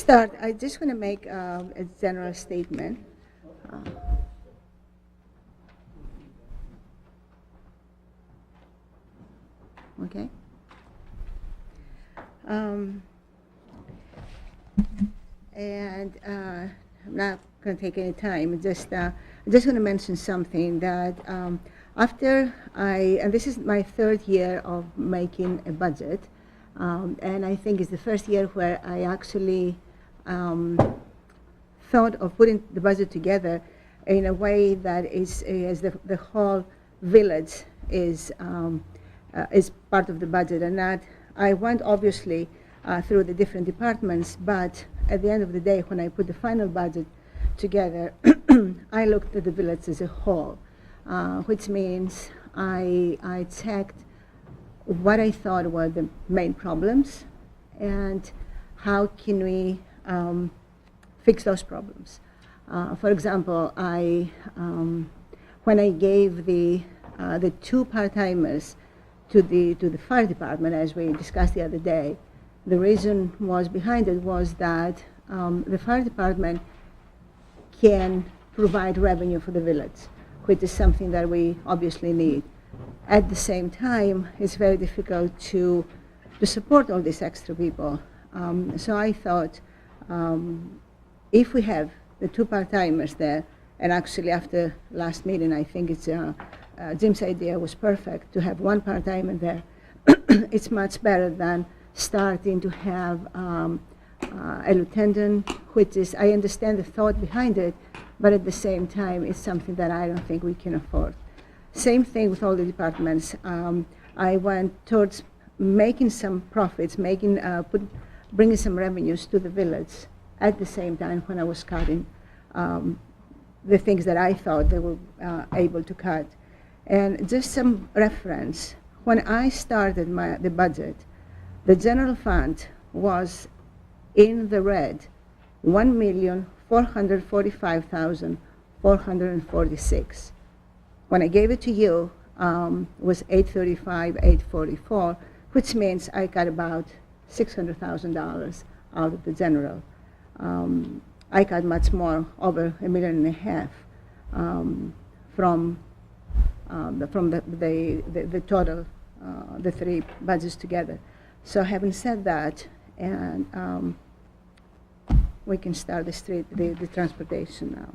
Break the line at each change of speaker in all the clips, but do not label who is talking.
start, I just want to make a general statement. Uh, Okay. And I'm not going to take any time. I just want to mention something that after and this is my third year of making a budget, and I think it's the first year where I actually thought of putting the budget together in a way that is the whole village is part of the budget, and that I went obviously through the different departments, but at the end of the day, when I put the final budget together, I looked at the village as a whole, which means I checked what I thought were the main problems and how can we fix those problems. For example, when I gave the two part-timers to the fire department, as we discussed the other day, the reason behind it was that the fire department can provide revenue for the village, which is something that we obviously need. At the same time, it's very difficult to support all these extra people. So I thought, if we have the two part-timers there, and actually after last meeting, I think it's Jim's idea was perfect to have one part-timer there. It's much better than starting to have a lieutenant, which is, I understand the thought behind it, but at the same time, it's something that I don't think we can afford. Same thing with all the departments. I went towards making some profits, bringing some revenues to the village at the same time when I was cutting the things that I thought they were able to cut. And just some reference, when I started the budget, the general fund was in the red, 1,445,446. When I gave it to you, it was 835,844, which means I got about $600,000 out of the general. I got much more, over $1.5 million, from the total, the three budgets together. So having said that, and we can start the transportation now.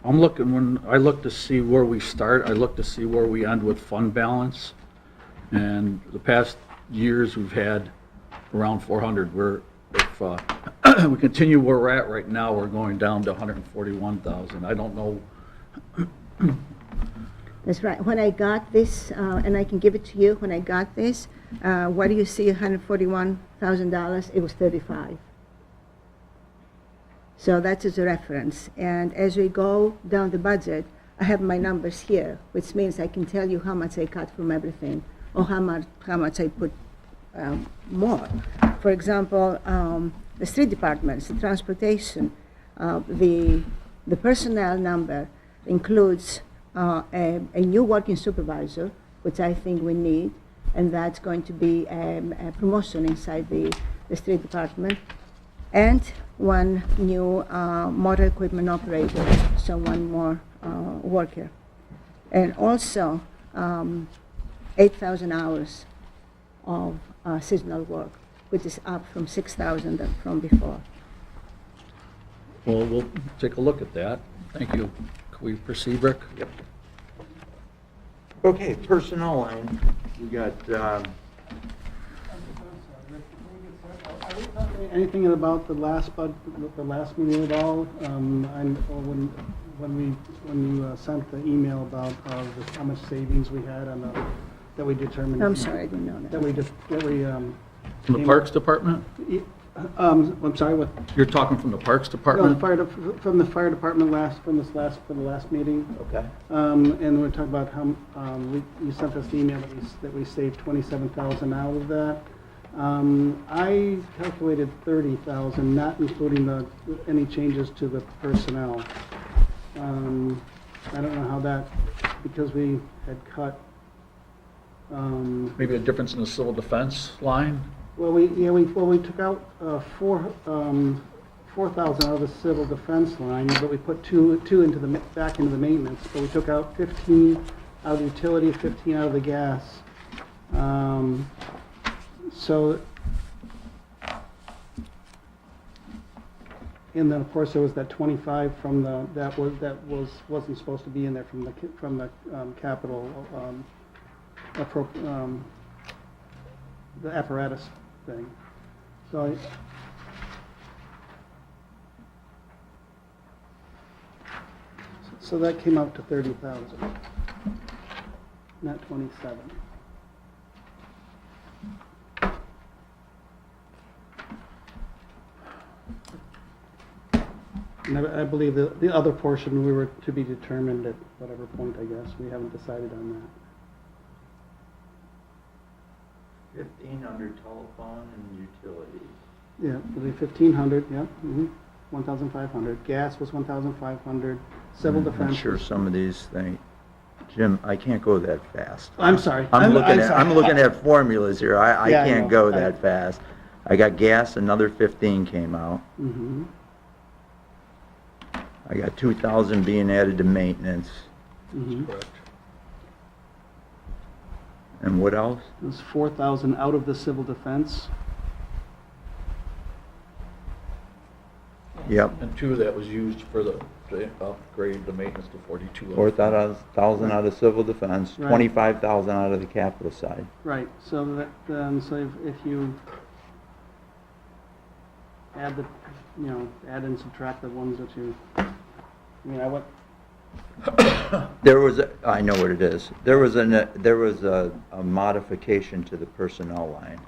When I look to see where we start, I look to see where we end with fund balance. And the past years, we've had around 400. If we continue where we're at right now, we're going down to 141,000. I don't know.
That's right. When I got this, and I can give it to you, when I got this, what do you see, $141,000? It was 35. So that's as a reference. And as we go down the budget, I have my numbers here, which means I can tell you how much I cut from everything, or how much I put more. For example, the street departments, the transportation, the personnel number includes a new working supervisor, which I think we need, and that's going to be a promotion inside the street department, and one new motor equipment operator, so one more worker. And also 8,000 hours of seasonal work, which is up from 6,000 from before.
Well, we'll take a look at that. Thank you. Can we proceed, Rick?
Yep. Okay, personnel line, we got,
Are we talking anything about the last meeting at all? When you sent the email about how much savings we had on that we determined.
I'm sorry, I didn't know that.
From the Parks Department?
I'm sorry, what?
You're talking from the Parks
No,
Department?
from the fire department for the last meeting.
okay.
And we're talking about how you sent us the email that we saved 27,000 out of that. I calculated 30,000, not including any changes to the personnel. I don't know how that, because we had cut.
Maybe a difference in the civil defense line?
Well, we took out 4,000 out of the civil defense line, but we put two into the, back into the maintenance, but we took out 15 out of the utility, 15 out of the gas. So, and then, of course, there was that 25 from the, wasn't supposed to be in there from the capital, the apparatus thing. So, so that came out to 30,000, not 27. And I believe the other portion we were to be determined at whatever point, I guess. We haven't decided on that.
1,500 telephone and utilities.
Yeah, it'll be 1,500, yeah, 1,500. Gas was 1,500, civil defense.
I'm sure some of these things, Jim, I can't go that fast.
I'm sorry.
I'm
sorry.
looking at formulas here. I
Yeah, I
can't
know.
go that fast. I got gas, another 15 came out.
Mm-hmm.
I got 2,000 being added to maintenance.
Mm-hmm.
Correct.
And what else?
It was 4,000 out of the civil defense.
Yep,
And 2 of that was used for to upgrade the maintenance to 42.
4,000 out of civil defense,
Right.
25,000 out of the capital side.
Right, so that, so if you add the, add and subtract the ones that you, I went,
There was, I know what it is. There was a modification to the personnel line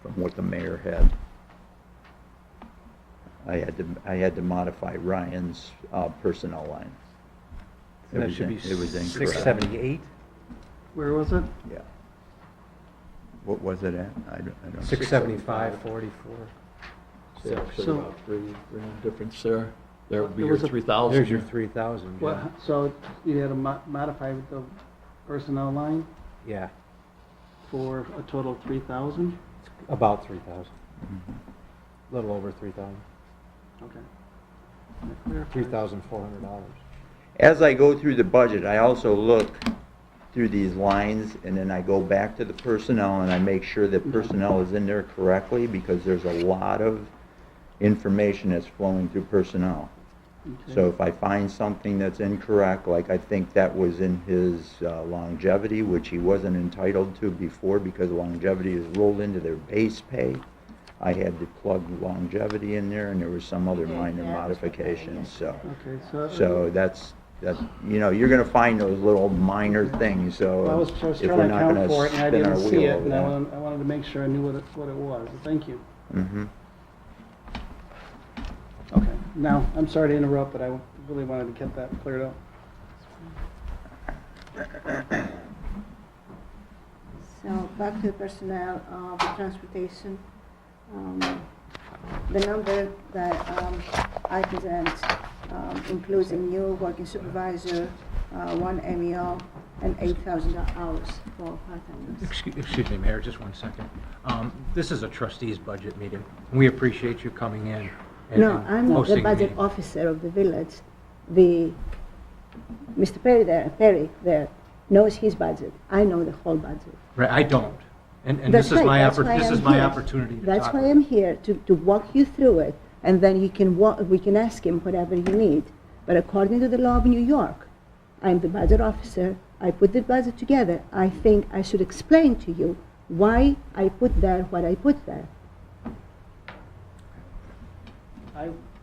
from what the mayor had. I had to modify Ryan's personnel line.
And that should be
It was incorrect.
678,
where was it?
Yeah. What was it at? I don't.
675, 44.
Yeah, so
So-
about 3 grand difference there. There would be
There
your
was a-
3,000.
There's your 3,000,
What,
yeah.
so you had to modify the personnel line
Yeah,
for a total of 3,000?
about 3,000,
Mhm.
a little over 3,000,
Okay. That clarifies.
$3,400.
As I go through the budget, I also look through these lines, and then I go back to the personnel, and I make sure that personnel is in there correctly, because there's a lot of information that's flowing through personnel.
Okay.
So if I find something that's incorrect, like I think that was in his longevity, which he wasn't entitled to before because longevity is rolled into their base pay, I had to plug longevity in there, and there was some other
Okay,
minor
yeah, that's okay,
modifications, so.
Okay,
So that's, you're gonna find those little minor things, so
Well, I was
if
trying
we're
to
not
account
gonna
for it, and I
spin our
didn't see
wheel
it,
over
and
that.
I wanted to make sure I knew what it was. Thank you.
Mm-hmm.
Okay, now, I'm sorry to interrupt, but I really wanted to get that cleared up.
So back to the personnel, the transportation. The number that I present includes a new working supervisor, 1 MEO, and 8,000 hours for part-timers.
Excuse me, Mayor, just 1 second. This is a trustees' budget meeting. We appreciate you coming in and
No, I'm the
hosting the
budget
meeting.
officer of the village. Mr. Perry there knows his budget. I know the whole budget.
Right, I don't. And
That's
this is
right,
my
that's why
this
I'm
is my
here.
opportunity to
That's
talk
why
about
I'm
it.
here, to walk you through it, and then you can we can ask him whatever you need. But according to the law of New York, I'm the budget officer, I put the budget together. I think I should explain to you why I put there what I put there.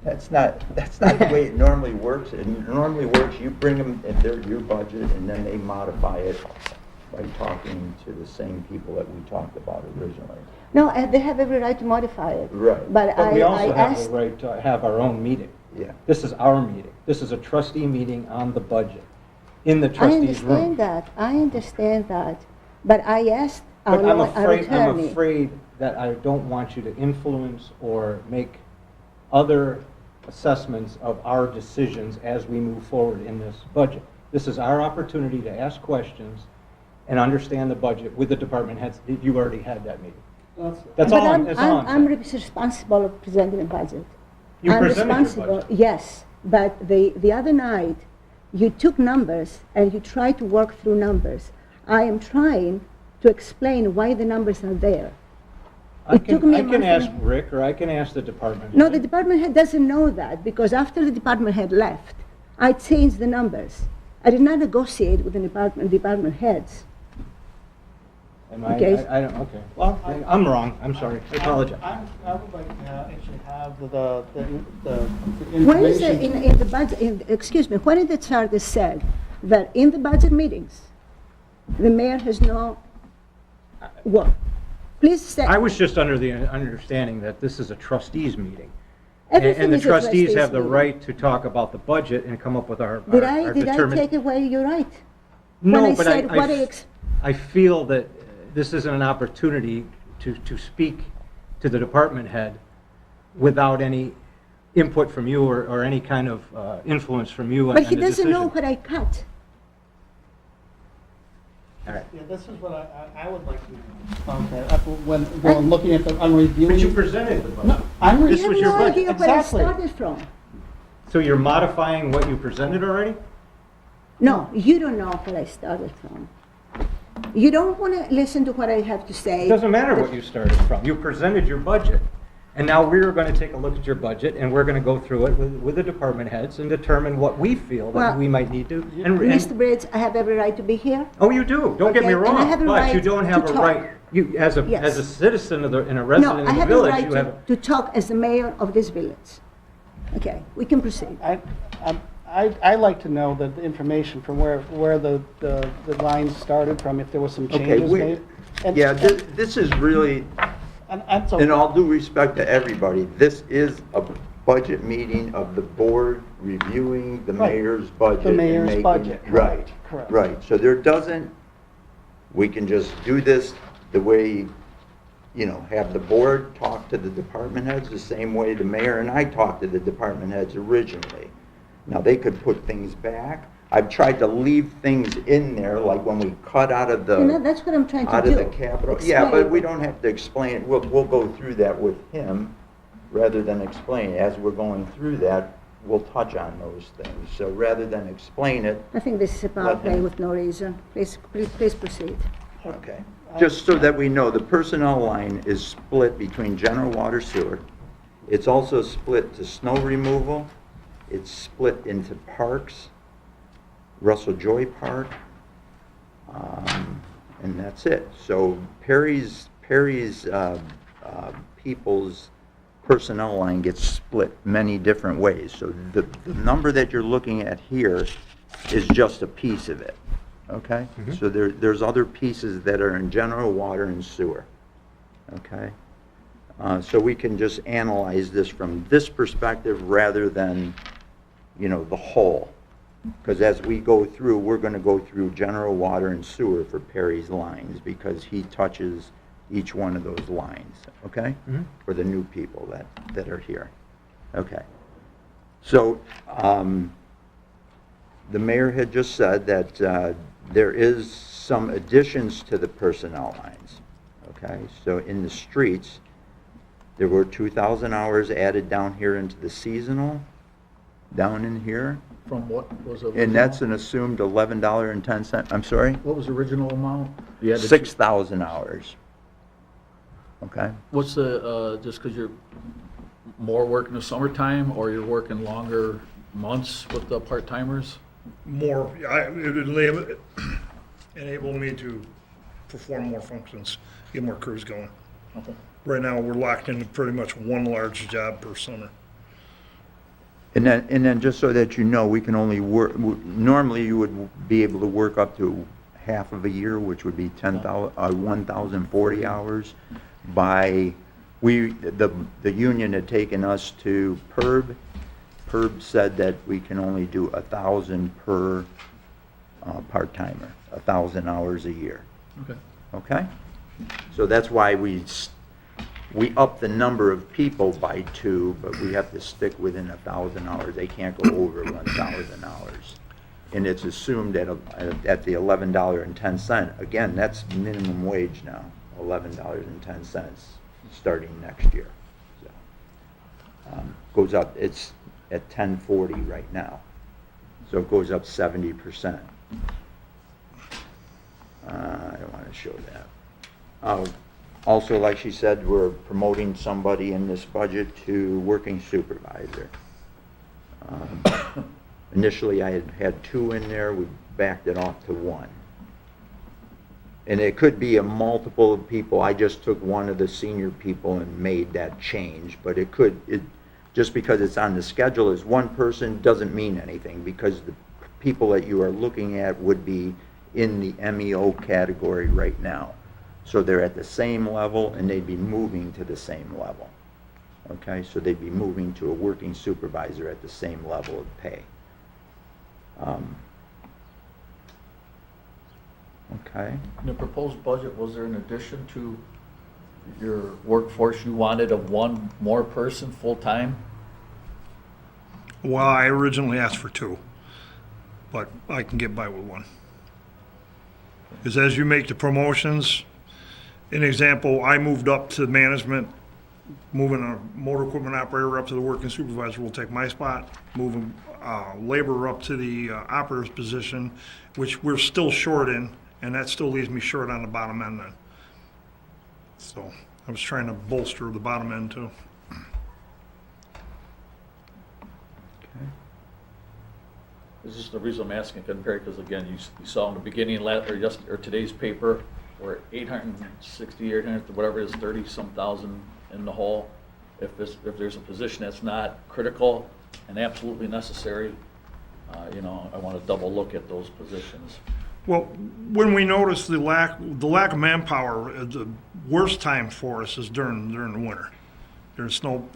That's not the way it normally works. It normally works, you bring them, if they're your budget, and then they modify it by talking to the same people that we talked about originally.
No, they have every right to modify it.
Right.
But
But we
I
also have
asked,
the right to have our own meeting.
Yeah.
This is our meeting. This is a trustee meeting on the budget, in the
I
trustees' room.
understand that, but I asked our
But I'm
attorney.
afraid that I don't want you to influence or make other assessments of our decisions as we move forward in this budget. This is our opportunity to ask questions and understand the budget with the department heads. You already had that meeting. That's
But
all I'm saying.
responsible of presenting a budget.
You
I'm
presented your
responsible,
budget.
yes, but the other night, you took numbers and you tried to work through numbers. I am trying to explain why the numbers are there. It took me a
I can
month and
ask
a-
Rick, or I can ask the department.
No,
head.
the department head doesn't know that, because after the department head left, I changed the numbers. I did not negotiate with the department heads.
Am I,
Okay.
I don't, okay. Well, I'm wrong, I'm sorry, I apologize.
I would like to actually have the
When is it,
information.
in the budget, excuse me, when in the chart is said that in the budget meetings, the mayor has no, what? Please say.
I was just under the understanding that this is a trustees meeting.
Everything
And the
is a
trustees have the
meeting.
right to talk about the budget and come up with our
Did I
determined.
take away your right?
No,
When I
but
said what
I feel that this isn't an opportunity to speak to the department head without any input from you or any kind of influence from you on the
But he doesn't know
decision.
what I cut.
All right.
Yeah, this is what I would like to, when I'm looking at the, I'm reviewing.
But you presented the budget.
No, I'm
You
This
have
was
no
your budget.
idea where I
Exactly.
started from.
So you're modifying what you presented already?
No, you don't know where I started from. You don't want to listen to what I have to say.
It doesn't matter what you started from. You presented your budget. And now we're going to take a look at your budget, and we're going to go through it with the department heads and determine what we feel that
Well,
we might need to.
Mr. Bridge, I have every right to be here.
Oh, you do. Don't get me
Okay, and I
wrong.
have a
But you
right
don't have
to
a
talk.
right, you, as a
Yes.
citizen of and a
No,
resident
I
of the
have a
village,
right
you have.
to talk as the mayor of this village. Okay, we can proceed.
I like to know the information from where the lines started from, if there was some
Okay,
changes made. And-
yeah, this is really,
and so-
in all due respect to everybody, this is a budget meeting of the board reviewing the
Right.
mayor's budget.
The
and
mayor's
making
budget,
it- Right,
correct.
right. So there doesn't, we can just do this the way, have the board talk to the department heads the same way the mayor and I talked to the department heads originally. Now, they could put things back. I've tried to leave things in there, like when we cut out of the.
That's what I'm trying to
Out
do.
of the capital, yeah, but
Explain.
we don't have to explain it, we'll go through that with him, rather than explain. As we're going through that, we'll touch on those things, so rather than explain it,
I think this is about
Let
play
him-
with no reason. Please proceed.
okay. Just so that we know, the personnel line is split between general water sewer, it's also split to snow removal, it's split into parks, Russell Joy Park, and that's it. So Perry's people's personnel line gets split many different ways. So the number that you're looking at here is just a piece of it, okay? So there's other pieces that are in general water and sewer, okay? So we can just analyze this from this perspective rather than, the whole. Because as we go through, we're going to go through general water and sewer for Perry's lines, because he touches each one of those lines, okay? For the new people that are here. Okay. So, the mayor had just said that there is some additions to the personnel lines, okay? So in the streets, there were 2,000 hours added down here into the seasonal, down in here.
From what was original?
And that's an assumed $11.10, I'm sorry?
What was the original amount? You added
6,000 hours. Okay?
What's the, just because you're more work in the summertime, or you're working longer months with the part-timers?
More, it would enable me to perform more functions, get more crews going.
Okay.
Right now, we're locked into pretty much one large job per summer.
And then just so that you know, we can only work, normally you would be able to work up to half of a year, which would be 1,040 hours. The union had taken us to PERB. PERB said that we can only do 1,000 per part-timer, 1,000 hours a year.
Okay.
Okay? So that's why we up the number of people by 2, but we have to stick within 1,000 hours. They can't go over 1,000 hours. And it's assumed at the $11.10. Again, that's minimum wage now, $11.10 starting next year. So, goes up, it's at 1040 right now. So it goes up 70%. I don't want to show that. Also, like she said, we're promoting somebody in this budget to working supervisor. Initially, I had 2 in there, we backed it off to 1. And it could be a multiple of people, I just took one of the senior people and made that change, but just because it's on the schedule as one person doesn't mean anything, because the people that you are looking at would be in the MEO category right now. So they're at the same level and they'd be moving to the same level. Okay, so they'd be moving to a working supervisor at the same level of pay. Okay.
In the proposed budget, was there an addition to your workforce you wanted of 1 more person full-time?
Well, I originally asked for 2, but I can get by with 1. Because as you make the promotions, an example, I moved up to management, moving a motor equipment operator up to the working supervisor will take my spot, moving labor up to the operator's position, which we're still short in, and that still leaves me short on the bottom end then. So I was trying to bolster the bottom end too.
Okay.
This is the reason I'm asking, because again, you saw in the beginning, or today's paper, we're 860, 800, whatever it is, 30-some thousand in the hole. If there's a position that's not critical and absolutely necessary, I want to double look at those positions.
Well, when we notice the lack of manpower, the worst time for us is during the winter. During snow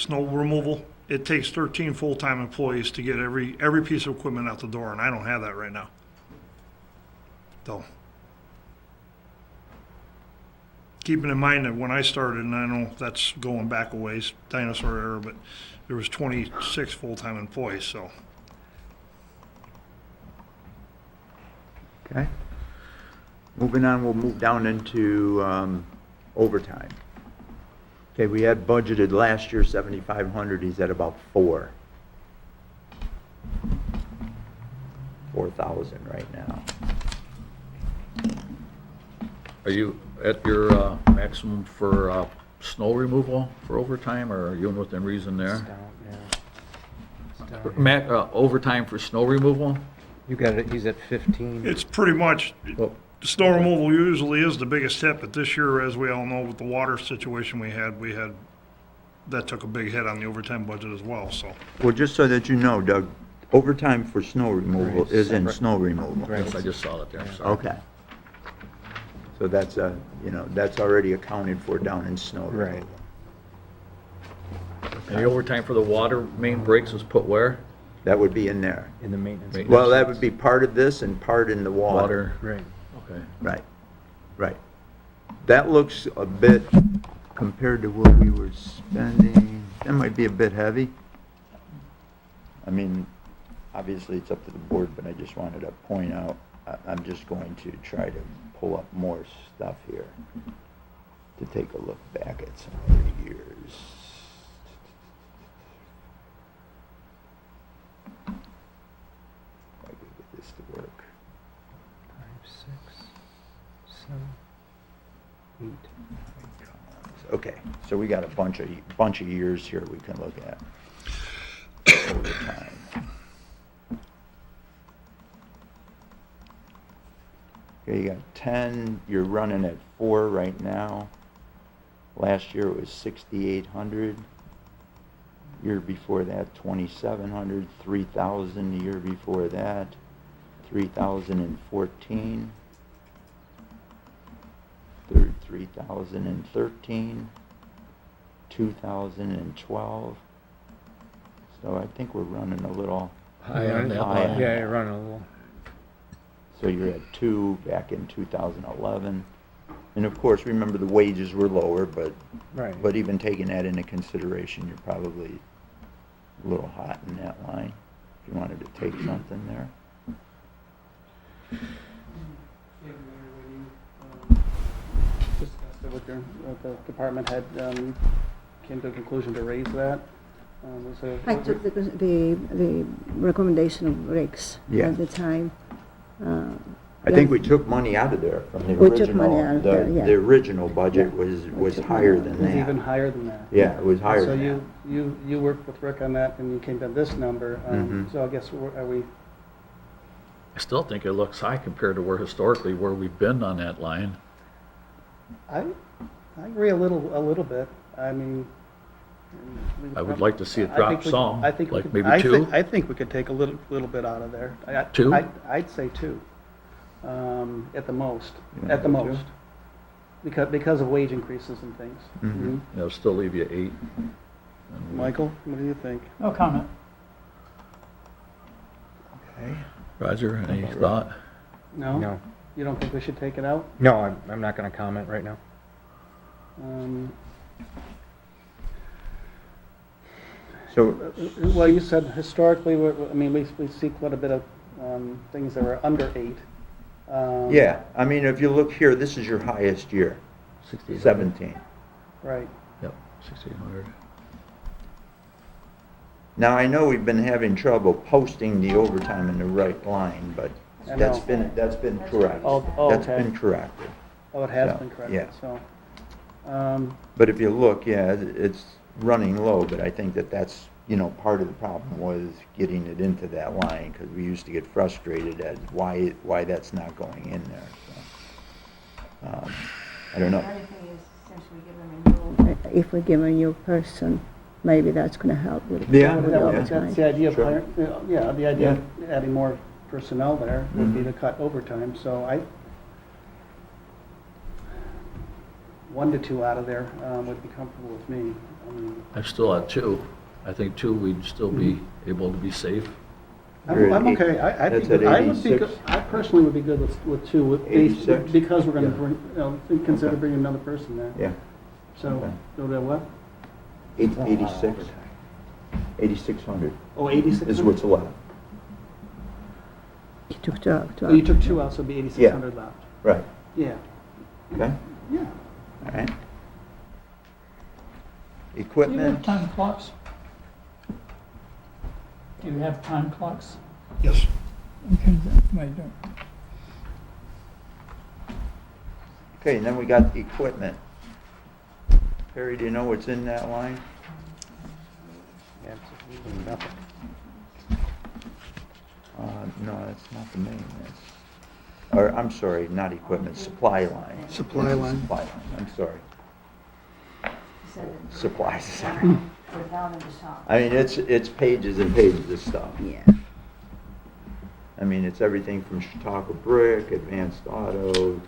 removal, it takes 13 full-time employees to get every piece of equipment out the door, and I don't have that right now. So, keeping in mind that when I started, and I know that's going back a ways, dinosaur era, but there was 26 full-time employees, so.
Okay. Moving on, we'll move down into overtime. Okay, we had budgeted last year 7,500, he's at about 4,000 right now.
Are you at your maximum for snow removal for overtime, or are you within reason
It's
there?
down, yeah. It's down, yeah.
Overtime for snow removal?
You got it, he's at 15.
It's pretty much,
Well,
the snow removal usually is the biggest hit, but this year, as we all know, with the water situation we had, that took a big hit on the overtime budget as well, so.
Well, just so that you know, Doug, overtime for snow removal
Right,
is in
separate.
snow removal.
Right.
yes, I just saw it there, I'm sorry.
Okay. So that's that's already accounted for down in snow
Right.
removal.
And the overtime for the water main breaks was put where?
That would be in there.
In the maintenance.
Maintenance.
Well, that would be part of this and part in the water.
Water,
Right.
okay.
Right, right. That looks a bit, compared to what we were spending, that might be a bit heavy. I mean, obviously it's up to the board, but I just wanted to point out, I'm just going to try to pull up more stuff here to take a look back at some other years. If I could get this to work.
5, 6, 7, 8.
Okay, so we got a bunch of years here we can look at over time. Okay, you got 10, you're running at 4 right now. Last year it was 6,800. Year before that, 2,700, 3,000 the year before that, 3,014. Third, 3,013, 2012. So I think we're running a little
High on that
high.
line.
Yeah, you're running a little.
So you're at 2 back in 2011. And of course, remember the wages were lower, but
Right.
even taking that into consideration, you're probably a little hot in that line, if you wanted to take something there.
with the department head, came to a conclusion to raise that? Was there-
I took the recommendation of Rick's
Yeah.
at the time.
I think we took money out of there from the
We took
original.
money out of there, yeah.
The original budget
Yeah.
was
We took
higher
money out.
than
It was even
that.
higher than that?
Yeah, it was higher
So
than that.
you worked with Rick on that, and you came to this number.
Mhm.
So I guess, are we,
I still think it looks high compared to where we've been on that line.
I agree a little bit. I mean.
I would like to see it
I
drop
think we-
some,
I think we
like
could-
maybe
I
two?
think- I think we could take a little bit out of there.
Two?
I'd say two, at the most,
You
at the
wanna go
most. Because of wage increases and things.
Mhm.
It'll still leave you 8.
Michael, what do you think?
No comment.
Okay.
Roger, any thought?
No?
No,
You don't think we should take it out?
no, I'm not going to comment right now.
Um,
So,
Well, you said historically, I mean, we see quite a bit of things that are under 8.
yeah, I mean, if you look here, this is your highest year, 17.
Right.
Yep, 6,800.
Now, I know we've been having trouble posting the overtime in the right line, but
I
that's
know.
been corrected.
Oh,
That's
okay.
been corrected.
Oh, it has
Yeah,
been corrected,
yeah.
so.
But if you look, yeah, it's running low, but I think that's, part of the problem was getting it into that line, because we used to get frustrated at why that's not going in there, so. I don't know.
The other thing is, since we're given a new, if we give a new person, maybe that's gonna help with
Yeah,
with
That-
the
yeah.
That's
overtime.
the idea of,
Sure.
yeah, the idea of adding more personnel there would be
Mhm.
to cut overtime, so 1 to 2 out of there would be comfortable with me. I mean,
I'm still at 2. I think 2, we'd still be able to be safe.
You're at
I'm
eight-
okay, I'd be
that's
good,
at
I would be
86?
good, I personally would be good with 2,
86?
because we're gonna
Yeah.
bring, consider
Okay.
bringing another person there.
Yeah.
So,
Okay.
go to what?
86, 8,600
Oh, 86?
is what's allowed.
You took 12,
Oh, you
12.
took 2 out, so it'd be 8,600 left.
Right,
Yeah,
okay,
yeah.
all right.
Do you have
Equipment,
time clocks? Do you have time clocks?
Yes.
Okay, I don't.
okay, and then we got the equipment. Perry, do you know what's in that line?
Absolutely nothing.
No, that's not the main, or, I'm sorry, not equipment, supply line.
Supply line.
Supply line, I'm sorry.
Seven.
Supplies.
We're down in the shop.
I mean, it's pages and pages of stuff.
Yeah.
I mean, it's everything from Chautauqua Brick, Advanced Auto,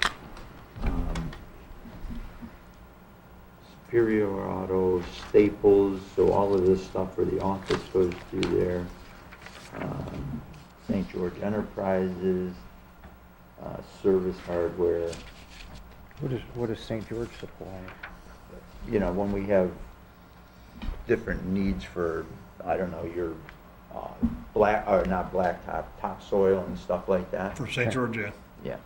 Superior Auto, Staples, so all of this stuff for the office goes through there. St. George Enterprises, Service Hardware,
What is St. George Supply?
when we have different needs for, I don't know, your not blacktop, topsoil and stuff like that.
For St. George, yeah.
Yeah.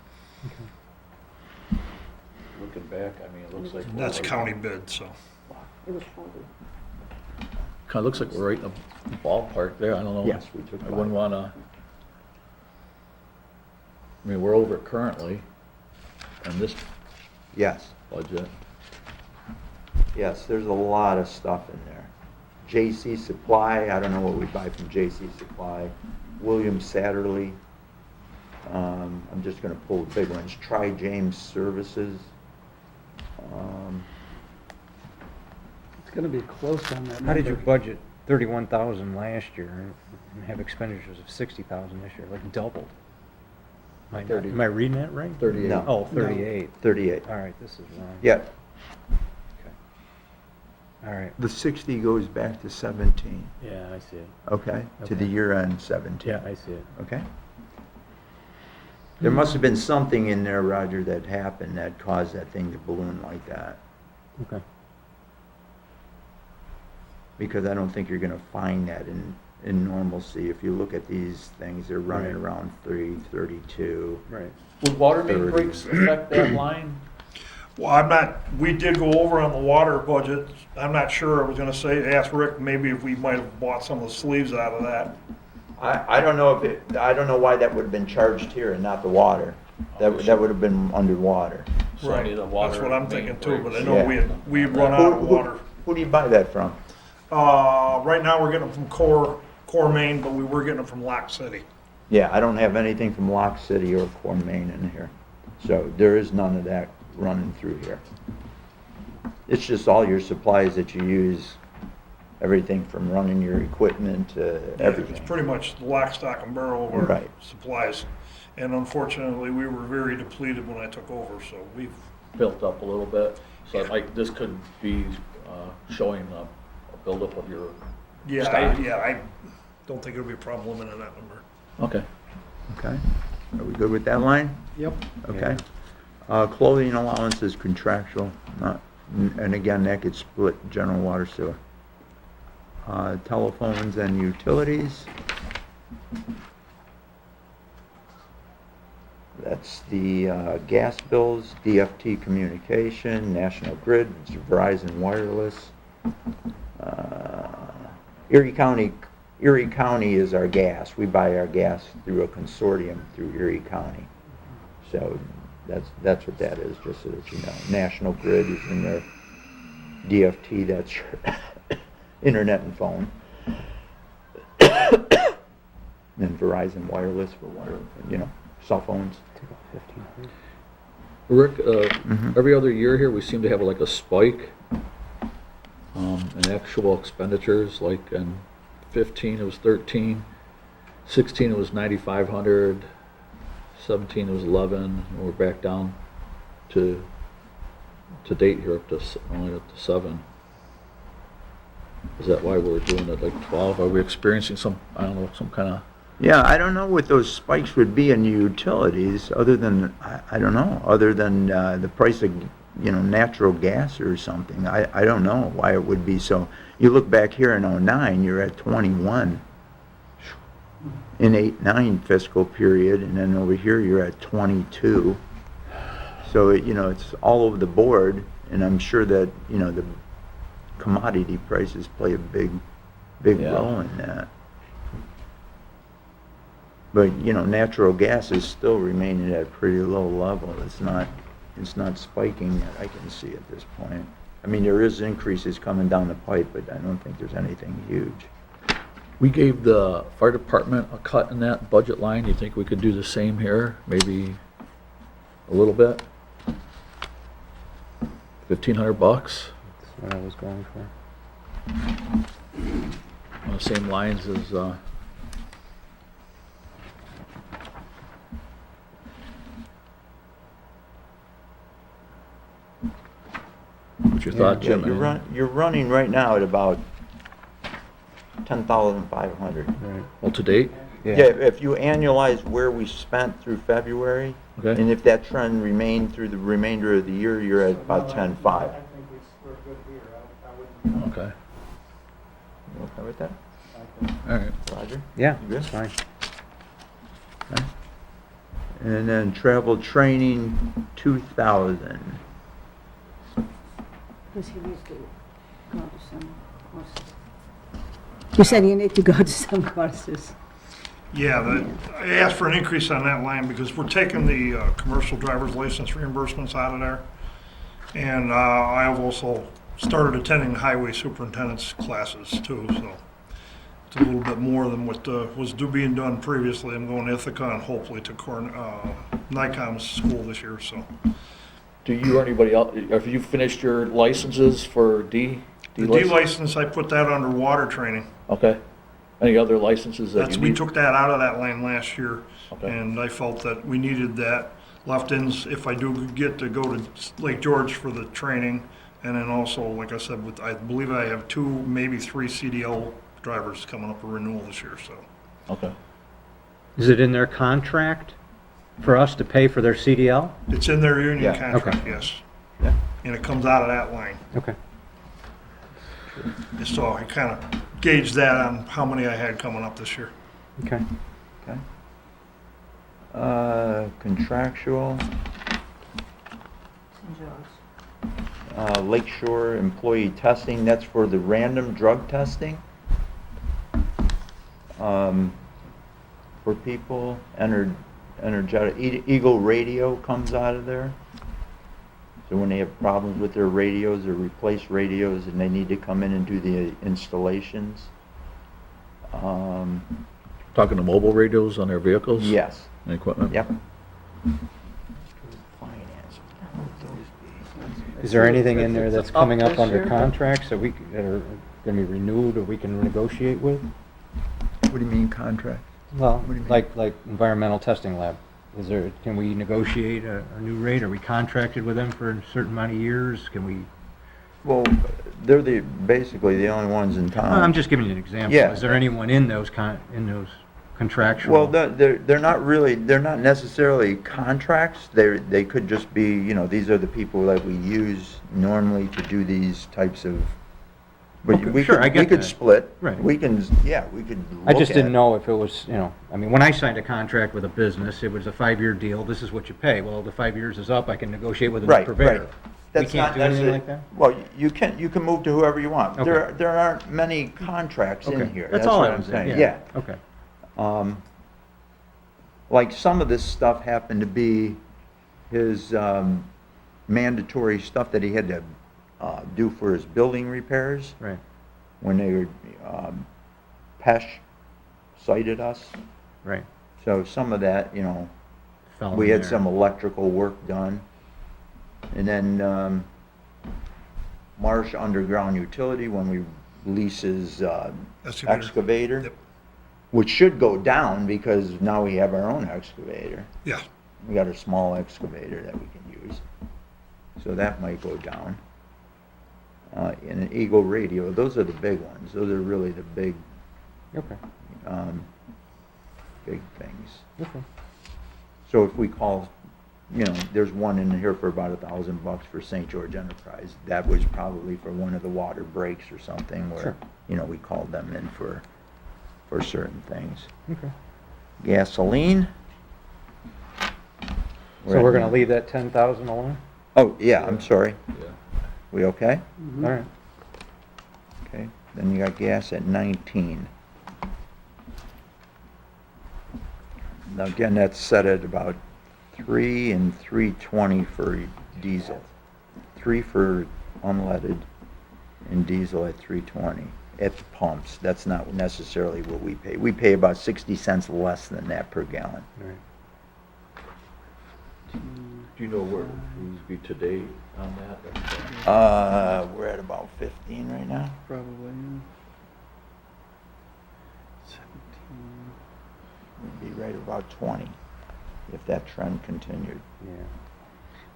Looking back, I mean, it looks like.
That's county bid, so.
It was 40.
Kind of looks like we're right in the ballpark there, I don't know.
Yes, we took
I wouldn't
five.
wanna, I mean, we're over currently on this
Yes,
budget.
yes, there's a lot of stuff in there. J.C. Supply, I don't know what we buy from J.C. Supply. William Satterley, I'm just gonna pull the big ones. Tri James Services.
It's gonna be close on that
How did you
number.
budget 31,000 last year and have expenditures of 60,000 this year, like doubled? Am I reading that right?
38.
No.
Oh, 38.
38.
All right, this is wrong.
Yep,
Okay. All right,
the 60 goes back to 17,
yeah, I see it.
okay? To the
Okay.
year-end 17.
Yeah, I see it.
Okay? There must have been something in there, Roger, that happened that caused that thing to balloon like that.
Okay.
Because I don't think you're gonna find that in normalcy. If you look at these things, they're running
Right.
around 32.
Right.
Would water main
30.
breaks affect that line?
Well, I'm not, we did go over on the water budget. I'm not sure, I was gonna say, ask Rick maybe if we might have bought some of the sleeves out of that.
I don't know if it, I don't know why that would have been charged here and not the water. That would have been underwater.
So I need a water
That's what I'm
main
thinking too, but I
break.
know we had run out of water.
Who do you buy that from?
Right now, we're getting them from Core Main, but we were getting them from Lock City.
Yeah, I don't have anything from Lock City or Core Main in here. So there is none of that running through here. It's just all your supplies that you use, everything from running your equipment to
It's
everything.
pretty much the lock, stock, and barrel of our
Right.
supplies. And unfortunately, we were very depleted when I took over, so we've,
Built up a little bit, so like this could be showing a buildup of your stock.
I don't think it'll be a problem limiting that number.
Okay.
Okay, are we good with that line?
Yep.
Okay. Clothing allowance is contractual, not, and again, that gets split general water sewer. Telephones and utilities. That's the gas bills, DFT communication, National Grid, Verizon Wireless. Erie County is our gas. We buy our gas through a consortium through Erie County. So that's what that is, just so that you know. National Grid is in there. DFT, that's your internet and phone. And Verizon Wireless for wire, cell phones.
Rick, every other year here, we seem to have like a spike in actual expenditures, like in 15 it was 13, 16 it was 9,500, 17 it was 11, and we're back down to date here only up to 7. Is that why we're doing it like 12? Are we experiencing some kind of...
Yeah, I don't know what those spikes would be in utilities, other than, I don't know, other than the price of, natural gas or something. I don't know why it would be so. You look back here in '09, you're at 21 in 8-9 fiscal period, and then over here you're at 22. So, it's all over the board, and I'm sure that, the commodity prices play a big
Yeah.
role in that. But, natural gas is still remaining at a pretty low level. It's not spiking that I can see at this point. I mean, there is increases coming down the pipe, but I don't think there's anything huge.
We gave the fire department a cut in that budget line. You think we could do the same here? Maybe a little bit? $1,500?
That's what I was going for.
On the same lines as, what's your thought, Jim?
You're running right now at about 10,500.
Right.
Well, to date?
Yeah, if you annualize where we spent through February,
Okay.
and if that trend remained through the remainder of the year, you're at about 10,500.
Okay,
You okay with that,
all right.
Roger?
Yeah,
You good?
that's fine.
Okay. And then travel training, 2,000.
Because he needs to go to some courses. You said you need to go to some courses.
Yeah, I asked for an increase on that line because we're taking the commercial driver's license reimbursements out of there. And I have also started attending highway superintendent's classes too, so it's a little bit more than what was being done previously. I'm going to Ithaca and hopefully to NICOM's school this year, so.
Do you or anybody else, have you finished your licenses for D?
The D license, I put that under water training.
Okay. Any other licenses that you
We
need?
took that out of that line last year,
Okay.
and I felt that we needed that left-ins if I do get to go to Lake George for the training. And then also, like I said, I believe I have 2, maybe 3 CDL drivers coming up for renewal this year, so.
Okay.
Is it in their contract for us to pay for their CDL?
It's in their union
Yeah.
contract,
Okay.
yes.
Yeah.
And it comes out of that line.
Okay.
And so I kind of gauged that on how many I had coming up this year.
Okay.
Okay. Contractual,
St. John's.
Lakeshore employee testing, that's for the random drug testing. For people, energetic, Eagle Radio comes out of there. So when they have problems with their radios or replace radios and they need to come in and do the installations.
Talking to mobile radios on their vehicles?
Yes,
And equipment?
yep.
Is there anything in there that's coming up under
year?
contracts that that are going to be renewed or we can negotiate with?
What do you mean contract?
Well,
What do you mean?
like environmental testing lab. Can we negotiate a new rate? Are we contracted with them for a certain amount of years? Can we?
Well, they're basically the only ones in town.
I'm just giving you an example.
Yeah.
Is there anyone in those contractual?
Well, they're not necessarily contracts. They could just be, these are the people that we use normally to do these types of, but
Okay,
we
sure,
could,
I get
we could
that.
split.
Right.
We can, we could
I
look
just didn't
at-
know if it was, I mean, when I signed a contract with a business, it was a 5-year deal, this is what you pay. Well, the 5 years is up, I can negotiate with a new
Right,
purveyor.
right.
We
That's
can't
not
do anything
necessarily-
like that?
Well, you can move to whoever you want.
Okay.
There aren't many contracts in
Okay,
here.
that's all
what
I
I'm
was saying,
saying.
yeah. Okay.
Like some of this stuff happened to be his mandatory stuff that he had to do for his building repairs
Right,
when they were, Pesh cited us.
right.
So some of that,
Fell
we
in
had
there.
some electrical work done. And then Marsh Underground Utility, when we lease his
Excavator.
excavator,
Yep.
which should go down because now we have our own excavator.
Yeah,
We got a small excavator that we can use. So that might go down. And an Eagle Radio, those are the big ones. Those are really the big,
Okay,
big things.
okay.
So if we call, there's one in here for about $1,000 for St. George Enterprise. That was probably for one of the water breaks or something where,
Sure.
we called them in for certain things.
Okay.
Gasoline.
So we're going to leave that 10,000 alone?
Oh, yeah, I'm sorry.
Yeah.
We okay?
All right.
Okay, then you got gas at 19. Now again, that's set at about 3 and 320 for diesel. 3 for unleaded and diesel at 320 at the pumps. That's not necessarily what we pay. We pay about 60 cents less than that per gallon.
All right.
Do you know where we be today on that?
We're at about 15 right now.
Probably, yeah. 17.
We'd be right about 20 if that trend continued.
Yeah.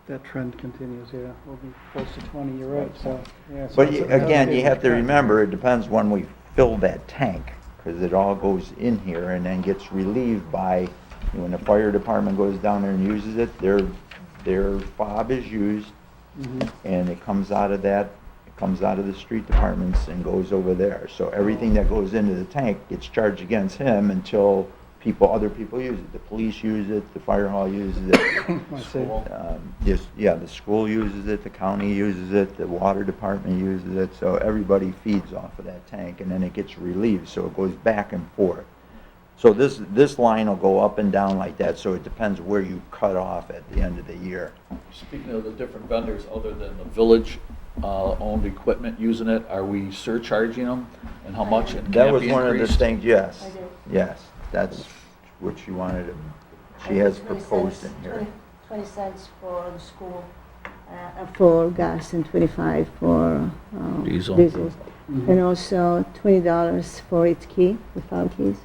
That trend continues, yeah. We'll be close to 20, you're right, so, yeah. so
But
it's a-
again, you
it's a
have to
trend.
remember, it depends when we fill that tank, because it all goes in here and then gets relieved by, when the fire department goes down there and uses it, their fob is used,
Mhm.
and it comes out of the street departments and goes over there. So everything that goes into the tank gets charged against him until other people use it. The police use it, the fire hall uses it.
I see.
The school uses it, the county uses it, the water department uses it, so everybody feeds off of that tank, and then it gets relieved, so it goes back and forth. So this line will go up and down like that, so it depends where you cut off at the end of the year.
Speaking of the different vendors, other than the village owned equipment using it, are we surcharging them? And how much? And can
That
it
was
be
one of the
increased?
things, yes,
I did.
yes, that's what she wanted to, she has proposed in here.
20 cents for the school, for gas and 25 for
Diesel.
diesels.
Mhm.
And also $20 for each key, the file keys.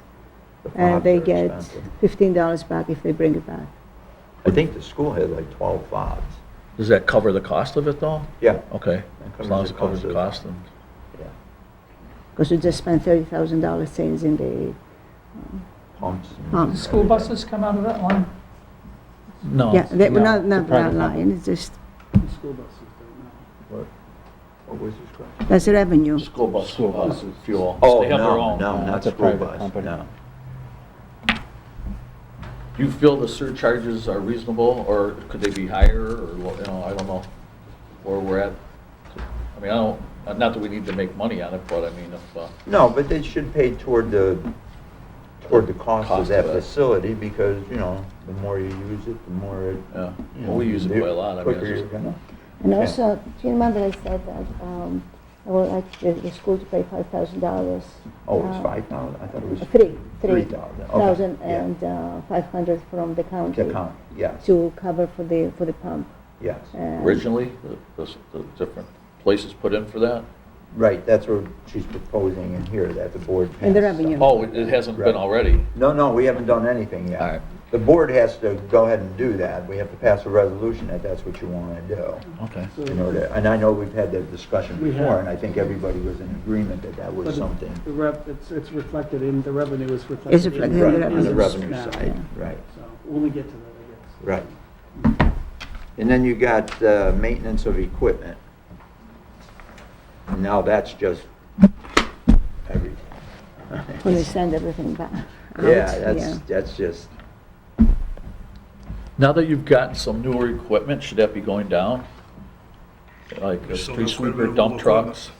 The
And
fobs
they
are
get
expensive.
$15 back if they bring it back.
I think the school had like 12 fobs.
Does that cover the cost of it though?
Yeah.
Okay, as long as it covers the
of
cost then.
Yeah.
Because we just spent $30,000 savings in the,
Pumps. and
Pumps.
The school
everything.
buses come out of that line?
No.
yeah, they,
no,
not
it's a
that
private
line,
company.
it's just,
The school buses don't know.
What was this question?
that's the revenue.
School bus, fuel.
Oh,
They have their
no,
own.
no, not
It's a
school
private
bus,
company.
no.
Do you feel the surcharges are reasonable, or could they be higher, or, I don't know where we're at? I mean, I don't, not that we need to make money on it, but I mean, if,
No, but they should pay toward the cost of
Cost
that
of it.
facility, because, you know, the more you use it, the more it,
yeah,
you
well, we
know,
use it
the
quite a lot. I mean,
quicker
it's
you're
just-
gonna.
And
Yeah.
also, do you remember I said that I would like the school to pay $5,000?
Oh, it's 5,000? I thought it was.
3,000
3,000, okay, yeah.
and 500 from the county
The county, yes,
to cover for the pump.
yes.
And-
Originally, the different places put in for that?
Right, that's what she's proposing in here, that the board pass.
In the revenue.
Oh, it hasn't been
Right.
already?
No, we haven't done anything yet.
All right.
The board has to go ahead and do that. We have to pass a resolution that that's what you want to do.
Okay.
So-
In order, and I know we've had that discussion
We
before,
have.
and I think everybody was in agreement that that was
But
something.
it's reflected in, the revenue is reflected.
It's reflected in the
Right, on
revenue.
the revenue
Now.
side, right,
So, when we get to that, I guess.
right. And then you got maintenance of equipment. Now that's just everything.
When they send everything back. out,
Yeah, that's just,
Now that you've gotten some newer equipment, should that be going down? Like
We
a
still
street
got quite a bit
sweeper,
of
dump
old
trucks?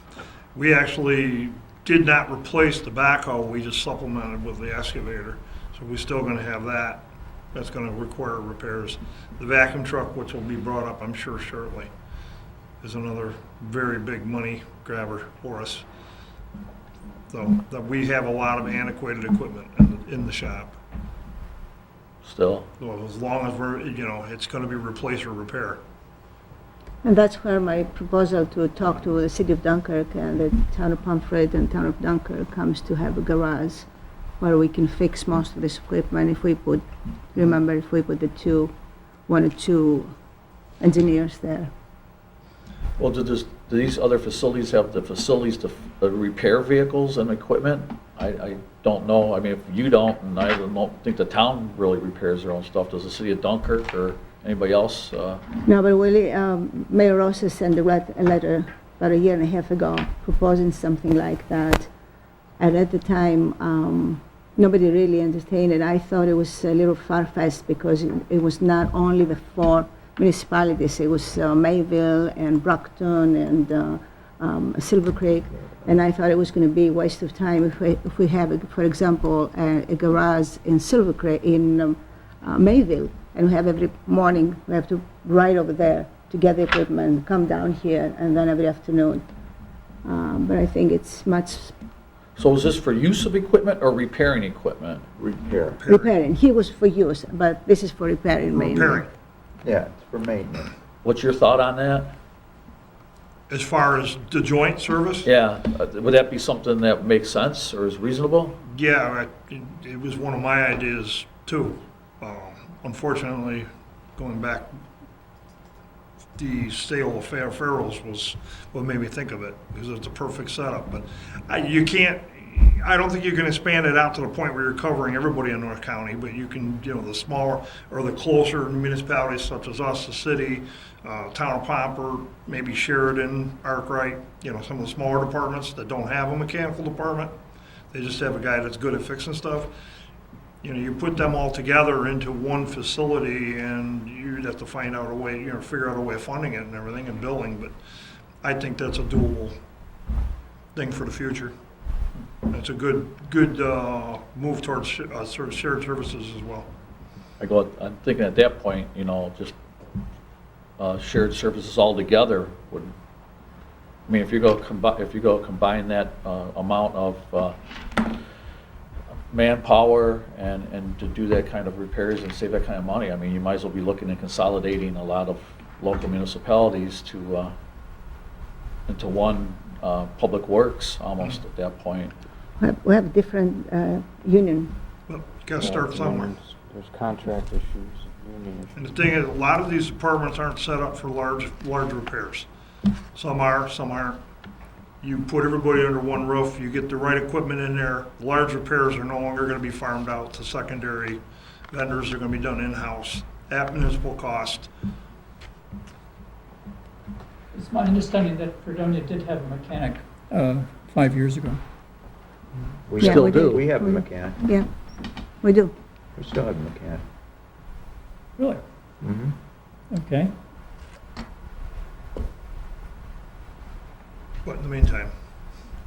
We actually did not replace the backhoe, we just supplemented with the excavator. So we're still gonna have that. That's gonna require repairs. The vacuum truck, which will be brought up, I'm sure shortly, is another very big money grabber for us. So, that we have a lot of antiquated equipment in the shop.
Still?
So as long as we're, you know, it's gonna be replace or repair.
And that's where my proposal to talk to the city of Dunkirk and the town of Pomfret and town of Dunkirk comes to have a garage where we can fix most of this equipment if we put, remember, if we put one or two engineers there.
Well, do these other facilities have the facilities to repair vehicles and equipment? I don't know, I mean, if you don't, and I don't think the town really repairs their own stuff, does the city of Dunkirk or anybody else?
No, but Willie, Mayor Rosa sent a letter about a year and a half ago proposing something like that. And at the time, nobody really entertained it. I thought it was a little far-fetched because it was not only the 4 municipalities, it was Mayville and Brockton and Silver Creek. And I thought it was going to be a waste of time if we have, for example, a garage in Silver Creek, in Mayville, and we have every morning, we have to ride over there to get the equipment, come down here, and then every afternoon. But I think it's much
So is this for use of equipment or repairing equipment?
repair.
repairing. He was for use, but this is for repairing mainly.
Repairing.
Yeah, it's for maintenance.
What's your thought on that?
As far as the joint service?
Yeah, would that be something that makes sense or is reasonable?
Yeah, it was one of my ideas too. Unfortunately, going back, the sale of Farrell's was what made me think of it, because it's a perfect setup. But I don't think you can expand it out to the point where you're covering everybody in North County, but you can, you know, the smaller or the closer municipalities such as us, the city, town of Pomper, maybe Sheridan, Arkwright, you know, some of the smaller departments that don't have a mechanical department. They just have a guy that's good at fixing stuff. You know, you put them all together into one facility and you'd have to find out a way, you know, figure out a way of funding it and everything and billing, but I think that's a doable thing for the future. That's a good move towards sort of shared services as well.
I'm thinking at that point, you know, just shared services altogether would, I mean, if you go combine that amount of manpower and to do that kind of repairs and save that kind of money, I mean, you might as well be looking at consolidating a lot of local municipalities to into one public works almost at that point.
We have different union.
But you gotta start somewhere.
There's contract issues, union issues.
And the thing is, a lot of these departments aren't set up for large repairs. Some are, some aren't. You put everybody under one roof, you get the right equipment in there, large repairs are no longer gonna be farmed out to secondary vendors, they're gonna be done in-house at municipal cost.
It's my understanding that Fredonia did have a mechanic 5 years ago.
We
Yeah,
still
we
do.
We have a mechanic.
Yeah, we do.
We still have a mechanic.
Really?
Mhm.
Okay.
But in the meantime,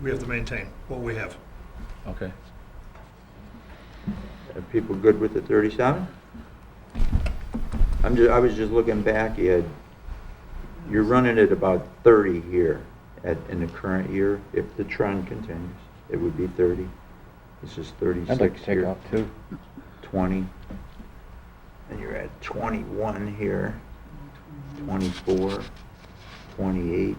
we have to maintain what we have.
Okay.
Are people good with the 37? I was just looking back, you're running at about 30 here in the current year. If the trend continues, it would be 30. This is 36
I'd like to take
here.
off too.
20. And you're at 21 here, 24, 28,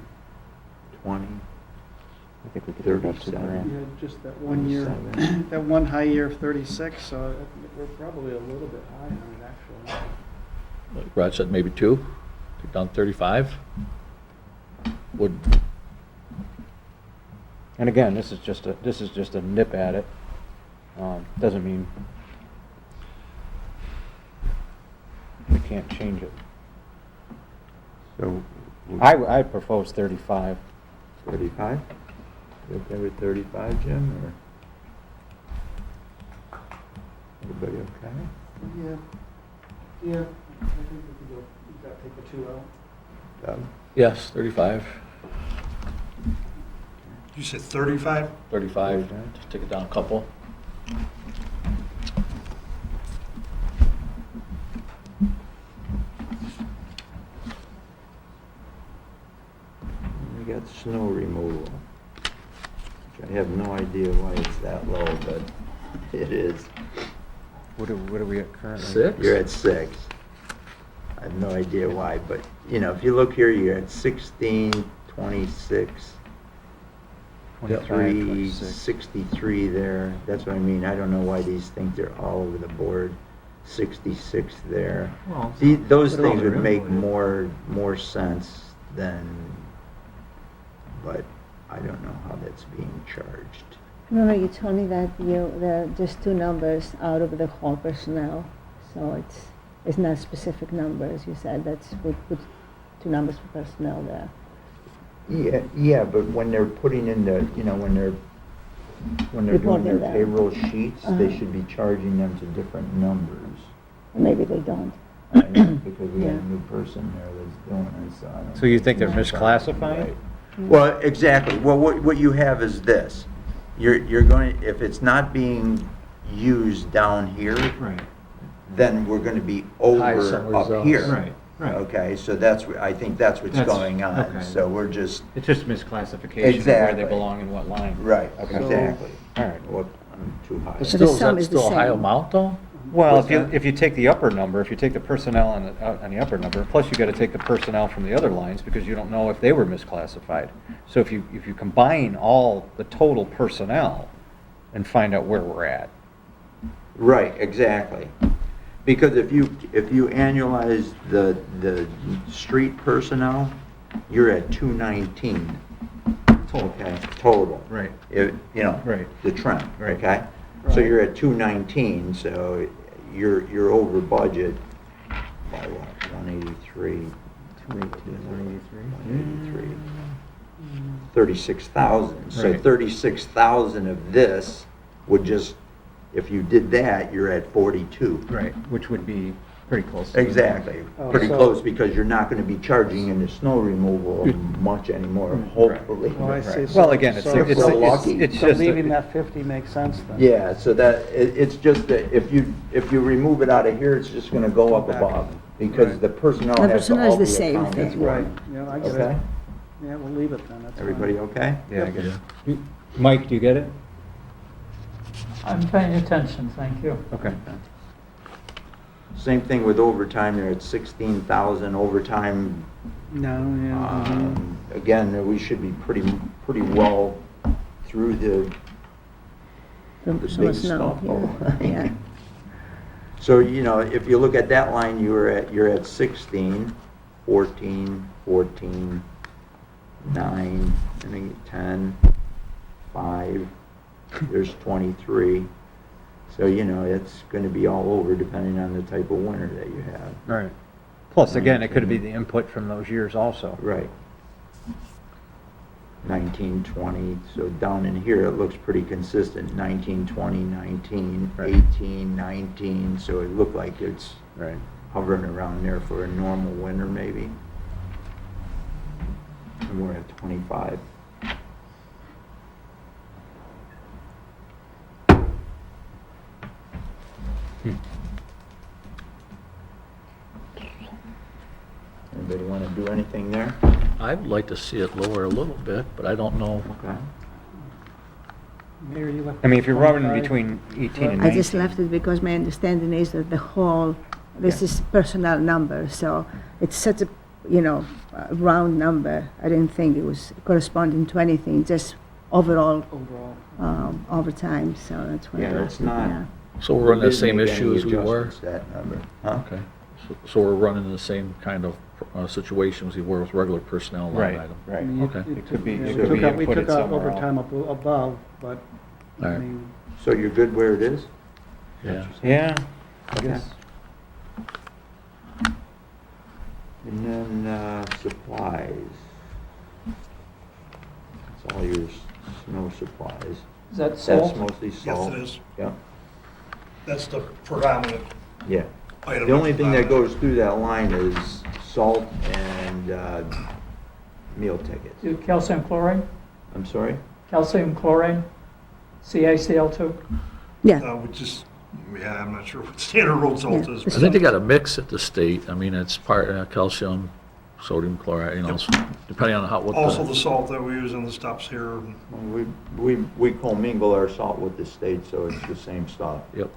20.
I think we could take off 2
37.
grand.
Yeah, just that one year,
27.
that one high year of 36, so we're probably a little bit high on it, actually.
Like Rod said, maybe 2, take down 35. Would,
And again, this is just a nip at it. Doesn't mean we can't change it.
So,
I propose 35.
35? You okay with 35, Jim, or? Everybody okay?
Yeah, yeah, I think we could go, you gotta take the 2 out.
Doug?
yes, 35.
You said 35?
35, just take it down a couple.
We got snow removal, which I have no idea why it's that low, but it is.
What are we at currently?
6?
You're at 6. I have no idea why, but, if you look here, you're at 16, 26,
25,
3,
26.
63 there. That's what I mean. I don't know why these things are all over the board. 66 there.
Well,
Those
put it all
things would
there
make
anyway.
more sense than, but I don't know how that's being charged.
Remember you told me that there are just 2 numbers out of the whole personnel, so it's not specific numbers. You said we put 2 numbers for personnel there.
Yeah, but when they're putting in the, when they're doing
Reporting
their
that.
payroll sheets,
Uh-huh.
they should be charging them to different numbers.
Maybe they don't.
Right? Because we got
Yeah.
a new person there that's doing it, so I don't.
So you think they're
it's
misclassifying?
right. Well, exactly. Well, what you have is this. You're going, if it's not being used down here,
Right.
then we're going to be
High
over
somewhere
up
else.
here.
Right, right.
Okay, so I think that's what's
That's-
going on.
okay.
So we're just,
It's just misclassification of where
Exactly.
they belong in what line.
right,
Okay.
exactly.
All right.
What, I'm too high.
But
the
still, is
sum
that
is the
still a high
same.
amount, though?
Well,
What's that?
if you take the upper number, if you take the personnel on the upper number, plus you got to take the personnel from the other lines because you don't know if they were misclassified. So if you combine all the total personnel and find out where we're at.
Right, exactly. Because if you annualize the street personnel, you're at 219. Okay, total.
Right.
Right. The trend,
Right.
okay? So you're at 219, so you're over budget by what, 183? 183. 36,000. So
Right.
36,000 of this would just, if you did that, you're at 42.
Right. Which would be pretty close. to-
Exactly,
Oh,
pretty
so-
close, because you're not gonna be charging in the snow removal much anymore, hopefully.
Oh, I see.
Right.
So-
Well, again, it's
so-
If we're lucky.
it's
So
just
leaving that 50 makes sense then?
Yeah, so that, it's just that if you remove it out of here, it's just gonna go up
Back.
above, because
Right.
the personnel
The
has to
personnel is
all
the
be
same
accounted
thing.
for.
Right, yeah, I get it.
Okay,
Yeah, we'll leave it then, that's fine.
everybody okay?
Yeah, I guess. Mike, do you get it?
I'm paying attention, thank you.
Okay.
Same thing with overtime, they're at 16,000 overtime.
No, yeah. mhm.
Again, we should be pretty well through the
From
the
some
big
snow,
stuff.
yeah.
So, if you look at that line, you're at 16, 14, 14, 9, and then 10, 5, there's 23. So, it's gonna be all over depending on the type of winter that you have.
Right. Plus, again, it could be the input from those years also.
Right. 19, 20, so down in here, it looks pretty consistent, 19, 20, 19,
Right.
18, 19, so it looked like it's
Right.
hovering around there for a normal winter maybe. And we're at 25. Anybody want to do anything there?
I'd like to see it lower a little bit, but I don't know.
Okay.
Mayor, you left.
I mean, if you're running
25.
between 18 and
I just
19.
left it because my understanding is that the whole, this is personnel number, so it's such a, a round number. I didn't think it was corresponding to anything, just overall, overtime, so that's why I
Yeah,
left
it's
it,
not-
yeah.
So we're running the
Didn't
same
make
issue
any
as we were?
adjustments to that number, huh?
Okay. So we're running the same kind of situations we were with regular personnel line
Right,
item?
right.
Okay.
It could be-
Yeah,
it
we
could be
took out- we
inputted
took out
somewhere else.
overtime above, but,
All
I
right.
mean,
So you're good where it is?
Yeah.
Yeah, I
Okay.
guess.
And then, supplies. It's all your snow supplies.
Is that
That's
salt?
mostly salt.
Yes, it is.
Yeah,
That's the predominant
yeah.
item.
The only thing that goes through that line is salt and, meal tickets.
Do calcium chloride?
I'm sorry?
Calcium chloride? CaCl2?
Yeah,
We just, yeah, I'm not sure what standard road salt
Yeah.
is.
I think they got a mix at the state. I mean, it's part calcium, sodium chloride, so depending on what
Also the salt that we use in the stops here.
Well, we commingle our salt with the state, so it's the same stuff.
Yep.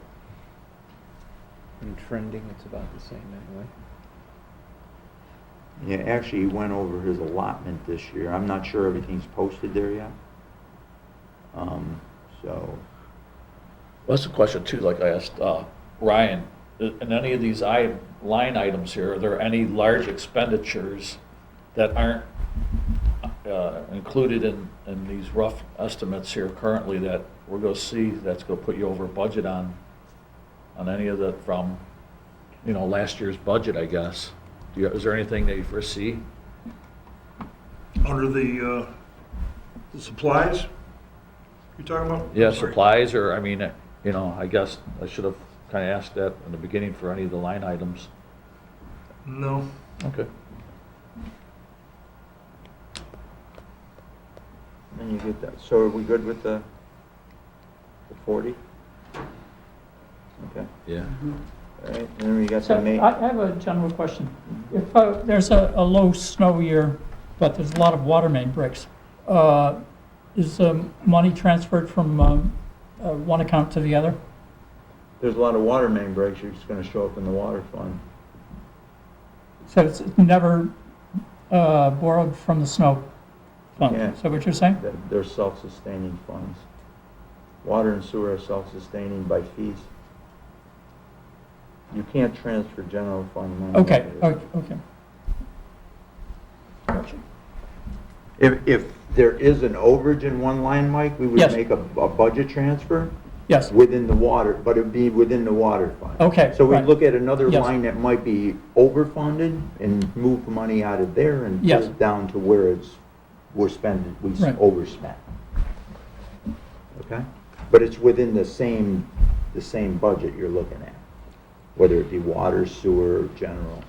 In trending, it's about the same anyway.
Yeah, actually, he went over his allotment this year. I'm not sure everything's posted there yet. So,
Well, that's a question too, like I asked Ryan, in any of these line items here, are there any large expenditures that aren't included in these rough estimates here currently that we're going to see that's going to put you over budget on any of the, from, last year's budget, I guess? Is there anything that you foresee?
Under the supplies you're talking about?
Yeah,
Sorry.
supplies, or, I mean, I guess I should have kind of asked that in the beginning for any of the line items.
No.
Okay.
then you get that. So are we good with the 40? Okay,
Yeah.
all right, and then we got
So
the
I have a general question. If there's a low snow year, but there's a lot of water main breaks, is money transferred from one account to the other?
There's a lot of water main breaks, you're just gonna show up in the water fund.
So it's never borrowed from the snow fund?
Yeah.
Is that what you're saying?
They're self-sustaining funds. Water and sewer are self-sustaining by fees. You can't transfer general fund money.
Okay,
over there.
okay. Gotcha.
If there is an overage in one line, Mike, we would
Yes.
make a budget transfer
Yes,
within the water, but it'd be within the water fund.
Okay,
So we
right.
look at another
Yes.
line that might be overfunded and move money out of there and
Yes.
put it down to where we're spending,
Right.
overspent. Okay? But it's within the same budget you're looking at, whether it be water, sewer, or general.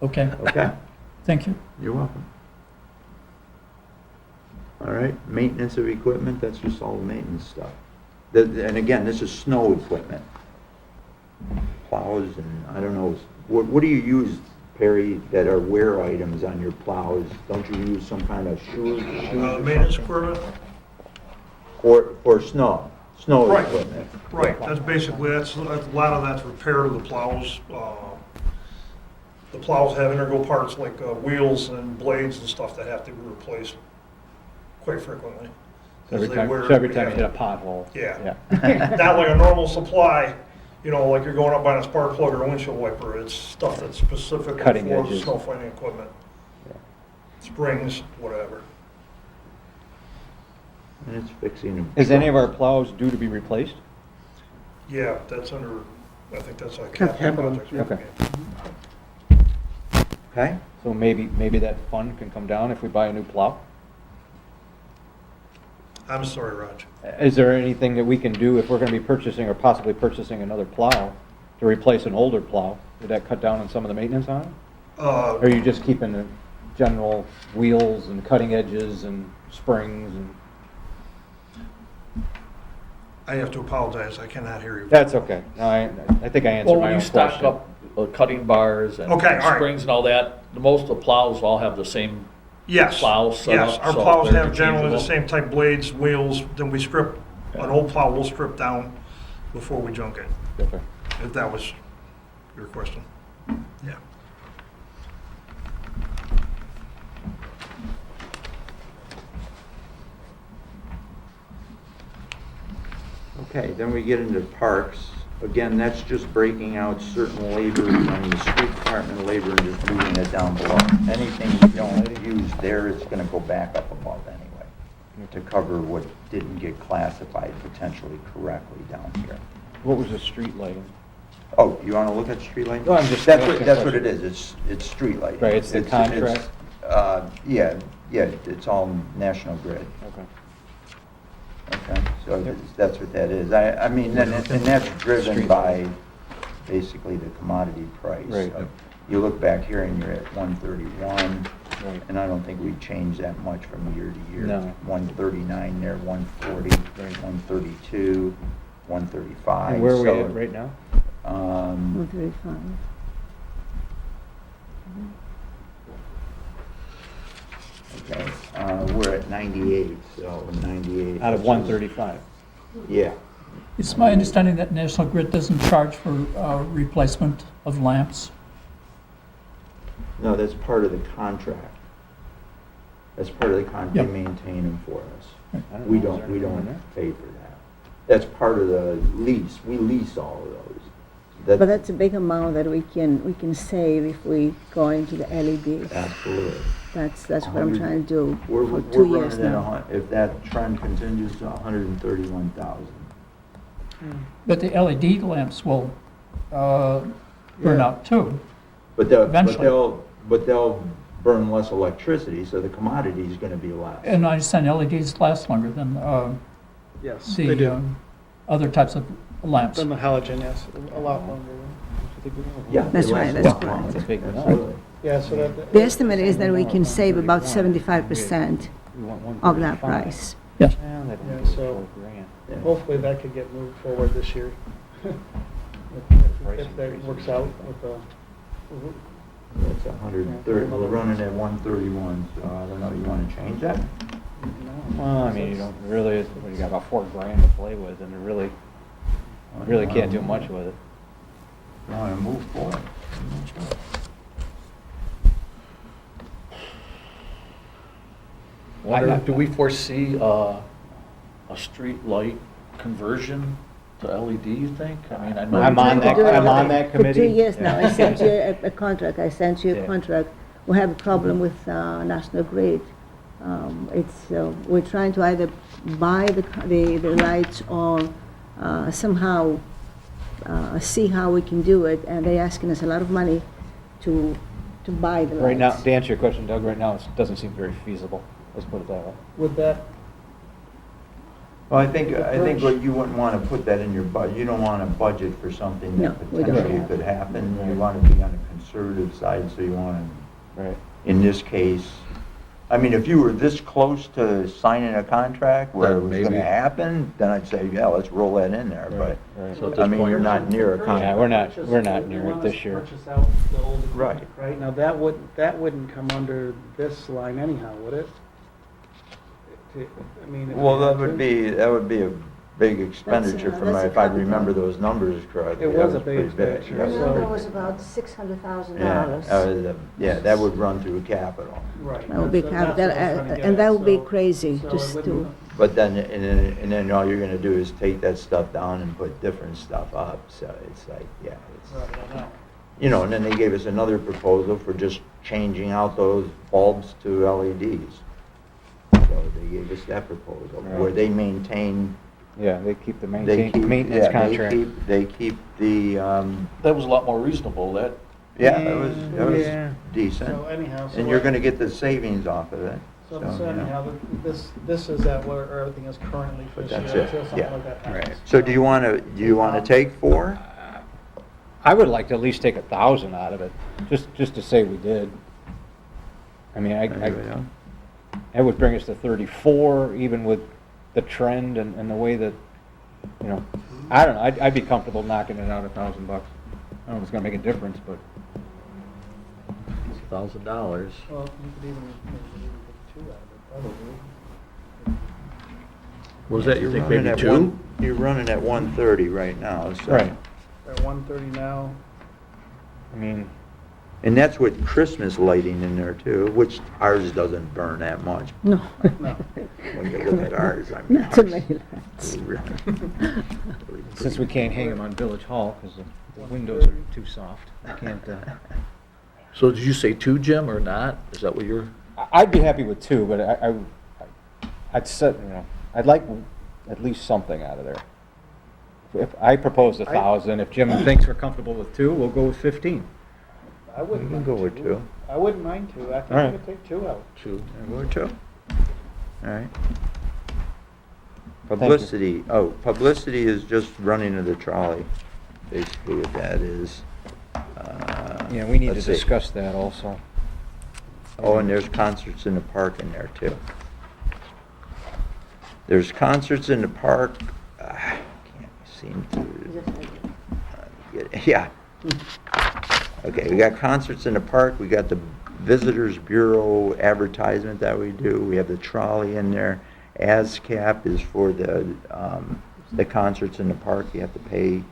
okay,
Okay?
thank you.
You're welcome. All right, maintenance of equipment, that's just all the maintenance stuff. And again, this is snow equipment. Plows and, I don't know, what do you use, Perry, that are wear items on your plows? Don't you use some kind of shoes?
Maintenance equipment?
For snow
Right.
equipment?
Right, that's basically, that's a lot of that's repair to the plows. The plows have integral parts like wheels and blades and stuff that have to be replaced quite frequently.
So every
They
time,
wear-
so every time you
yeah.
hit a pothole.
Yeah.
Yeah.
Not like a normal supply, like you're going up buying a spark plug or a windshield wiper. It's stuff that's specific for
Cutting
the
edges.
snow fighting equipment.
Yeah.
Springs, whatever.
And it's fixing them.
Is any of our plows due to be replaced?
Yeah, that's under, I think that's a
Capital,
capital project.
yeah.
Yeah.
Okay?
So maybe that fund can come down if we buy a new plow?
I'm sorry, Raj.
Is there anything that we can do if we're gonna be purchasing or possibly purchasing another plow to replace an older plow? Would that cut down on some of the maintenance on it? Or are you just keeping the general wheels and cutting edges and springs and?
I have to apologize, I cannot hear you.
That's okay. No, I think I answered
Well,
my
when
own
you stock
question.
up cutting bars and
Okay, all right.
springs and all that, most of the plows all have the same
Yes.
plows set
Yes,
up,
our
so
plows
they're
have generally the
interchangeable.
same type blades, wheels, then we strip, an old plow will strip down before we junk it,
Okay.
if that was your question. Yeah.
Okay, then we get into parks. Again, that's just breaking out certain labor from the street department labor and just moving it down below. Anything you don't use there, it's gonna go back up above anyway, to cover what didn't get classified potentially correctly down here.
What was the street lighting?
Oh, you wanna look at street lighting?
No, I'm just
That's
asking
what it
questions.
is, it's street lighting.
Right, it's the contract?
Yeah, it's all National Grid.
Okay.
Okay, so that's what that is. I mean, and that's driven by basically the commodity price.
Right.
You look back here and you're at 131,
Right.
and I don't think we changed that much from year to year.
No.
139 there, 140,
Right.
132, 135.
And where are we
So,
at right now?
135.
Okay, we're at 98, so 98.
Out of 135?
Yeah.
It's my understanding that National Grid doesn't charge for replacement of lamps.
No, that's part of the contract. That's part of the contract,
Yep.
they maintain them for us.
I don't
We
know. Is
don't,
there anything in there?
pay for that. That's part of the lease, we lease all of those.
But
That,
that's a big amount that we can save if we go into the LED.
absolutely.
That's what I'm
100
trying to do
We're
for 2 years
running at,
now.
if that trend continues, to 131,000.
But the LED lamps will burn
Yeah.
out too.
But
Eventually.
they'll burn less electricity, so the commodity is gonna be less.
And I understand LEDs last longer than
Yes, they
the
do.
other types of lamps.
Than the halogen, yes, a lot longer.
Yeah.
That's
they
right,
last a
that's
lot
correct.
longer.
That's a big amount.
Absolutely.
Yeah, so that.
The estimate is that we can save about 75%
We want
of that
135.
price.
Yes.
Well, that
Yeah,
don't get
so-
$4,000.
Yeah.
Hopefully that could get moved forward this year. If that works out with the,
It's 130, we're running at 131, so I don't know, you wanna change that?
Well, I mean, you don't really, you got about $4,000 to play with, and you really can't do much with it.
You wanna move forward?
Wonder, do we foresee a street light conversion to LED, you think? I mean, I know.
I'm on that- I'm on that
For 2
committee.
years now, I sent you a contract, I sent you a
Yeah.
contract. We have a problem with National Grid. We're trying to either buy the lights or somehow see how we can do it, and they're asking us a lot of money to buy the lights.
Right now, to answer your question, Doug, right now, it doesn't seem very feasible. Let's put it that way.
would that,
Well, I think what you wouldn't wanna put that in your budget, you don't wanna budget for something
No,
that
we don't.
potentially could happen. You wanna be on the conservative side, so you wanna,
Right.
in this case, I mean, if you were this close to signing a contract where it
Then
was
maybe.
gonna happen, then I'd say, yeah, let's roll that in there, but,
Right.
So at
I
this
mean,
point,
you're not near a
Yeah,
contract.
we're not near it this year.
Purchase out the old
Right.
equipment, right? Now, that wouldn't come under this line anyhow, would it? I mean. if
Well,
we had
that would
to.
be a big expenditure for
that's
my,
a
if I
capital.
remember those numbers correctly.
It
That
was a big
pretty
expenditure,
That was
so-
pretty-
was about $600,000.
Yeah, that would run through capital.
Right.
That would be
that's what I was
capital,
trying to get
and that
at,
would be
so-
crazy,
so
just
it
to,
wouldn't-
But then, and then all you're gonna do is take that stuff down and put different stuff up, so it's like, yeah, it's,
Right, I know.
you know, and then they gave us another proposal for just changing out those bulbs to LEDs. So they gave us that proposal, where
Right.
they maintain,
Yeah, they keep the
they keep,
maintenance
yeah,
contract.
they keep the,
That was a lot more reasonable, that,
yeah, it was
Yeah.
decent.
So anyhow. so
And you're
what-
gonna get the savings off of it.
So
yeah.
anyhow, this is at where everything is currently
But
this
that's
year,
it,
until something
yeah.
like that happens.
So do you wanna take 4?
I would like to at least take 1,000 out of it, just to say we did. I mean, that would bring us to 34, even with the trend and the way that you know, I don't know, I'd be comfortable knocking it out $1,000. I don't know if it's gonna make a difference, but
$1,000.
Well, you could even take 2 out of it, probably.
What was that, you
You're
think
running
maybe
at
2?
You're running at 130 right now, so.
Right.
At 130 now,
I mean,
And that's with Christmas lighting in there too, which ours doesn't burn that much.
No.
no.
When you look at ours, I mean.
Not so many lights.
since we can't hang them on Village Hall, because the windows are too soft, I can't,
So did you say 2, Jim, or not? Is that what you're?
I'd be happy with 2, but I'd set, you know, I'd like at least something out of there. If I proposed 1,000, if Jim thinks we're comfortable with 2, we'll go with 15.
I wouldn't
We can
mind
go with 2.
I wouldn't mind 2. I think
All
we
right.
could take 2 out.
2.
Go with 2. All right. Publicity, publicity is just running of the trolley, basically what that is.
Yeah, we need to
Let's see.
discuss that also.
Oh, and there's concerts in the park in there too. There's concerts in the park, can't seem to, get it. Yeah. Okay, we got concerts in the park, we got the Visitors Bureau advertisement that we do, we have the trolley in there. ASCAP is for the concerts in the park, you have to pay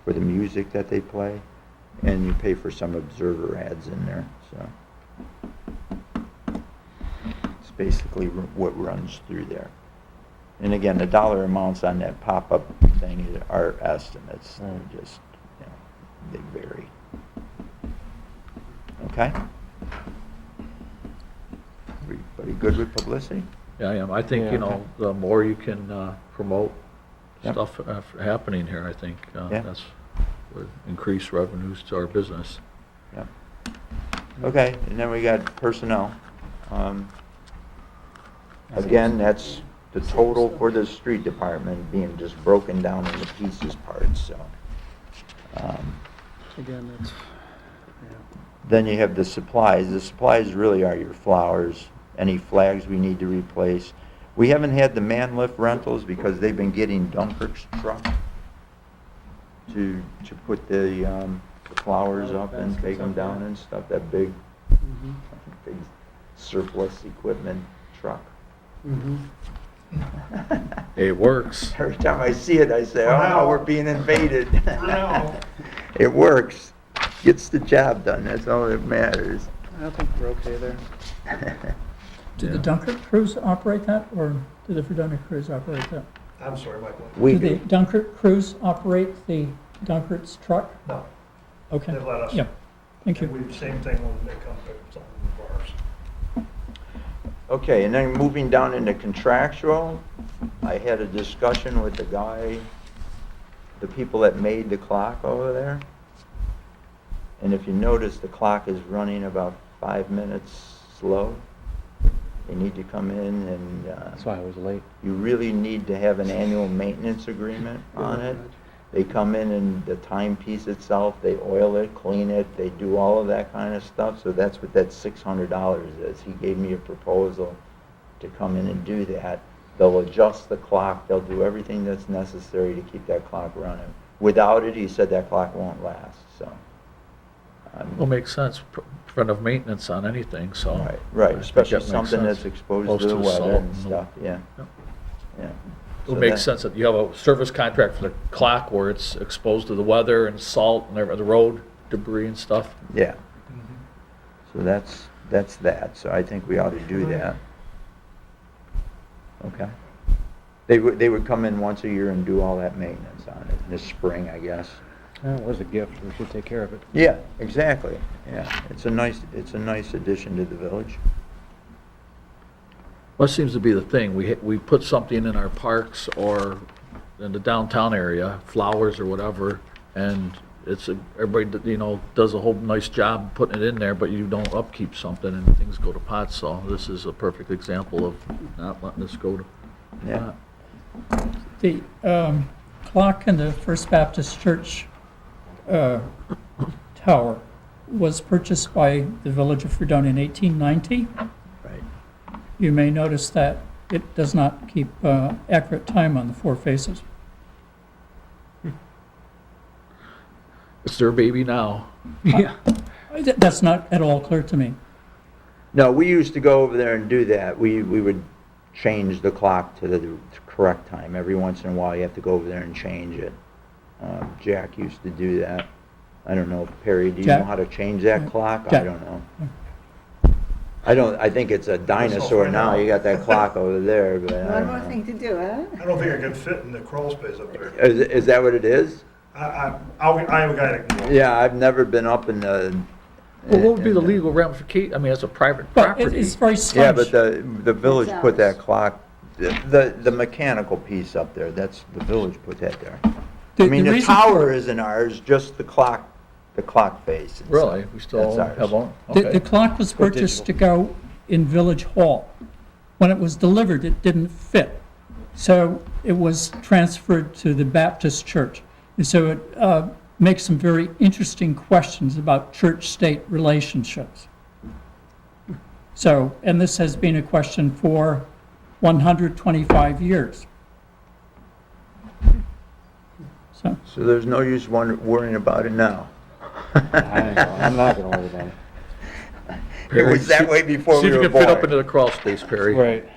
for the music that they play, and you pay for some observer ads in there, so. It's basically what runs through there. And again, the dollar amounts on that pop-up thing are estimates, they're just, you know, they vary. Okay? Everybody good with publicity?
Yeah, I am. I think,
Yeah.
you know, the more you can promote
Yep.
stuff happening here, I think
Yeah.
that's would increase revenues to our business.
Yep. Okay, and then we got personnel. Again, that's the total for the street department being just broken down into pieces parts, so.
Again, that's,
Then you have the supplies. The supplies really are your flowers, any flags we need to replace. We haven't had the man lift rentals because they've been getting Dunker's truck to put the flowers up and take them down and stuff, that big surplus equipment truck.
It works.
Every time I see it, I say, oh no, we're being invaded.
no.
It works. Gets the job done, that's all that matters.
I don't think we're okay there.
Do the Dunkirk crews operate that, or do the Fredonia crews operate that?
I'm sorry, Michael.
We
Do the
do.
Dunkirk crews operate the Dunker's truck?
No,
Okay.
they let us.
Yeah, thank you.
We, same thing when they come pick something of ours.
Okay, and then moving down into contractual, I had a discussion with the guy, the people that made the clock over there. And if you notice, the clock is running about 5 minutes slow. They need to come in and,
That's why I was late.
you really need to have an annual maintenance agreement on it. They come in and the timepiece itself, they oil it, clean it, they do all of that kind of stuff, so that's what that $600 is. He gave me a proposal to come in and do that. They'll adjust the clock, they'll do everything that's necessary to keep that clock running. Without it, he said that clock won't last, so.
Well, makes sense, preventive maintenance on anything, so. I
Right,
think
especially
that makes
something
sense.
that's exposed
Close
to the
the
weather
salt
and
and the-
stuff, yeah.
Yep.
Yeah.
It
So
would make
that-
sense that you have a service contract for the clock where it's exposed to the weather and salt and the road debris and stuff.
Yeah. So that's that, so I think we ought to do that. Okay. They would come in once a year and do all that maintenance on it, this spring, I guess.
It was a gift, we should take care of it.
Yeah, exactly, yeah. It's a nice addition to the village.
That seems to be the thing. We put something in our parks or in the downtown area, flowers or whatever, and everybody, you know, does a whole nice job putting it in there, but you don't upkeep something and things go to pot. So this is a perfect example of not letting this go to
Yeah.
pot.
The clock in the First Baptist Church tower was purchased by the village of Fredonia in 1890.
Right.
You may notice that it does not keep accurate time on the 4 faces.
It's their baby now.
Yeah.
That's not at all clear to me.
No, we used to go over there and do that. We would change the clock to the correct time. Every once in a while, you have to go over there and change it. Jack used to do that. I don't know, Perry, do you know
Jack?
how to change that clock? I
Jack.
don't know. I think it's a dinosaur now. You got that clock over there, but I
One
don't
more
know.
thing to do, huh?
I don't think I can fit in the crawl space up there.
Is that what it is?
I have a guy that can go.
Yeah, I've never been up in the.
Well, what would be the
in
legal ramification? I mean, it's a private
But
property.
it's very strange.
Yeah, but the village
It's
put that
ours.
clock, the mechanical piece up there, that's, the village put that there.
The-
I mean,
the
the
reason
tower
for-
isn't ours, just the clock face. itself.
Really? We still
That's ours.
have one?
The
Okay.
clock was purchased to go in Village Hall. When it was delivered, it didn't fit. So it was transferred to the Baptist Church. And so it makes some very interesting questions about church-state relationships. So, and this has been a question for 125 years. So,
So there's no use worrying about it now.
I'm not gonna worry about it.
It was that way before
See
we
if
were
you can fit up
born.
into the crawl space, Perry.
Right.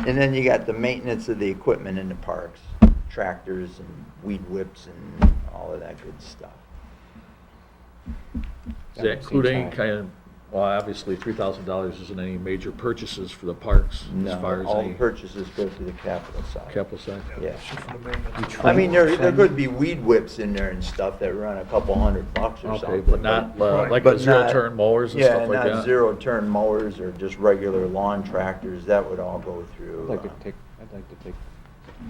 And then you got the maintenance of the equipment in the parks, tractors and weed whips and all of that good stuff.
Does that include any kind of, well, obviously, $3,000 isn't any major purchases for the parks as far
No,
as
all
any
purchases go to the capital side.
capital side?
Yeah.
It's just for the maintenance.
I mean, there could be weed whips in there and stuff that run a couple $100 or something.
Okay, but not, like
But
the zero
not-
turn mowers and
Yeah,
stuff like
not
that?
zero-turn mowers or just regular lawn tractors, that would all go through.
I'd like to take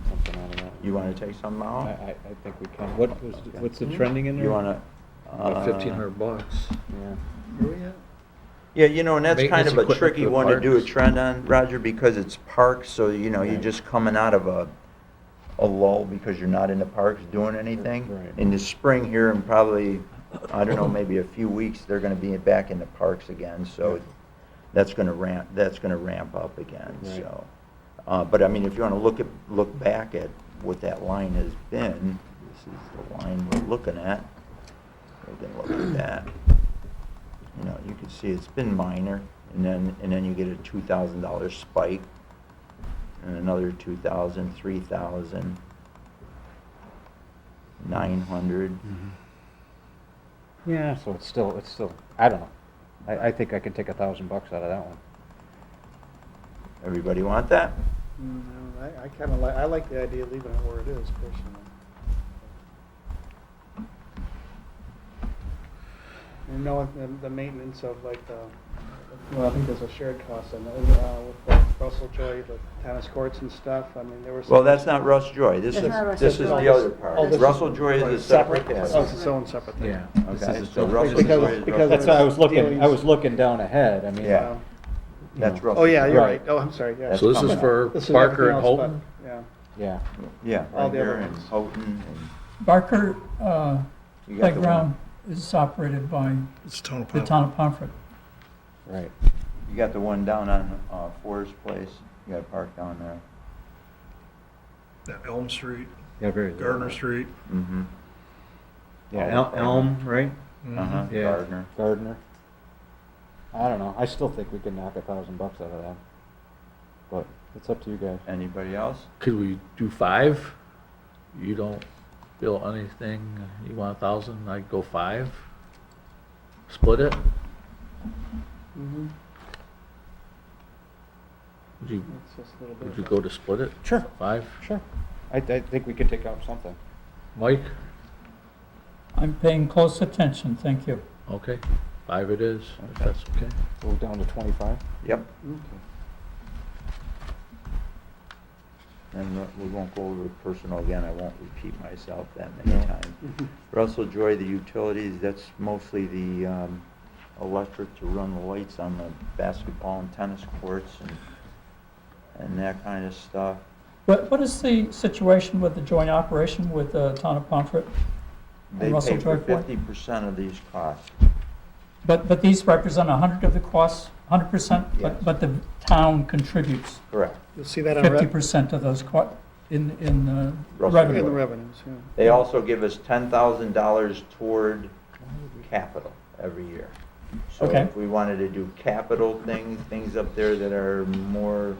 something out of that.
You wanna take some out?
I think we can. What's the trending in there?
You wanna?
About $1,500.
Yeah.
Yeah, you know, and that's kind
Maintenance
of a
equipment
tricky
for the
one to do a
parks.
trend on, Roger, because it's parks, so, you know, you're
Right.
just coming out of a lull because you're not in the parks doing anything.
Right.
In the spring here, and probably, I don't know, maybe a few weeks, they're gonna be back in the parks again, so that's gonna ramp up again,
Right.
so. But I mean, if you wanna look back at what that line has been, this is the line we're looking at. We can look at that. You know, you can see it's been minor, and then you get a $2,000 spike, and another 2,000, 3,000, 900.
Yeah, so it's still, I don't know. I think I can take $1,000 out of that one.
Everybody want that?
No, I kind of like, I like the idea of leaving it where it is personally. And knowing the maintenance of like the, well, I think there's a shared cost in it, with the Russell Joy, the tennis courts and stuff, I mean, there was.
Well, that's not Russ Joy. This
That's
is,
not Russell
this is
Joy.
the other
Oh,
part.
this is-
Russell Joy is a separate
Oh, it's
category.
its own separate thing.
Yeah.
Okay, so Russell
Because-
Joy is
because
That's
Russell
why I was looking,
Dealings.
looking down ahead. I mean.
Yeah. That's
know.
Russell.
Oh, yeah, you're
Right.
right, oh, I'm sorry, yeah.
So this is for
This is
Barker
everything
and
else, but-
Houghton?
Yeah.
Yeah.
Yeah,
All
right
the
there
other
in
ones.
Houghton, and
Barker
you got the
Playground
one,
is operated by
It's a ton of
the
pump.
town of Pomfret.
Right.
you got the one down on Forest Place. You got a park down there.
Yeah, Elm Street,
Yeah, very.
Gardner Street.
Mm-hmm.
Yeah, Elm, right?
Uh-huh,
Yeah.
Gardner.
Gardner. I don't know. I still think we can knock $1,000 out of that. But it's up to you guys.
Anybody else?
Could we do 5? You don't feel anything, you want 1,000, I'd go 5? Split it?
Mhm.
Would you,
It's just a little bit.
would you go to split it?
Sure.
5?
Sure. I think we can take out something.
Mike?
I'm paying close attention, thank you.
Okay, 5 it is, if that's okay.
Go down to 25.
Yep. And we won't go over personal again, I won't repeat myself that many
No.
times. Russell Joy, the utilities, that's mostly the electric to run the lights on the basketball and tennis courts and that kind of stuff.
What is the situation with the joint operation with the town of Pomfret?
They
Russell
pay for
Joy Ford?
50% of these costs.
But these represent 100 of the costs, 100%?
Yes.
But the town contributes
Correct.
You'll see that on.
50% of those costs. in
Russell.
Yeah, the
revenue.
revenues, yeah.
They also give us $10,000 toward capital every year. So
Okay.
if we wanted to do capital things up there that are more,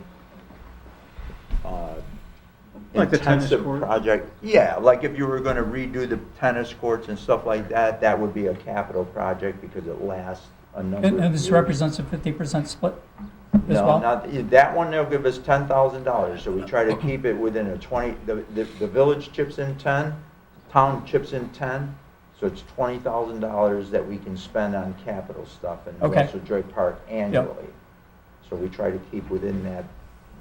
Like the tennis
intensive
court?
project. Yeah, like if you were gonna redo the tennis courts and stuff like that, that would be a capital project because it lasts a number of years.
And this represents a 50% split as
No,
well?
not, that one, they'll give us $10,000, so we try to keep it within a 20, the village chips in 10, town chips in 10, so it's $20,000 that we can spend on capital stuff in
Okay.
Russell Joy Park annually. So we try to keep within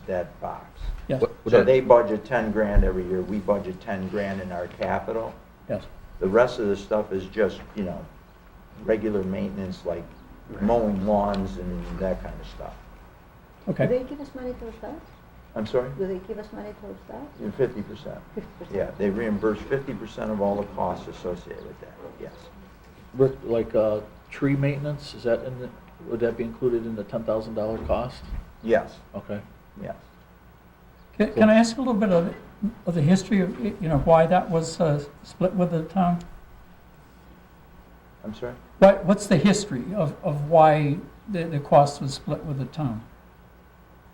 that box.
Yes,
So they budget 10 grand every year, we budget 10 grand in our capital.
yes.
The rest of the stuff is just, regular maintenance, like mowing lawns and that kind of stuff.
Do
Okay,
they give us money towards that?
I'm sorry?
Do they give us money towards that?
50%.
50%?
Yeah, they reimburse 50% of all the costs associated with that, yes.
Rick, like, tree maintenance, is that would that be included in the $10,000 cost?
Yes,
Okay.
yes.
can I ask a little bit of the history of, why that was split with the town?
I'm sorry?
What's the history of why the cost was split with the town?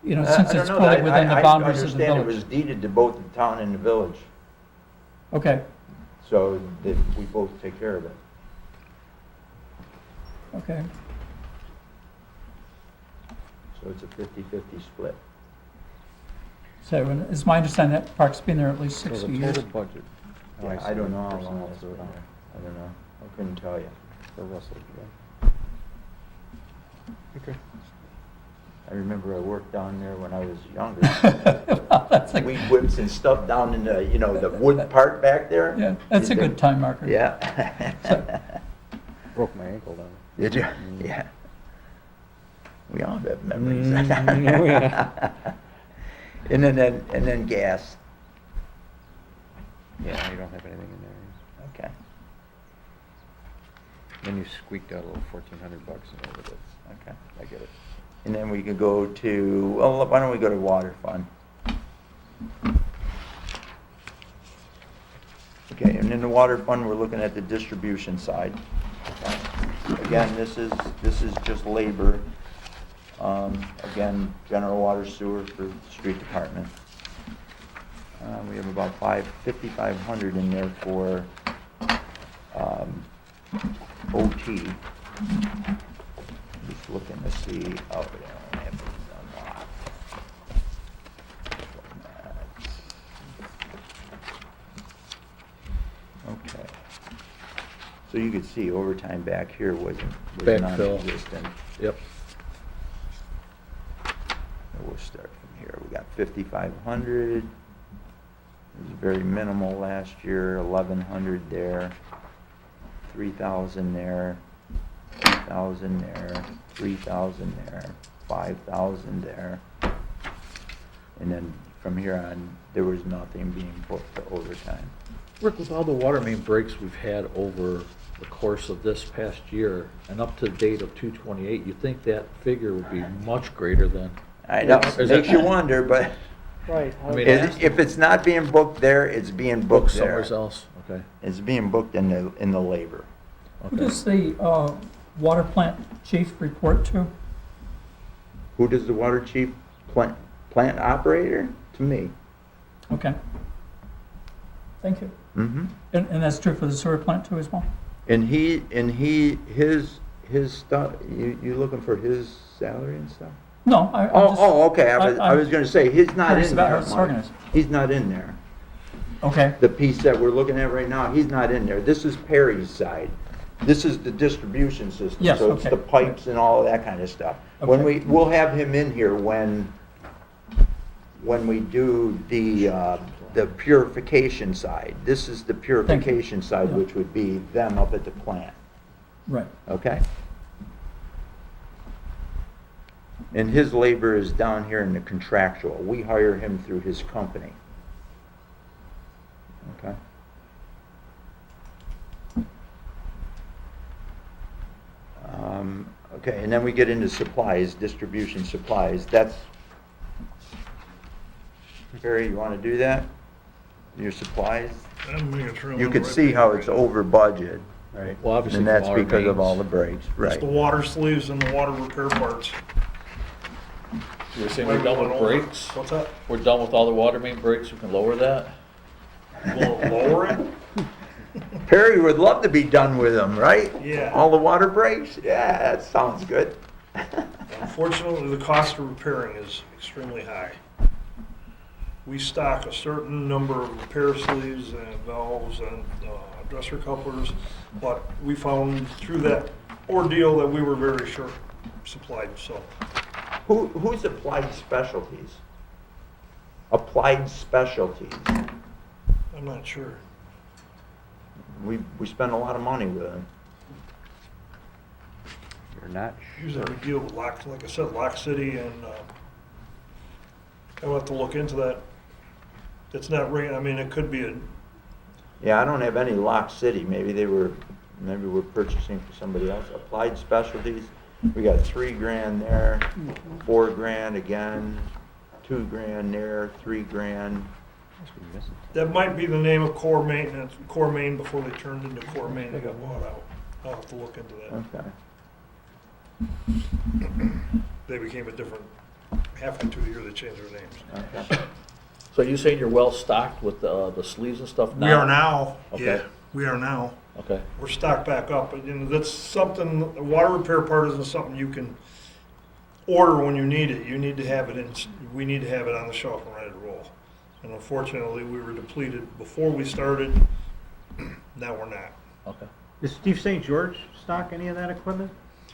Since
I don't
it's
know.
fully within the boundaries of the
I understand it was
village.
deeded to both the town and the village,
Okay,
so that we both take care of it.
okay.
So it's a 50-50 split.
So, and it's my understanding that park's been there at least
So
60
the
years.
total budget. Oh,
Yeah,
see.
I don't know how long
Personnel
it's been
for,
there. I don't know. I couldn't tell you.
For Russell, Okay.
I remember I worked down there when I was younger.
That's a,
Weed whips and stuff down in the, the wood part back there.
yeah, that's a good time marker.
Yeah.
Broke my ankle down.
Did you? Yeah. We all have memories.
Oh, yeah.
And then gas.
Yeah, you don't have anything in there.
Okay.
Then you squeaked out a little $1,400 and over it.
Okay, I get it. And then we could go to, well, why don't we go to water fund? Okay, and in the water fund, we're looking at the distribution side. Again, this is just labor. Again, general water sewer for the street department. We have about 5,500 in there for OT. Just looking to see, oh, they don't have these unlocked. Okay. So you could see overtime back here was
Backfill.
non-existent.
Yep.
We'll start from here. We got 5,500. It was very minimal last year, 1,100 there, 3,000 there, 3,000 there, 3,000 there, 5,000 there. And then from here on, there was nothing being booked to overtime.
Rick, with all the water main breaks we've had over the course of this past year and up to the date of 2/28, you think that figure would be much greater than?
I know,
Is
it
that-
makes you wonder, but
Right.
I mean,
if it's not being booked there, it's being
book
booked there.
somewhere else, okay.
It's being booked in the labor.
Who
Okay.
does the water plant chief report to?
Who does the water chief plant operator? To me.
Okay. Thank you.
Mm-hmm.
And that's true for the sewer plant too as well?
And his stuff, you looking for his salary and stuff?
No, I
Oh,
just.
okay, I was gonna say, he's not
Curious
in
about how
there,
it's
Mike.
organized.
He's not in there.
Okay,
The piece that we're looking at right now, he's not in there. This is Perry's side. This is the distribution system.
Yes,
So it's
okay.
the pipes and all of that kind of stuff. When
Okay.
we'll have him in here when we do the purification side. This is the purification side,
Yeah.
which would be them up at the plant,
right.
okay? And his labor is down here in the contractual. We hire him through his company. Okay? Okay, and then we get into supplies, distribution supplies. That's, Barry, you want to do that? your supplies,
I'm making sure I'm
you
on
can
the right
see
page.
how it's over budget,
Right.
Well, obviously,
and
for
that's
water
because of
mains.
all the breaks,
It's
right?
the water sleeves and the water repair parts.
You're saying we're done with breaks?
What's that?
We're done with all the water main breaks, we can lower that?
Lower it?
Perry would love to be done with them, right?
Yeah.
All the water breaks? Yeah, that sounds good.
Unfortunately, the cost of repairing is extremely high. We stock a certain number of repair sleeves and valves and dresser couplers, but we found through that ordeal that we were very short supplied, so.
Who's Applied Specialties? Applied Specialties.
I'm not sure.
We spend a lot of money with them.
You're not
Usually we deal with Lock, like I said, Lock City, and I'll have to look into that. It's not ringing, I mean, it could be a,
Yeah, I don't have any Lock City. Maybe we're purchasing for somebody else. Applied Specialties, we got $3,000 there, $4,000 again, $2,000 there, $3,000.
that might be the name of Core Maintenance, Core Main before they turned into Core Main, they got bought out. I'll have to look into that.
Okay.
They became a different, halfway through the year, they changed their names.
Okay.
So you saying you're well stocked with the sleeves and stuff now?
We are now,
Okay.
yeah, we are now.
Okay,
We're stocked back up, but, you know, that's something, a water repair part isn't something you can order when you need it. You need to have it in, we need to have it on the shelf and ready to roll. And unfortunately, we were depleted before we started, now we're not.
okay.
Does Steve St. George stock any of that equipment?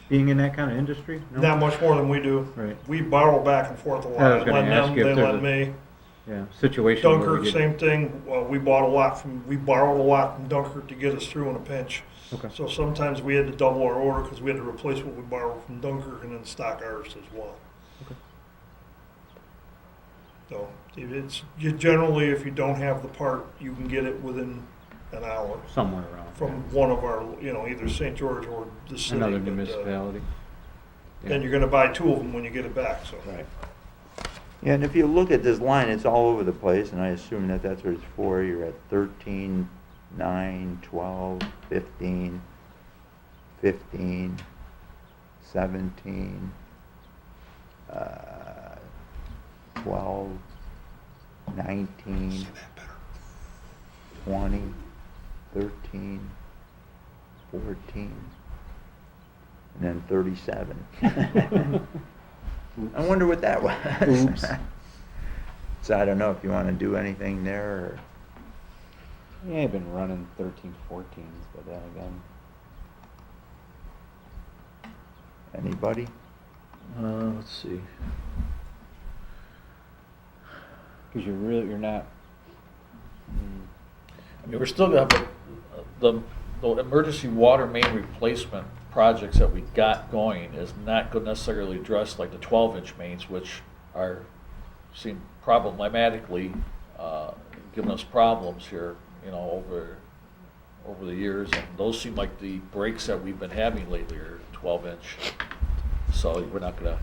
Being in that kind of industry? No?
Not much more than we do.
Right.
We borrow back and forth a lot.
I was
I
gonna
lend
ask
them,
you if
they
there's
lend me.
Yeah, situation where we
Dunkirk,
get-
same thing. We borrowed a lot from Dunkirk to get us through in a pinch.
Okay.
So sometimes we had to double our order because we had to replace what we borrowed from Dunkirk and then stock ours as well.
Okay.
So generally, if you don't have the part, you can get it within an hour
Somewhere around.
from one of our, either St. George or the city.
Another
but,
municipality.
Then you're gonna buy two of them when you get it back, so.
Right.
Yeah, and if you look at this line, it's all over the place, and I assume that that's what it's for. You're at 13, 9, 12, 15, 15, 17, 12, 19, 20, 13, 14, and then 37. I wonder what that was.
Oops.
So I don't know if you want to do anything there, or,
Yeah, I've been running 13, 14s, but then again,
anybody?
Let's see.
because you're not.
I mean, we're still gonna have the emergency water main replacement projects that we got going is not gonna necessarily address like the 12-inch mains, which seem problematically, giving us problems here, over the years. And those seem like the breaks that we've been having lately are 12-inch. So we're not gonna,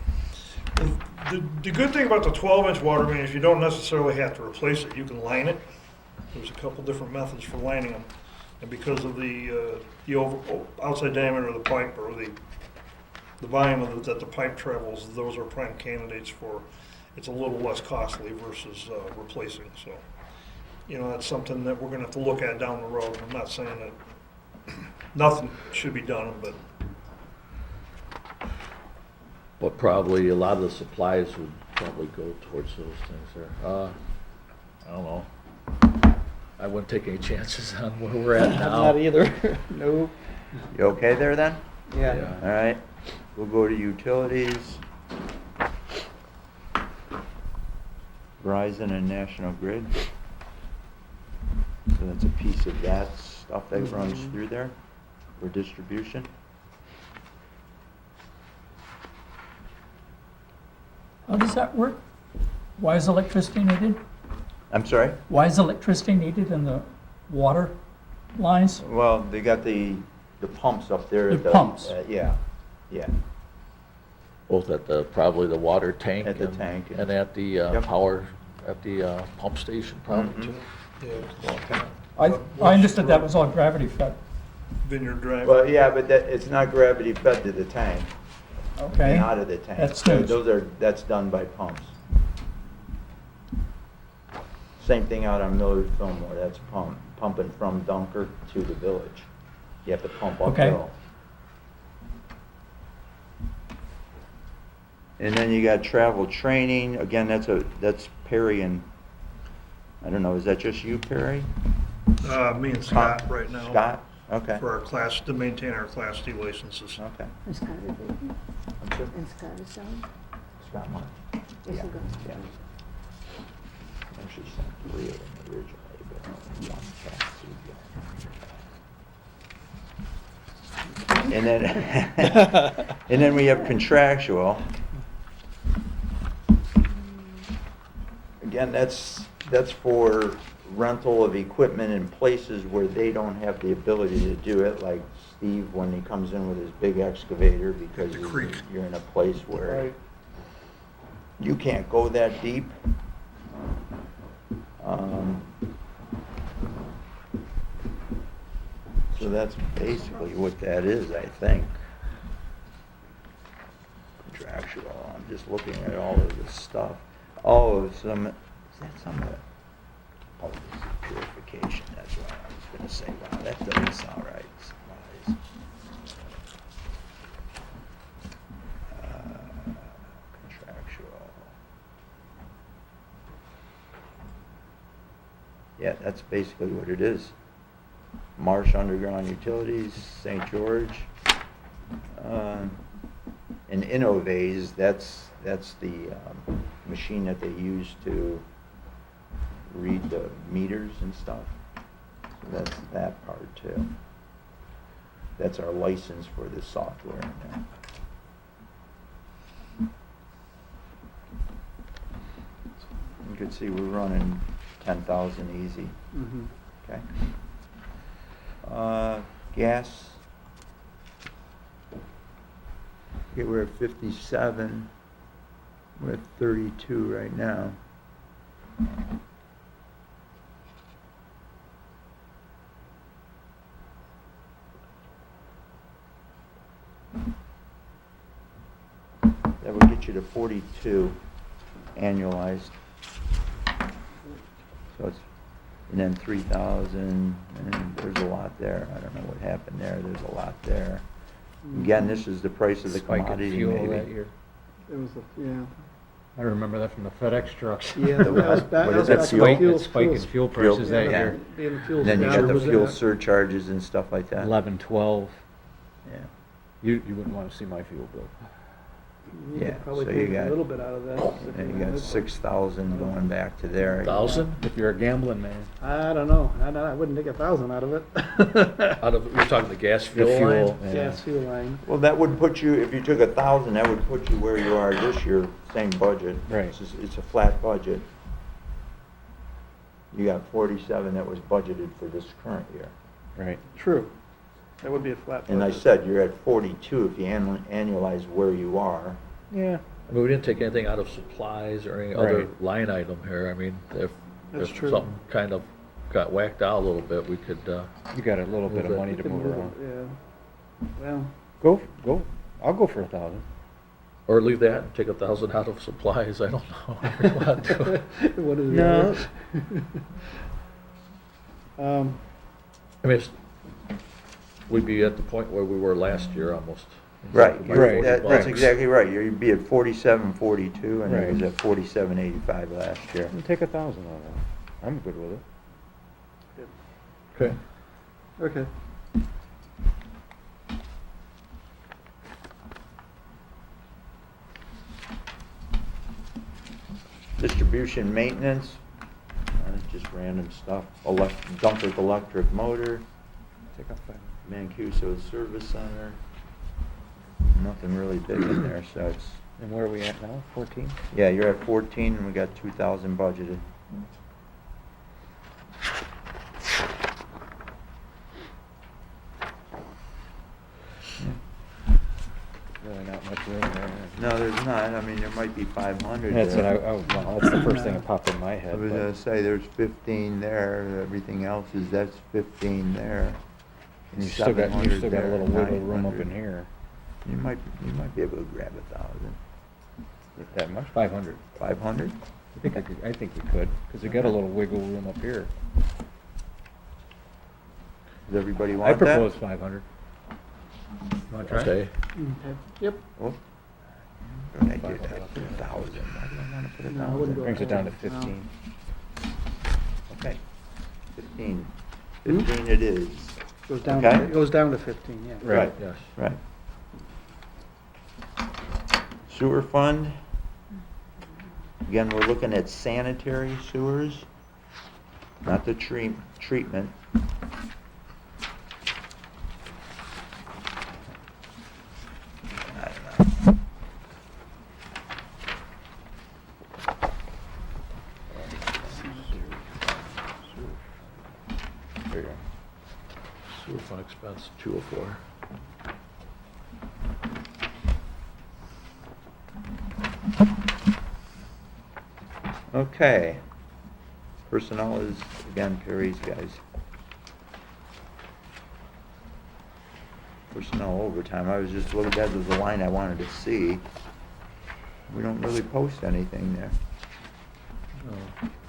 The good thing about the 12-inch water main is you don't necessarily have to replace it, you can line it. There's a couple different methods for lining them. And because of the outside diameter of the pipe or the volume that the pipe travels, those are prime candidates for, it's a little less costly versus replacing, so. That's something that we're gonna have to look at down the road. I'm not saying that nothing should be done,
but probably a lot of the supplies would probably go towards those things there. I don't know. I wouldn't take any chances on where we're at now.
Not either. No.
You okay there then?
Yeah.
All right, we'll go to utilities. Verizon and National Grid. So that's a piece of that stuff that runs through there for distribution.
How does that work? Why is electricity needed?
I'm sorry?
Why is electricity needed in the water lines?
Well, they got the pumps up there.
The pumps.
Yeah.
Both at probably the water tank.
At the
and-
tank, yeah.
And at the
Yep.
power, at the pump station probably
Mhm.
too.
I understood that was all gravity fed.
Vineyard Drive.
Well, yeah, but that, it's not gravity fed to the tank
Okay.
and out of the tank.
That's
So
news.
that's done by pumps. Same thing out on Millard Fillmore, that's pumping from Dunkirk to the village. You have to pump
Okay.
uphill. And then you got travel training, again, that's Perry and, I don't know, is that just you, Perry?
Me and Scott right now.
Scott? Okay.
For our class, to maintain our Class D licenses.
Okay.
And Scott is there.
I'm sure.
And Scott is on.
Scott Mark.
Yes,
Yeah,
he goes.
yeah. Actually sent 3 of them originally, but one Class C. And then, and then we have contractual. Again, that's for rental of equipment in places where they don't have the ability to do it, like Steve when he comes in with his big excavator because
The creek.
you're in a place where
Right.
you can't go that deep. So that's basically what that is, I think. Contractual, I'm just looking at all of this stuff. Oh, is that some of it? Oh, this is purification, that's what I was gonna say. Wow, that doesn't sound right. Supplies. Contractual. Yeah, that's basically what it is. Marsh Underground Utilities, St. George. And Innovays, that's the machine that they use to read the meters and stuff. So that's that part too. That's our license for the software in there. You can see we're running 10,000 easy.
Mhm.
Okay. Gas. Okay, we're at 57. We're at 32 right now. That would get you to 42 annualized. So it's, and then 3,000, and there's a lot there. I don't know what happened there. There's a lot there. Again, this is the price of the
Spike in
commodity,
fuel that
maybe.
year.
It was, yeah.
I remember that from the FedEx trucks.
Yeah, that was back,
What
that
is
was
that,
back
fuel?
when fuel.
That spike in fuel
Fuel,
prices that
yeah.
year.
Being the fuel's
Then you
down.
got the
Was
fuel
that-
surcharges and stuff like that.
11, 12.
Yeah.
You wouldn't want to see my fuel bill.
You could
Yeah,
probably
so you
take
got-
a little bit out of that.
And you got 6,000 going back to there.
1,000?
If you're a gambling man.
I don't know. I wouldn't take 1,000 out of it.
Out of, we're talking the gas
The
fuel line?
fuel, yeah.
Gas fuel line.
Well, that would put you, if you took 1,000, that would put you where you are this year, same budget.
Right.
It's a flat budget. You got 47 that was budgeted for this current year.
Right.
True. That would be a flat budget.
And I said you're at 42 if you annualize where you are.
Yeah.
I mean, we didn't take anything out of supplies or any other
Right.
line item here. I mean,
That's
if
true.
something kind of got whacked out a little bit, we could,
You got a little bit of
Move it.
money
We
to
could
move
move
around.
it, yeah. Well,
Go. I'll go for 1,000.
or leave that and take 1,000 out of supplies. I don't know. However you want to do it.
what is
No.
the
I mean, we'd be at the point where we were last year almost.
Right,
By
Right.
40
That's
bucks.
exactly right. You'd be at 47, 42, and it was
Right.
at 47.85 last year.
I'll take 1,000 out of that. I'm good with it.
Okay.
Okay.
Distribution maintenance, just random stuff. Dunkirk electric motor,
Take up 5.
Mancuso Service Center. Nothing really big in there, so it's,
And where are we at now? 14?
yeah, you're at 14 and we got 2,000 budgeted.
Really not much room there.
No, there's not. I mean, there might be 500
That's what
there.
well, that's the first thing that popped in my
I
head.
was
but-
gonna say, there's 15 there, everything else that's 15 there.
And you still got a little
700
wiggle
there,
room up
900.
in here.
You might be able to grab 1,000.
That much? 500.
500?
I think we could, because we got a little wiggle room up here.
Does everybody
I
want that?
propose 500. Want to try?
Okay,
Yep.
Oh. Don't I get that? 1,000. Why do I wanna put
No, I wouldn't
1,000?
go
Brings it down to
No.
15.
Okay. 15. 15 it is.
Goes down,
Okay.
it goes down to 15, yeah.
Right.
yes.
Right. Sewer fund. Again, we're looking at sanitary sewers, not the treatment. I don't know.
There you go.
Sewer fund expense, 204.
Okay. Personnel is, again, Perry's guys. Personnel overtime, I was just looking, that was the line I wanted to see. We don't really post anything there,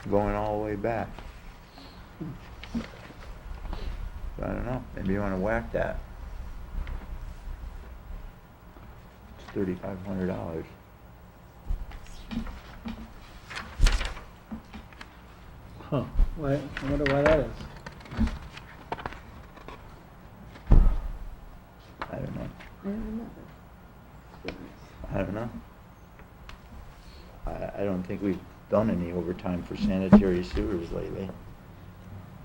going all the way back. So I don't know, maybe you wanna whack that. It's $3,500.
Huh.
Why, I wonder why that is.
I don't know.
I don't know.
I don't know. I don't think we've done any overtime for sanitary sewers lately.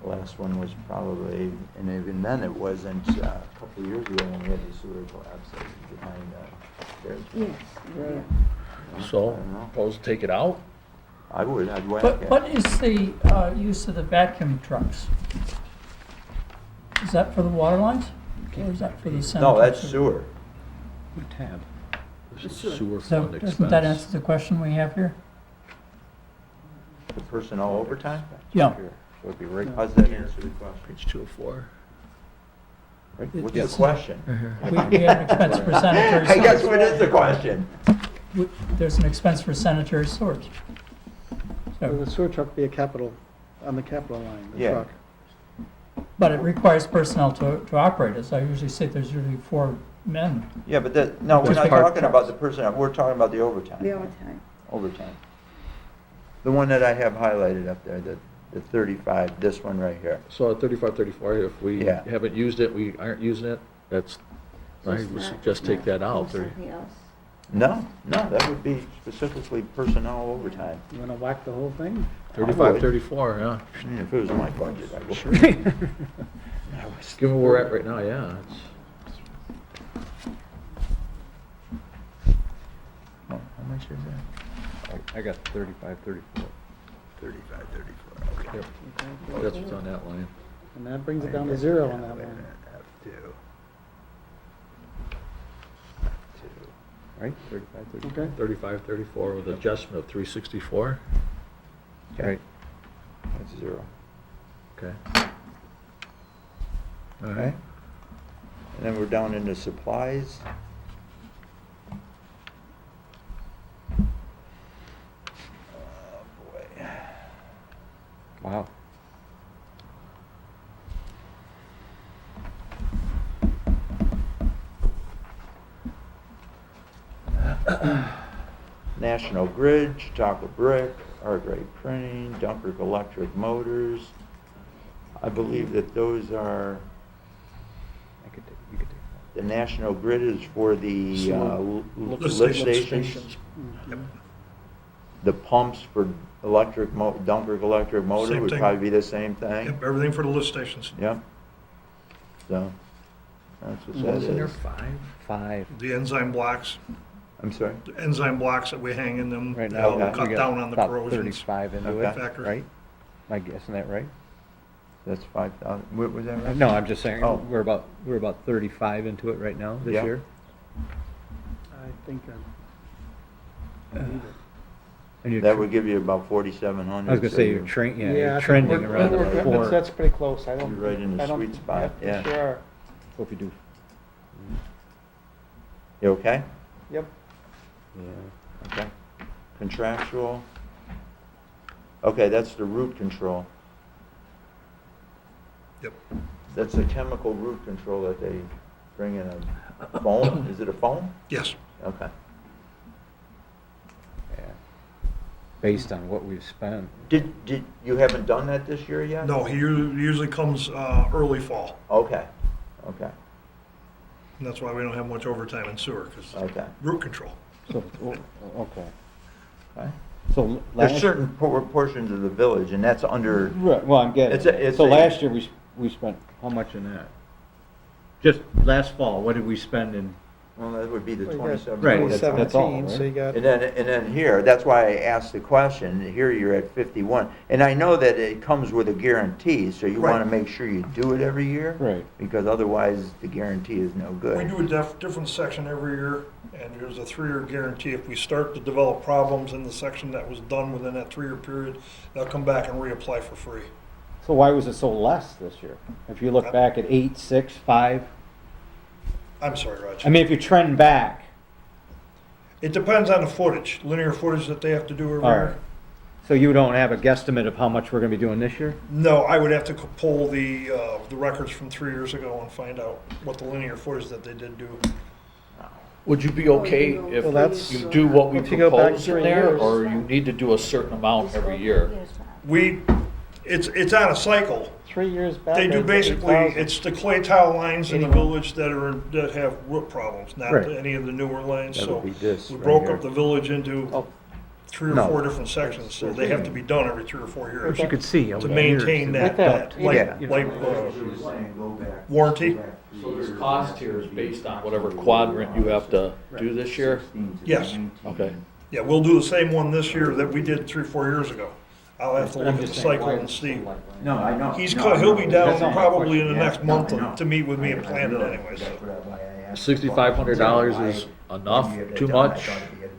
The last one was probably, and even then it wasn't, a couple of years ago when we had the sewer collapse that was behind, stairs.
Yes,
Right.
yeah.
So,
I don't know.
propose to take it out?
I'd whack
What,
it.
what is the use of the vacuum trucks? Is that for the water lines? Or is that for the sanitary?
No, that's sewer.
What tab?
This is
Sure.
sewer
So
fund expense.
doesn't that answer the question we have here?
The personnel overtime?
Yeah.
Here. So it'd be right.
How's that answer the question?
Page 204.
What's
It-
the
it's-
question?
We have an expense for sanitary
I guess
sewers.
what is the question?
There's an expense for sanitary sewers.
So
So,
the sewer truck be a capital, on the capital line, the
Yeah.
truck.
but it requires personnel to operate it. So I usually say there's usually 4 men.
Yeah, but that, no, we're
Just
not
park
talking about
trucks.
the personnel, we're talking about the overtime.
The overtime.
Overtime. The one that I have highlighted up there, the 35, this one right here.
So at 35, 34, if we
Yeah.
haven't used it, we aren't using it, that's, I
It's
would
not-
suggest
it's
take
not
that out.
Something else.
No, that would be specifically personnel overtime.
You wanna whack the whole thing?
35,
would.
34, yeah.
I mean, if it was my budget, I would. I was-
Given where we're at right now, yeah. It's,
Oh, how much is that?
I got 35, 34.
35, 34, okay.
yep,
Okay.
that's what's on that line.
And that brings it down to 0 on that
Wait a
one.
minute, F2.
Right? 35, 34.
Okay.
35, 34 with adjustment of 364.
Right.
That's 0.
Okay. All
Okay.
right.
And then we're down into supplies. Oh, boy.
Wow.
National Grid, Chautauqua Brick, R-Grade Printing, Dunkirk Electric Motors. I believe that those are,
You could take
the National Grid is for the
Lift
lift
stations.
stations.
Yep.
The pumps for Dunkirk Electric Motor
Same
would
thing.
probably be the same thing.
Yep, everything for the lift stations.
Yep. So, that's what that
Wasn't there
is.
5?
5.
The enzyme blocks,
I'm sorry?
the enzyme blocks that we hang in them,
Right
they'll
now,
Okay.
cut
we
down
got
on the
about
corrosions.
35 into
Okay.
it,
Factory.
right? Am I guessing that right?
That's 5,000, what was that right?
No, I'm just saying,
Oh.
we're about 35 into it right now this
Yeah.
year.
I think
And you're
That would give you about 4,700.
I was gonna
so
say
you're-
you're
Yeah, I
you're
think
trending
we're-
around
we're-
the four.
That's pretty close. I don't.
You're right in the
I don't-
sweet spot, yeah.
Sure are.
So if you do,
You okay?
Yep.
Yeah. Okay. Contractual. Okay, that's the root control.
Yep.
That's the chemical root control that they bring in a foam. Is it a foam?
Yes.
Okay.
yeah, based on what we've spent.
Did you haven't done that this year yet?
No, he usually comes early fall.
Okay. Okay.
And that's why we don't have much overtime in sewer, because
Okay.
root control.
So, okay.
Okay.
So
There's
last,
certain portions of the village, and that's under.
right, well, I'm getting,
It's
so
a-
last year we spent how much in that? Just last fall, what did we spend in?
Well, that would be the
Well, you got
27.
Right,
that's-
that's all,
2017, so
right?
you got.
And then here, that's why I asked the question, here you're at 51. And I know that it comes with a guarantee, so you want to make sure you do it every year.
Right.
Because otherwise, the guarantee is no
We
good.
do a different section every year, and there's a 3-year guarantee. If we start to develop problems in the section that was done within that 3-year period, they'll come back and reapply for free.
So why was it so less this year? If you look back at 8, 6, 5?
I'm sorry, Raj.
I mean, if you trend back,
It depends on the footage, linear footage that they have to do every
all right.
year.
So you don't have a guesstimate of how much we're gonna be doing this year?
No, I would have to pull the records from 3 years ago and find out what the linear footage that they did do.
Would you be okay if
Well, that's-
you do what we
If you go back
propose in
3
there,
years.
or you need to do a certain amount every year?
It's on a cycle.
3 years back.
They do
it's
basically,
8,000.
it's the clay tile lines in the
81.
village that have root problems, not
Right.
any of the newer lines.
That
So
would be this
we
right
broke
here.
up the village into
Oh.
3 or
No.
4 different sections, so they have to be done every 3 or 4 years
Which you could see over
to
the years.
maintain
Right
that,
there.
that light,
Yeah.
light warranty.
So this cost here is based on whatever quadrant you have to do this year?
Yes.
Okay.
Yeah, we'll do the same one this year that we did 3 or 4 years ago. I'll have to
But
look
I'm
at the
just saying,
cycle
why
and
is it so
see.
like that?
No, I know.
He'll be down
That's all my
probably in the
question.
next
Yeah,
month
no, I know.
to meet with me and plan it anyway, so.
$6,500 is enough, too much?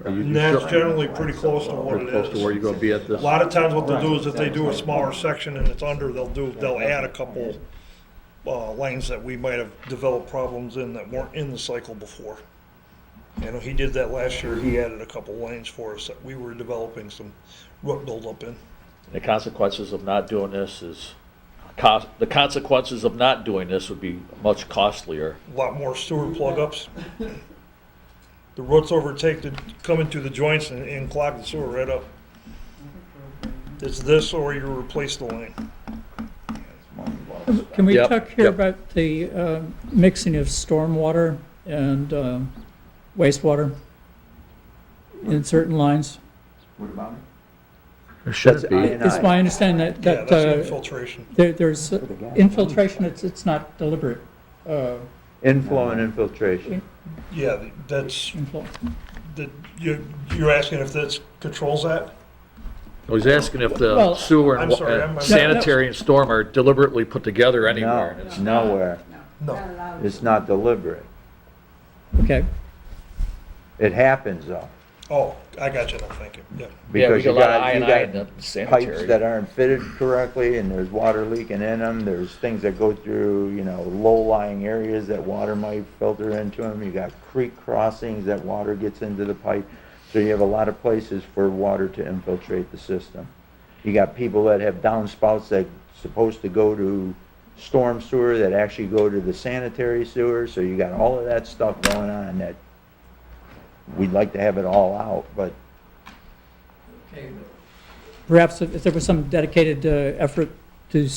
Or you
And that's
sure-
generally pretty close to what
Pretty
it
close to where you're
is.
gonna be at
A
this?
lot of times what they'll do is if they do a smaller section and it's under, they'll add a couple lanes that we might have developed problems in that weren't in the cycle before. And he did that last year. He added a couple lanes for us that we were developing some root buildup in.
The consequences of not doing this is, the consequences of not doing this would be much costlier.
A lot more sewer plug-ups. The roots come into the joints and clog the sewer right up. It's this or you replace the lane.
Can we
Yep,
talk here
yep.
about the mixing of stormwater and wastewater in certain lines?
What about it?
There should
That's
be.
It's my understanding
Yeah,
that
that's infiltration.
there's infiltration, it's not deliberate
Inflow and infiltration.
Yeah, that's,
inflow.
you're asking if that controls that?
I was asking if the
Well-
sewer and
I'm sorry, I'm-
sanitary and storm are deliberately put together anywhere.
No,
and
it's nowhere.
No.
It's not deliberate.
Okay,
It happens though.
Oh, I got you now, thank you. Yeah.
Yeah, we
Because
got a
you
lot of
got, you
I&I in
got
the sanitary.
pipes that aren't fitted correctly and there's water leaking in them. There's things that go through, low-lying areas that water might filter into them. You got creek crossings that water gets into the pipe. So you have a lot of places for water to infiltrate the system. You got people that have downspouts that's supposed to go to storm sewer that actually go to the sanitary sewer. So you got all of that stuff going on that we'd like to have it all out, but
perhaps if there was some dedicated effort to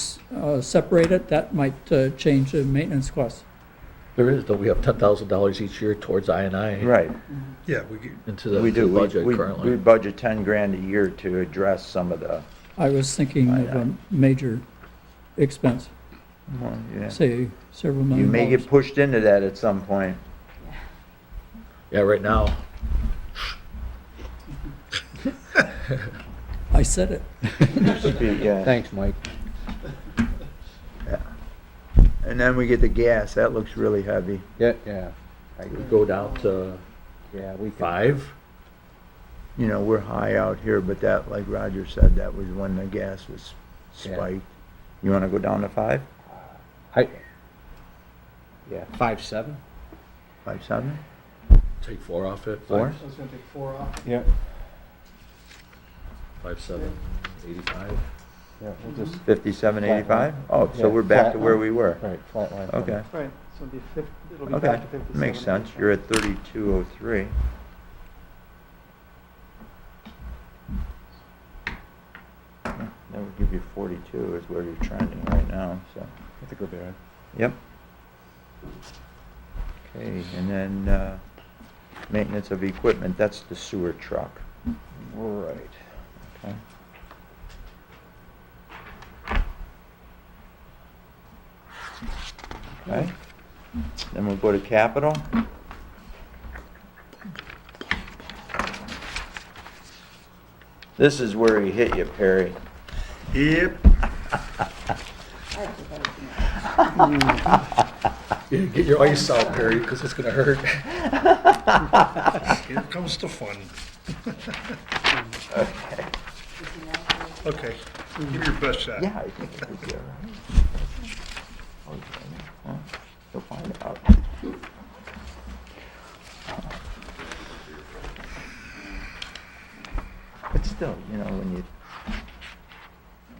separate it, that might change the maintenance costs.
There is, though, we have $10,000 each year towards I&I.
right.
Yeah,
Into the
We
to
do.
the budget
We
currently.
budget 10 grand a year to address some of the,
I was thinking of a major expense,
yeah.
say several
You
million
may
dollars.
get pushed into that at some point.
Yeah, right now.
I said it.
Yeah.
Thanks, Mike.
And then we get the gas. That looks really heavy.
Yeah, yeah.
We go down to
Yeah, we could.
5.
you know, we're high out here, but that, like Roger said, that was when the gas was
Yeah.
spiked. You wanna go down to 5,
Yeah, 5.7?
5.7?
Take 4 off it.
4?
I was gonna take 4 off.
Yeah.
5.7, 85.
Yeah, we'll just,
57.85? Oh,
Yeah,
so we're back to
flat
where
line.
we were.
right, flat line.
Okay,
Right, so it'll be
okay,
back to 57.
makes sense. You're at 3203. That would give you 42 is where you're trending right now, so.
I think we'll be all right.
Yep. Okay, and then, maintenance of equipment, that's the sewer truck.
Right.
Okay. Okay. Then we'll go to capital. This is where he hit you, Perry.
Yep.
Yeah, get your ice out, Perry, because it's gonna hurt.
Here comes the fun.
Okay.
Okay, give me your best shot.
Yeah, I think it would be all right. Okay, well, you'll find out. But still, you know, when you.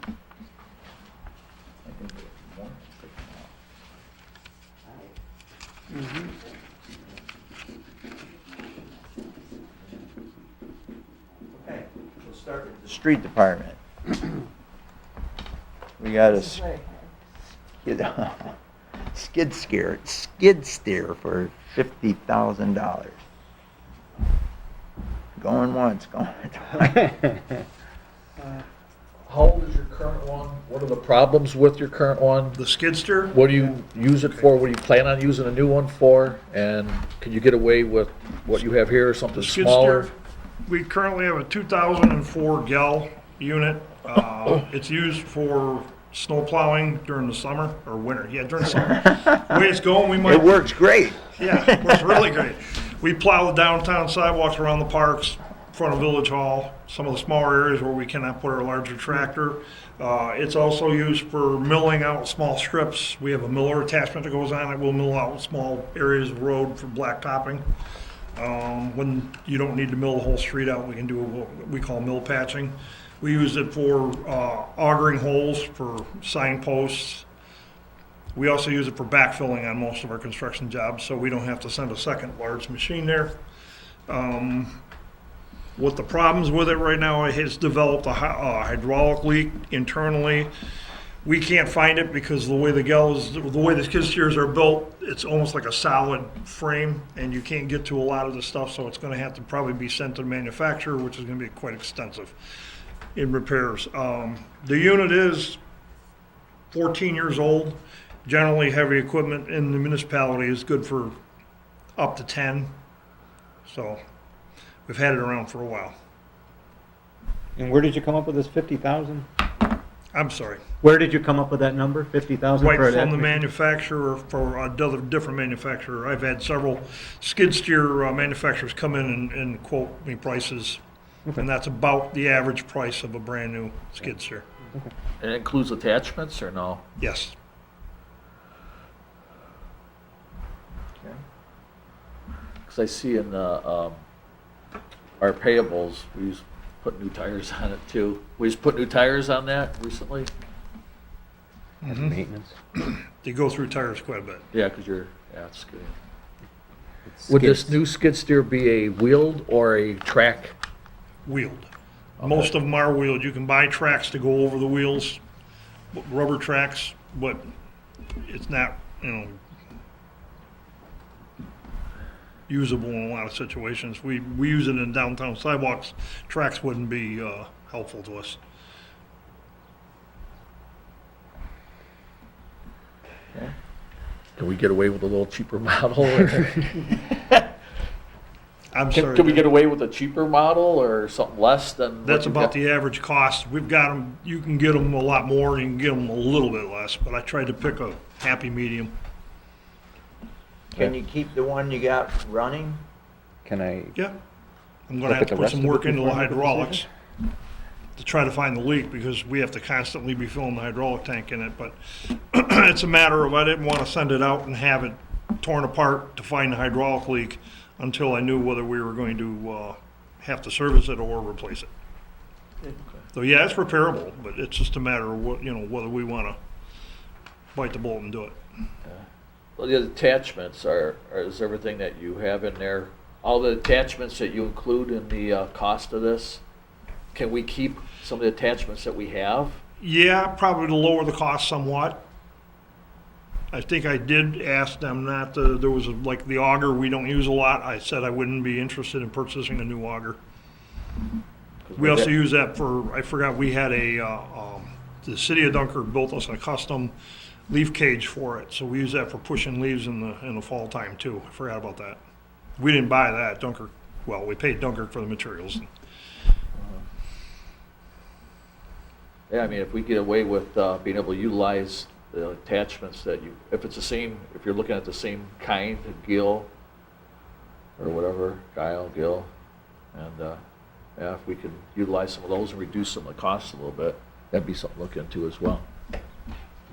I think there's more sticking out. Okay, we'll start with the street department. We got a skid steer for $50,000. Going once, going twice.
How old is your current one? What are the problems with your current one?
The skid steer?
What do you use it for? What do you plan on using a new one for? And can you get away with what you have here or something
The skid
smaller?
steer, we currently have a 2004 Gel unit. It's used for snow plowing during the summer, or winter, yeah, during the summer. The way it's going, we might.
It works great.
Yeah, it works really great. We plow the downtown sidewalks around the parks, in front of Village Hall, some of the smaller areas where we cannot put our larger tractor. It's also used for milling out small strips. We have a miller attachment that goes on it. We'll mill out small areas of road for blacktopping. When you don't need to mill the whole street out, we can do what we call mill patching. We use it for augering holes for signposts. We also use it for backfilling on most of our construction jobs, so we don't have to send a second large machine there. What the problems with it right now, it has developed a hydraulic leak internally. We can't find it because the way the way the skid steers are built, it's almost like a solid frame, and you can't get to a lot of the stuff, so it's gonna have to probably be sent to the manufacturer, which is gonna be quite extensive in repairs. The unit is 14 years old. Generally, heavy equipment in the municipality is good for up to 10. So we've had it around for a while.
And where did you come up with this 50,000?
I'm sorry.
Where did you come up with that number, 50,000?
Right
for
from the
that?
manufacturer, for another different manufacturer. I've had several skid steer manufacturers come in and quote me prices. And that's about the average price of a brand new skid steer.
And it includes attachments or no?
Yes.
Because I see in the, our payables, we used to put new tires on it too. We just put new tires on that recently?
That's maintenance.
They go through tires quite a bit.
Yeah, because yeah, it's good. Would this new skid steer be a wheeled or a track?
Wheeled. Most of them are wheeled. You can buy tracks to go over the wheels, rubber tracks, but it's not, usable in a lot of situations. We use it in downtown sidewalks. Tracks wouldn't be helpful to us.
Can we get away with a little cheaper model? Or
I'm sorry.
can we get away with a cheaper model or something less than? what
That's
you
about
got?
the average cost. We've got them, you can get them a lot more, you can get them a little bit less, but I tried to pick a happy medium.
Can you keep the one you got running?
Can I,
Yeah, I'm gonna have
Look
to
at the
put
rest
some
of it
work into the
before I make a
hydraulics to try to find the leak, because we have to constantly be filling the hydraulic tank in it, but it's a matter of, I didn't wanna send it out and have it torn apart to find the hydraulic leak until I knew whether we were going to, have to service it or replace it. So, yeah, it's repairable, but it's just a matter of what, whether we wanna bite the bullet and do it.
Well, the attachments is everything that you have in there, all the attachments that you include in the cost of this? Can we keep some of the attachments that we have?
Yeah, probably to lower the cost somewhat. I think I did ask them not to, there was like the auger we don't use a lot. I said I wouldn't be interested in purchasing a new auger. We also use that for, I forgot, we had the city of Dunkirk built us a custom leaf cage for it. So we use that for pushing leaves in the fall time too. I forgot about that. We didn't buy that, Dunkirk, well, we paid Dunkirk for the materials.
Yeah, I mean, if we get away with being able to utilize the attachments that you, if it's the same, if you're looking at the same kind of gill or whatever, guile, gill, and yeah, if we could utilize some of those and reduce some of the costs a little bit, that'd be something to look into as well.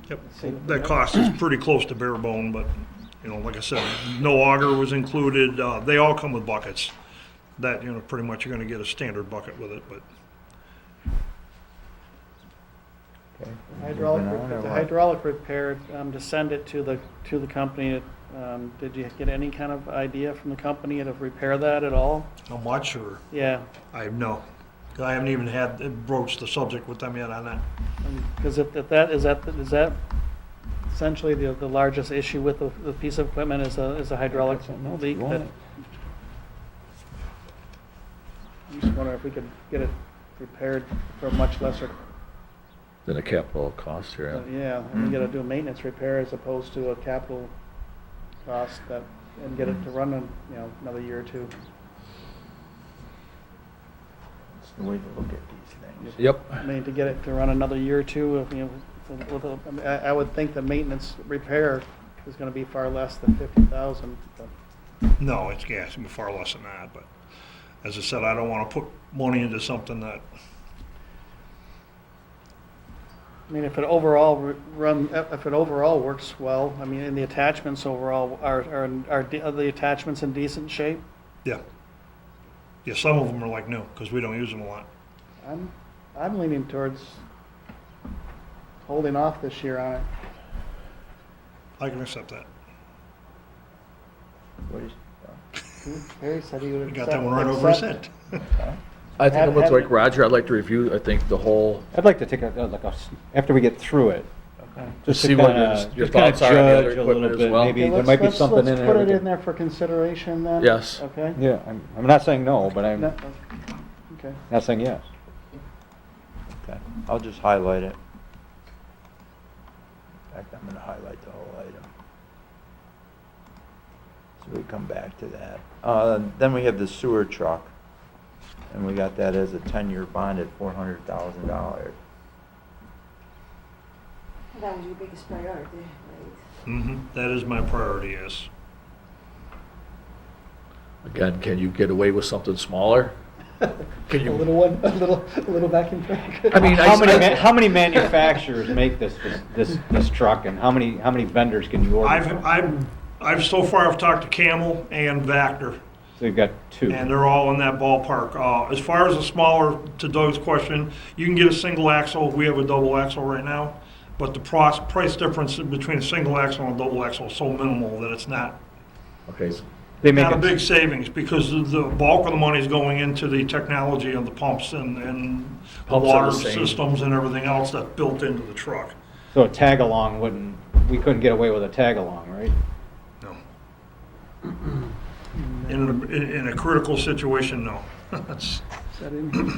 Yep, that cost is pretty close to bare bone, but, like I said, no auger was included. They all come with buckets. That, pretty much you're gonna get a standard bucket with it, but
Okay.
Hydraulic,
Moving on, or
the
what?
hydraulic repair, to send it to the company, did you get any kind of idea from the company to repair that at all?
how much, or,
Yeah,
I have no. I haven't even broached the subject with them yet on that.
because if that, is that essentially the largest issue with the piece of equipment is a hydraulic leak?
want
That,
it.
I'm just wondering if we could get it repaired for a much lesser,
Then a capital cost here.
yeah, and we gotta do a maintenance repair as opposed to a capital cost that, and get it to run in, another year or two.
That's the way to look at these things.
Yep.
I mean, to get it to run another year or two, I mean, I would think the maintenance repair is gonna be far less than 50,000, but.
No, it's gonna be far less than that, but as I said, I don't wanna put money into something that,
I mean, if it overall if it overall works well, I mean, and the attachments overall, are the attachments in decent shape?
yeah. Yeah, some of them are like new, because we don't use them a lot.
I'm leaning towards holding off this year on it.
I can accept that.
What is,
Harry said he would
You
accept.
got that one right over his
accept-
head.
I think I'm with
Have-
like Roger, I'd like to review, I think, the whole,
I'd like to take after we get through it, just to
see what
kinda,
your
just kinda
thoughts are on the other
judge a
equipment
little
as
bit.
well.
Maybe
Okay,
there might be
let's-
something in
let's
there.
put
we
it
can-
in there for consideration then?
Yes.
Okay?
Yeah, I'm not saying no, but I'm
No, okay.
not saying yes.
okay, I'll just highlight it. In fact, I'm gonna highlight the whole item. So we come back to that. Then we have the sewer truck, and we got that as a 10-year bond at $400,000.
That was your biggest priority, right?
That is my priority, yes.
again, can you get away with something smaller? Can
A
you,
little one, a little vacuum truck.
I mean,
How many manufacturers make this truck, and how many vendors can you order from?
I've so far I've talked to Camel and Vactor,
So you've got two.
and they're all in that ballpark. As far as the smaller, to Doug's question, you can get a single axle. We have a double axle right now, but the price difference between a single axle and a double axle is so minimal that it's not
okay, so
They make
not a
it-
big savings, because the bulk of the money is going into the technology of the pumps and the
Pumps are
water
the same.
systems and everything else that's built into the truck.
So a tag-along we couldn't get away with a tag-along, right?
No. In a critical situation, no. That's-
Is that in here?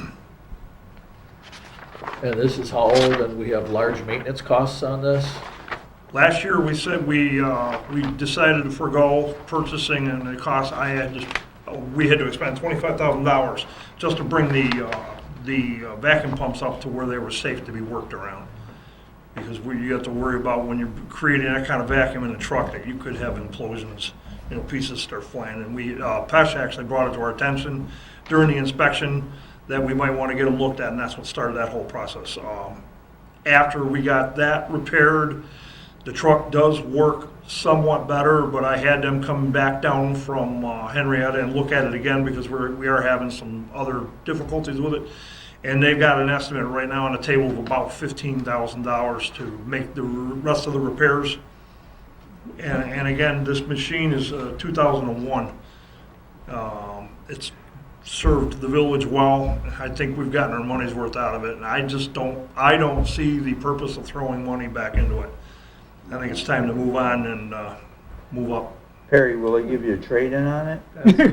and this is how old, and we have large maintenance costs on this?
Last year, we said we decided to forego purchasing, and the cost, we had to expend $25,000 just to bring the vacuum pumps up to where they were safe to be worked around. Because you have to worry about when you're creating that kind of vacuum in a truck, that you could have implosions pieces start flying. And Pesh actually brought it to our attention during the inspection that we might want to get them looked at, and that's what started that whole process. After we got that repaired, the truck does work somewhat better, but I had them come back down from Henrietta and look at it again because we are having some other difficulties with it. And they've got an estimate right now on the table of about $15,000 to make the rest of the repairs. And again, this machine is 2001. It's served the village well. I think we've gotten our money's worth out of it, and I don't see the purpose of throwing money back into it. I think it's time to move on and move up.
Perry, will they give you a trade-in on it?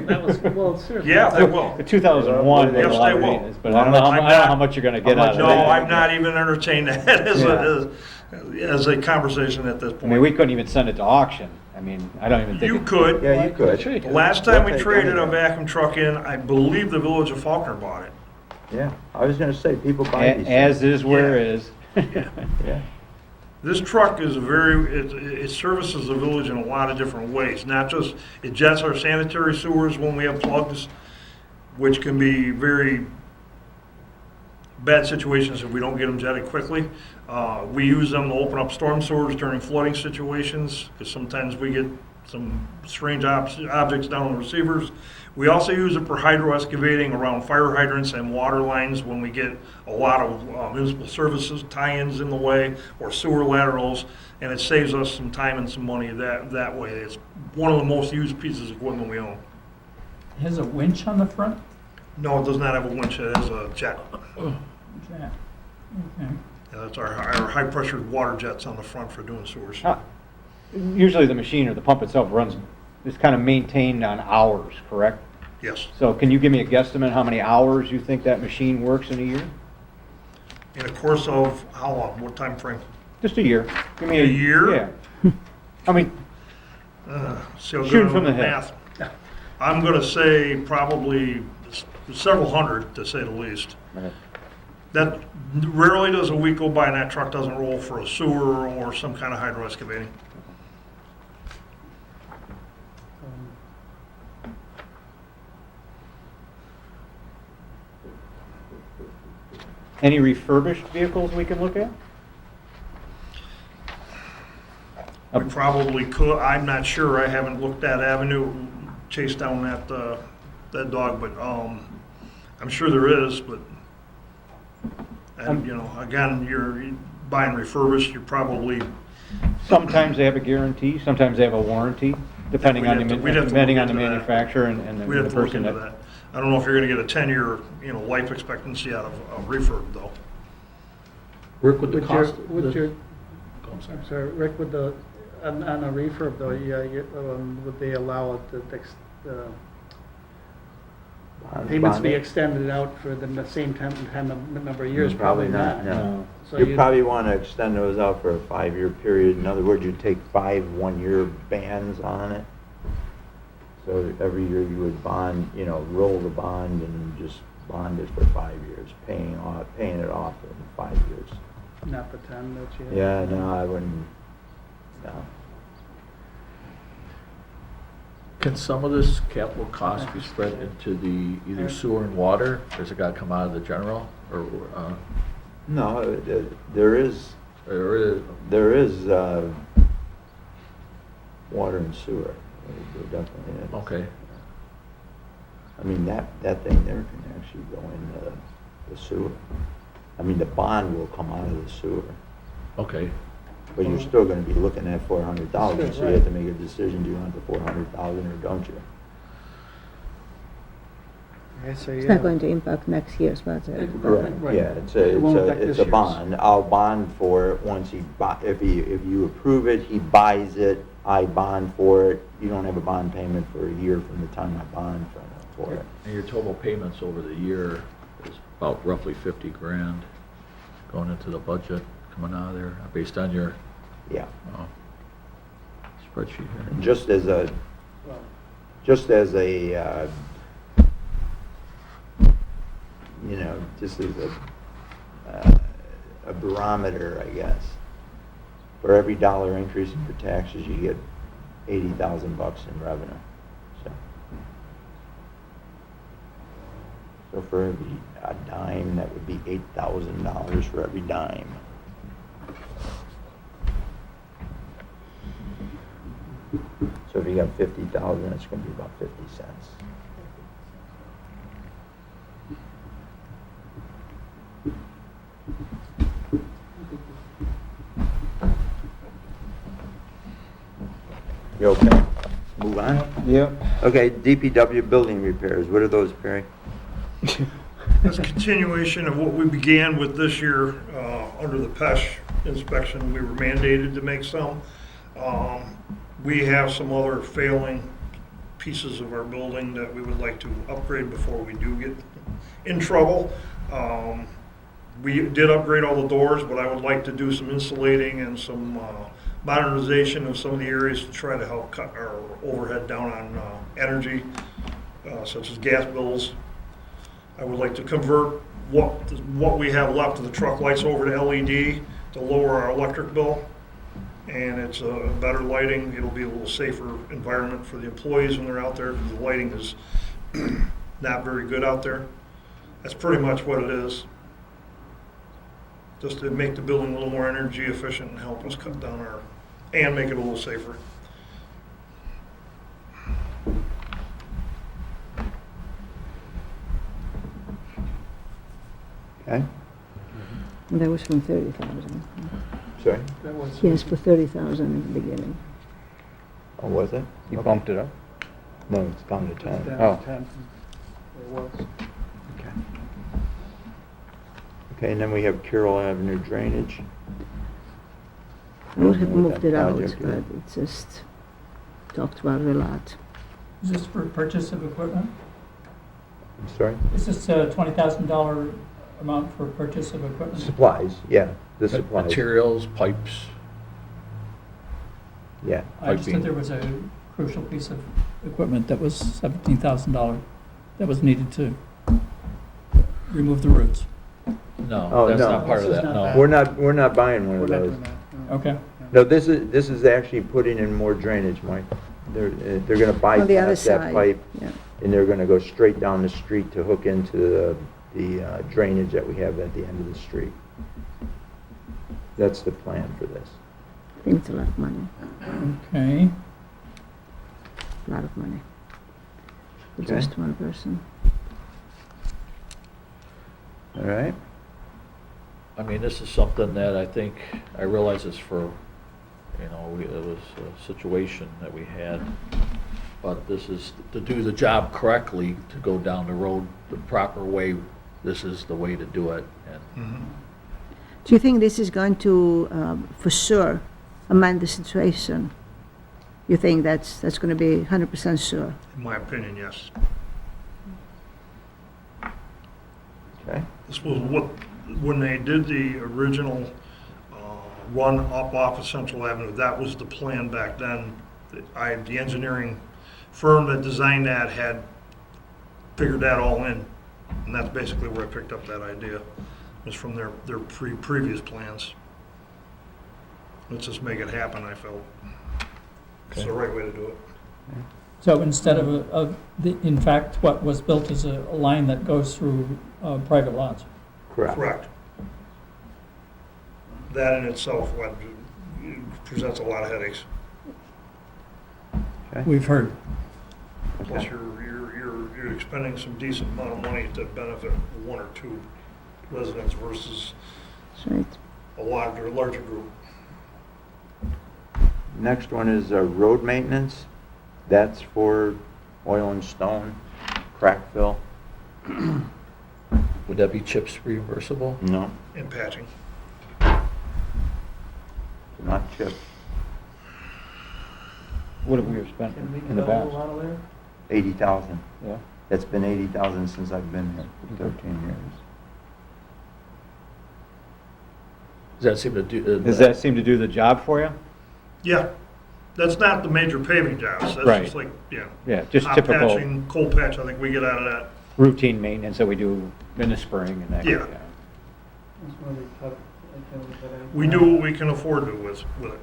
That was, well, seriously.
Yeah, they will.
The 2001, they
Yes,
a lot
they
of
will.
maintenance, but I don't know how much you're gonna get out of it.
No, I've not even entertained that as a conversation at this
I mean,
point.
we couldn't even send it to auction. I mean, I don't even think.
You could.
Yeah, you could.
The last time we
We'll take
traded a
anything.
vacuum truck in, I believe the village of Faulkner bought it.
Yeah, I was gonna say, people buy these
As
things.
is where
Yeah.
is.
Yeah.
This truck is it services the village in a lot of different ways, not just, it jets our sanitary sewers when we have plugs, which can be very bad situations if we don't get them jetted quickly. We use them to open up storm sewers during flooding situations, because sometimes we get some strange objects down on the receivers. We also use it for hydro excavating around fire hydrants and water lines when we get a lot of municipal services tie-ins in the way, or sewer laterals, and it saves us some time and some money that way. It's one of the most used pieces of equipment we own.
Has a winch on the front?
No, it does not have a winch, it has a jet.
Yeah. Okay.
Yeah, that's our high-pressure water jets on the front for doing sewers.
Usually the machine or the pump itself is kind of maintained on hours, correct?
Yes.
So can you give me a guesstimate how many hours you think that machine works in a year?
In a course of how long? What time frame?
Just a year. Give me
A year?
Yeah. I mean,
See how good
Shooting
I'm
from the
with
hip.
math. I'm gonna say probably several hundred, to say the least. That rarely does a week go by and that truck doesn't roll for a sewer or some kind of hydro excavating.
any refurbished vehicles we can look at?
We probably could, I'm not sure, I haven't looked that avenue, chased down that dog, but, I'm sure there is, but, and, you know, again, you're buying refurbished, you're probably,
Sometimes they have a guarantee, sometimes they have a warranty, depending on
We'd
the
have to look
depending on the
into that.
manufacturer and
we'd
the
have to look
person
into
that.
that. I don't know if you're gonna get a 10-year, life expectancy out of a refurb, though.
Rick, with the
Would your,
cost.
would your,
Oh, I'm sorry.
I'm sorry, Rick, would on a refurb though, would they allow it payments to be extended out for the same number of years? Probably not.
No.
So
You probably want to extend those out for a 5-year period. In other words, you take 5 1-year bans on it. So every year you would bond, roll the bond and just bond it for 5 years, paying it off in 5 years.
Not the 10 that you have?
Yeah, no, I wouldn't, no.
Can some of this capital cost be spread into the either sewer and water, or has it got to come out of the general, or
No, there is water and sewer. There definitely is.
okay,
I mean, that thing there can actually go into the sewer. I mean, the bond will come out of the sewer,
okay.
but you're still gonna be looking at $400,000, so you have to make a decision, do you want the $400,000 or don't you?
Okay, so
It's
yeah.
not going to impact next year's budget.
Right.
Yeah,
It won't affect this
it's a
year's.
bond. I'll bond for it once if you approve it, he buys it, I bond for it. You don't have a bond payment for a year from the time I bond for it.
And your total payments over the year is about roughly 50 grand going into the budget, coming out of there, based on your
Yeah.
spreadsheet here.
And just as a just as a barometer, I guess. For every dollar increase in your taxes, you get $80,000 in revenue, so. So for every a dime, that would be $8,000 for every dime. So if you got 50,000, it's gonna be about 50 cents. You okay? Move on?
Yep.
Okay, DPW building repairs, what are those, Perry?
That's a continuation of what we began with this year, under the PESH inspection. We were mandated to make some. We have some other failing pieces of our building that we would like to upgrade before we do get in trouble. We did upgrade all the doors, but I would like to do some insulating and some modernization of some of the areas to try to help cut our overhead down on energy, such as gas bills. I would like to convert what we have left of the truck lights over to LED to lower our electric bill. And it's a better lighting. It'll be a little safer environment for the employees when they're out there, because the lighting is not very good out there. That's pretty much what it is. Just to make the building a little more energy efficient and help us cut down and make it a little safer.
Okay,
That was from 30,000.
sorry,
Yes, for 30,000 in the beginning.
oh, was it?
You bumped it up?
No, it's down to 10.
Down
Oh.
to 10. It was.
Okay. Okay, and then we have Carroll Avenue drainage.
I would have
What
moved
that
it out,
project
but
is.
it's just talked about it a lot.
Is this for purchase of equipment?
I'm sorry?
Is this a $20,000 amount for purchase of equipment?
Supplies, yeah, the supplies,
Materials, pipes,
yeah.
I understood there was a crucial piece of equipment that was $17,000 that was needed to remove the roots.
no,
Oh,
that's
no.
not part of
This is
that,
not
no.
We're not buying one
We're
of
not
those.
doing that. no.
Okay.
No, this is actually putting in more drainage, Mike. They're gonna
On the other
bypass that
side.
pipe,
Yeah.
and they're gonna go straight down the street to hook into the drainage that we have at the end of the street. That's the plan for this.
I think it's a lot of money,
Okay.
a lot of money. For
Okay.
just one person.
All right?
I mean, this is something that I realize is for, it was a situation that we had, but this is to do the job correctly, to go down the road the proper way. This is the way to do it. And
Do you think this is going to, for sure, amend the situation? You think that's going to be 100% sure?
In my opinion, yes.
Okay.
This was when they did the original run up off of Central Avenue, that was the plan back then. The engineering firm that designed that had figured that all in, and that's basically where I picked up that idea, was from their previous plans. Let's just make it happen, I felt. It's the right way to do it.
So instead in fact, what was built is a line that goes through private lots.
Correct. That in itself presents a lot of headaches.
We've heard.
Plus,
Okay.
you're expending some decent amount of money to benefit one or two residents versus
That's right.
a larger group.
Next one is road maintenance. That's for oil and stone, crack fill.
would that be chips reimbursable?
No,
And patching.
not chip.
What have we spent
Can we
in the
cut a
past?
lot of there?
80,000.
Yeah.
That's been 80,000 since I've been here, for 13 years.
Does that seem to do?
Does that seem to do the job for you?
Yeah, that's not the major paving jobs. That's
Right.
just like,
Yeah, just
hot
typical
patching, cold patch, I think we get out of that.
routine maintenance that we do in the spring and that.
Yeah.
That's why we cut, I think we cut it.
We do what we can afford to with it,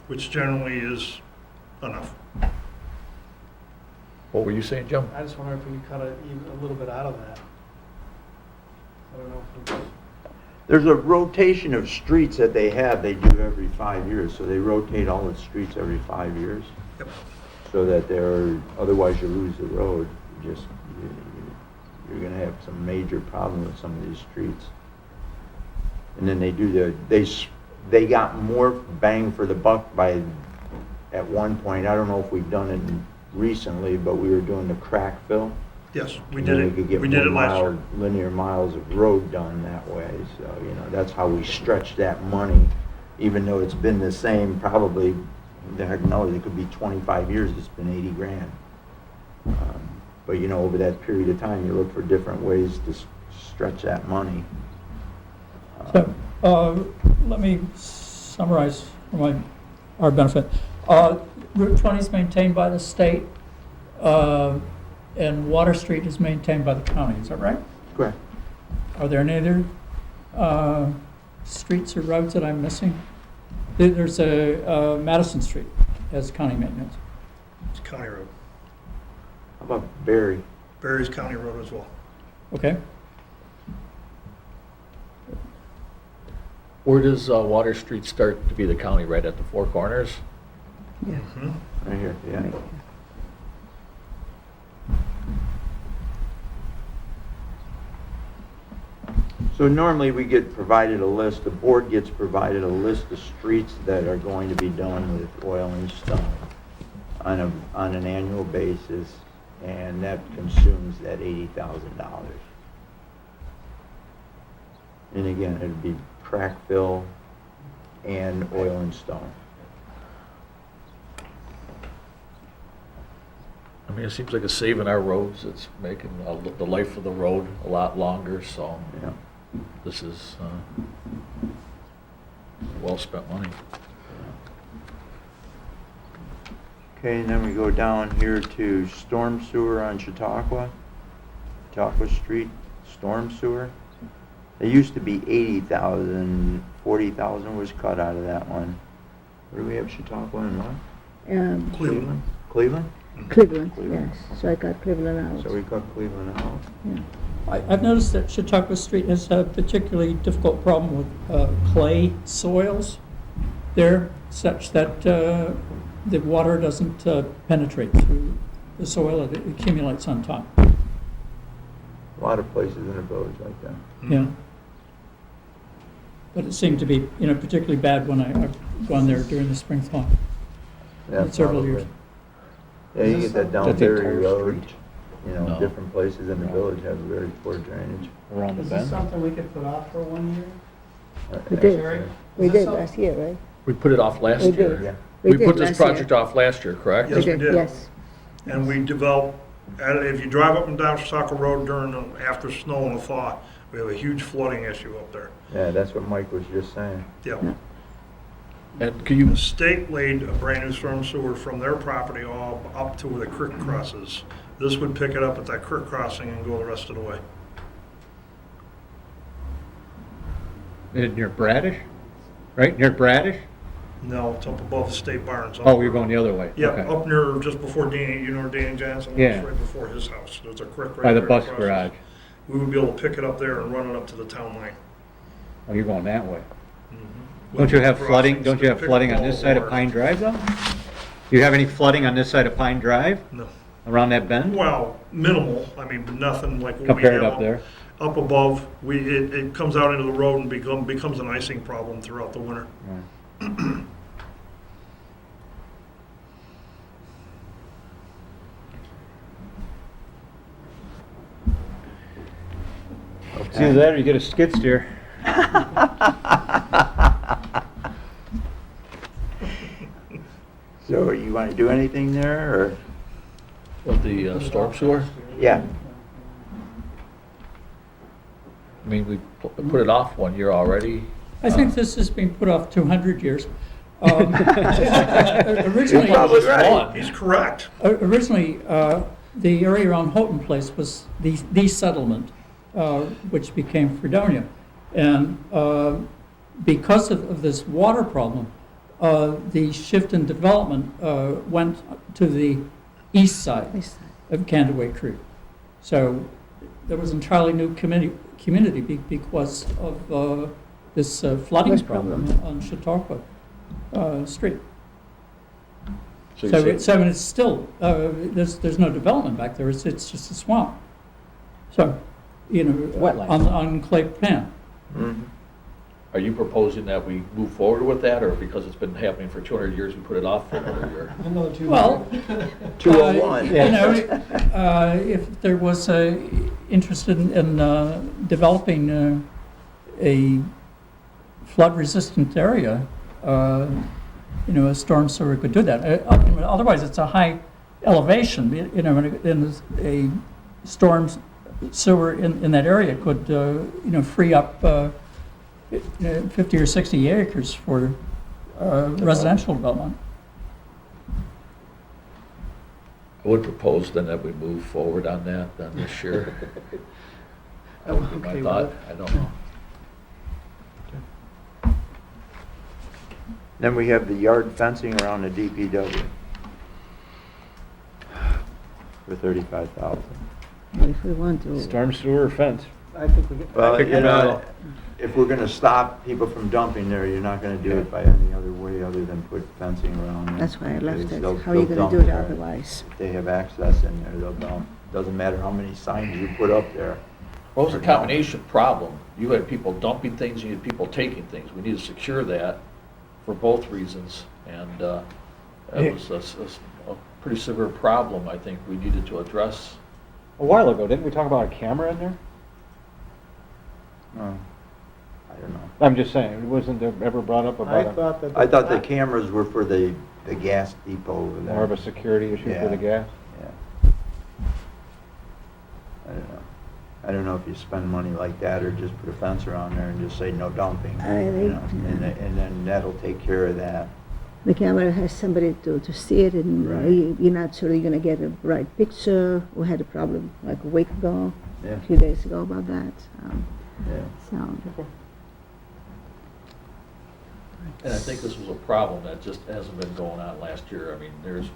which generally is enough.
What were you saying, Jim?
I just wonder if we could cut even a little bit out of that. I don't know if we could.
There's a rotation of streets that they have, they do every 5 years, so they rotate all the streets every 5 years.
Yep.
So that otherwise you lose the road, you're gonna have some major problem with some of these streets. And then they got more bang for the buck at one point, I don't know if we've done it recently, but we were doing the crack fill.
Yes, we
And
did
then
it.
could get
We did it
more
last year.
linear miles of road done that way, so, that's how we stretch that money, even though it's been the same probably, the heck knows, it could be 25 years, it's been 80 grand. But, over that period of time, you look for different ways to stretch that money.
So, let me summarize for our benefit. Route 20 is maintained by the state, and Water Street is maintained by the county, is that right?
Correct.
Are there any other streets or roads that I'm missing? There's a Madison Street as county maintenance.
It's county road.
How about Barry?
Barry's county road as well.
Okay.
Where does Water Street start to be the county, right at the Four Corners?
Yeah.
Right here, yeah. So normally we get provided a list, the board gets provided a list of streets that are going to be done with oil and stone on an annual basis, and that consumes that $80,000. And again, it'd be crack fill and oil and stone.
I mean, it seems like it's saving our roads, it's making the life of the road a lot longer, so
Yeah.
this is well-spent money.
Okay, and then we go down here to storm sewer on Chautauqua Street, storm sewer. It used to be 80,000, 40,000 was cut out of that one. What do we have, Chautauqua and what?
Cleveland.
Cleveland?
Cleveland,
Cleveland.
yes, so I got Cleveland out.
So we cut Cleveland out.
Yeah.
I've noticed that Chautauqua Street has a particularly difficult problem with clay soils there, such that the water doesn't penetrate through the soil, it accumulates on top.
A lot of places in the village like that.
Yeah. But it seemed to be, particularly bad when I've gone there during the spring thaw.
Yeah,
Several
probably.
years.
Yeah, you get that down
That's the
Berry
entire
Road.
street.
No.
Different places in the village have very poor drainage.
Around the
Is this
bend?
something we could put off for 1 year?
We did.
Jerry?
We
Is this
did
something-
last year, right?
We put it off last
We
year.
did.
Yeah.
We
did
put this
last year.
project off last year, correct?
Yes, we did.
Yes.
And we developed, if you drive up and down Chautauqua Road after snow and thaw, we have a huge flooding issue up there.
Yeah, that's what Mike was just saying.
Yep.
And can you,
The state laid a brand new storm sewer from their property all up to where the creek crosses. This would pick it up at that creek crossing and go the rest of the way.
Near Bradish? Right, near Bradish?
No, it's up above the state barns.
Oh, you're going the other way?
Yeah,
Okay.
up near, just before Danny, you know where Danny Johnson
Yeah.
lives, right before his house. There's a creek right
By the
there
bus
across.
garage.
We would be able to pick it up there and run it up to the town line.
Oh, you're going that way.
Mm-hmm.
Don't you have flooding,
Crossings
don't you
to
have
pick
flooding
up
on
all
this
the
side of
water.
Pine Drive though? Do you have any flooding on this side of Pine Drive,
No.
around that bend?
Well, minimal, I mean, but nothing like what we
Compared
have
up there?
Up above, it comes out into the road and becomes an icing problem throughout the winter.
It's either that or you get a skid steer.
So you want to do anything there, or?
with the storm sewer?
Yeah.
I mean, we put it off 1 year already.
I think this has been put off 200 years. Originally,
You're probably right.
He's correct.
Originally, the area around Houghton Place was the settlement, which became Fredonia. And because of this water problem, the shift in development went to the east side of Candaway Creek. So there was entirely new community because of this flooding problem on Chautauqua Street.
So
So
you're saying,
it's still, there's no development back there, it's just a swamp. So, you know,
Wetlands.
on Clay Pan.
are you proposing that we move forward with that, or because it's been happening for 200 years, we put it off for another year?
Another two.
Well,
201.
you know, if there was interest in developing a flood-resistant area, you know, a storm sewer could do that. Otherwise, it's a high elevation, you know, and a storm sewer in that area could, you know, free up 50 or 60 acres for residential development.
I would propose then that we move forward on that then this year. That would be my
Okay,
thought,
well-
I don't know.
Then we have the yard fencing around the DPW for 35,000.
If we want to.
Storm sewer fence.
I think we get.
Well,
Pick
you
your
know,
battle.
if we're gonna stop people from dumping there, you're not gonna do it by any other way other than put fencing around it.
That's why I left
Because
it.
they'll-
How are you
they'll
gonna do
dump
it
there.
otherwise?
If they have access in there, they'll dump. Doesn't matter how many signs you put up there.
Well, it was a combination problem. You had people dumping things, you had people taking things. We need to secure that for both reasons, and that was a pretty severe problem, I think, we needed to address.
A while ago, didn't we talk about a camera in there?
I don't know.
I'm just saying, wasn't there ever brought up
I
about
thought that.
I thought the cameras were for the gas depot over
a
there.
more of a security issue for the
Yeah.
gas?
Yeah. I don't know. I don't know if you spend money like that or just put a fence around there and just say no dumping.
I
you
think-
know, and then that'll take care of that.
The camera has somebody to see it, and
Right.
you're not sure you're gonna get a right picture. We had a problem like a week ago,
Yeah,
a few days ago about that.
yeah.
So,
And I think this was a problem that just hasn't been going on last year. I mean, there's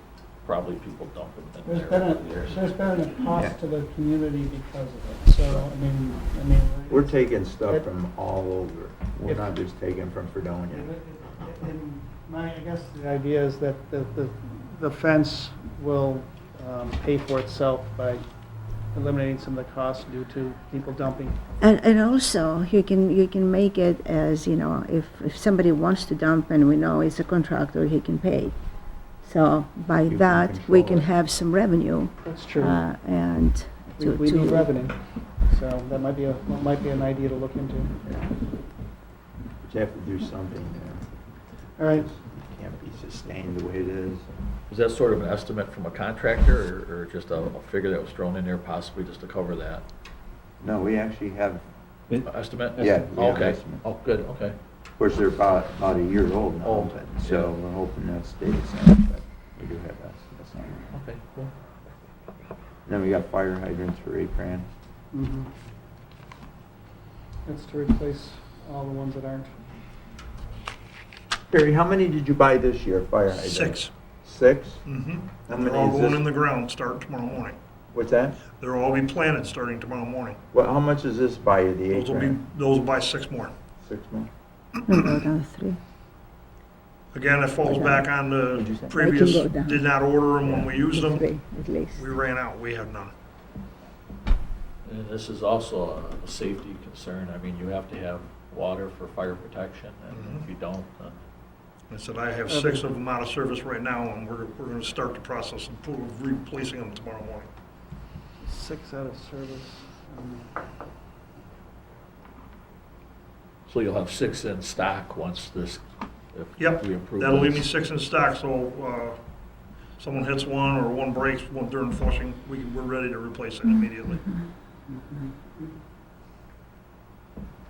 probably people dumping in
There's
there
been
over the years.
there's been a
Yeah.
cost to the community because of it, so, I mean.
We're taking stuff
It-
from all over. We're
If-
not just taking from Fredonia.
And I guess the idea is that the fence will pay for itself by eliminating some of the costs due to people dumping.
and also you can make it as, you know, if somebody wants to dump and we know it's a contractor, he can pay. So by
You can
that, we
control
can
it.
have some revenue,
That's true.
and to.
We need
to-
revenue, so that might be an idea to look into.
But you have to do something there.
All right,
It can't be sustained the way it is.
Was that sort of an estimate from a contractor, or just a figure that was thrown in there possibly just to cover that?
No, we actually have,
Estimate?
Yeah, we have
Okay.
estimate.
Oh, good, okay.
of course, they're about a year old now,
Old,
but, so
yeah.
we're hoping that stays the same, but we do have estimates on it.
Okay, cool.
Then we got fire hydrants for $8,000.
mhm. That's to replace all the ones that aren't.
Barry, how many did you buy this year, fire hydrants?
6.
6?
Mm-hmm.
How
They're
many
all
is
going in
this?
the ground starting tomorrow morning.
What's that?
They'll all be planted starting tomorrow morning.
Well, how much does this buy you, the $8,000?
Those will buy 6 more.
6 more?
We'll go down 3.
Again, it falls back on
What'd you
the
say?
previous,
They can go down.
did not order them when we used them.
3 at least.
We ran out, we had none.
And this is also a safety concern. I mean, you have to have water for fire protection, and if you don't, then
I said, I have 6 of them out of service right now, and we're gonna start the process of replacing them tomorrow morning.
6 out of service.
so you'll have 6 in stock once this, if
Yep,
we approve
that'll leave me
this.
6 in stock, so, someone hits one or one breaks during flushing, we're ready to replace it immediately.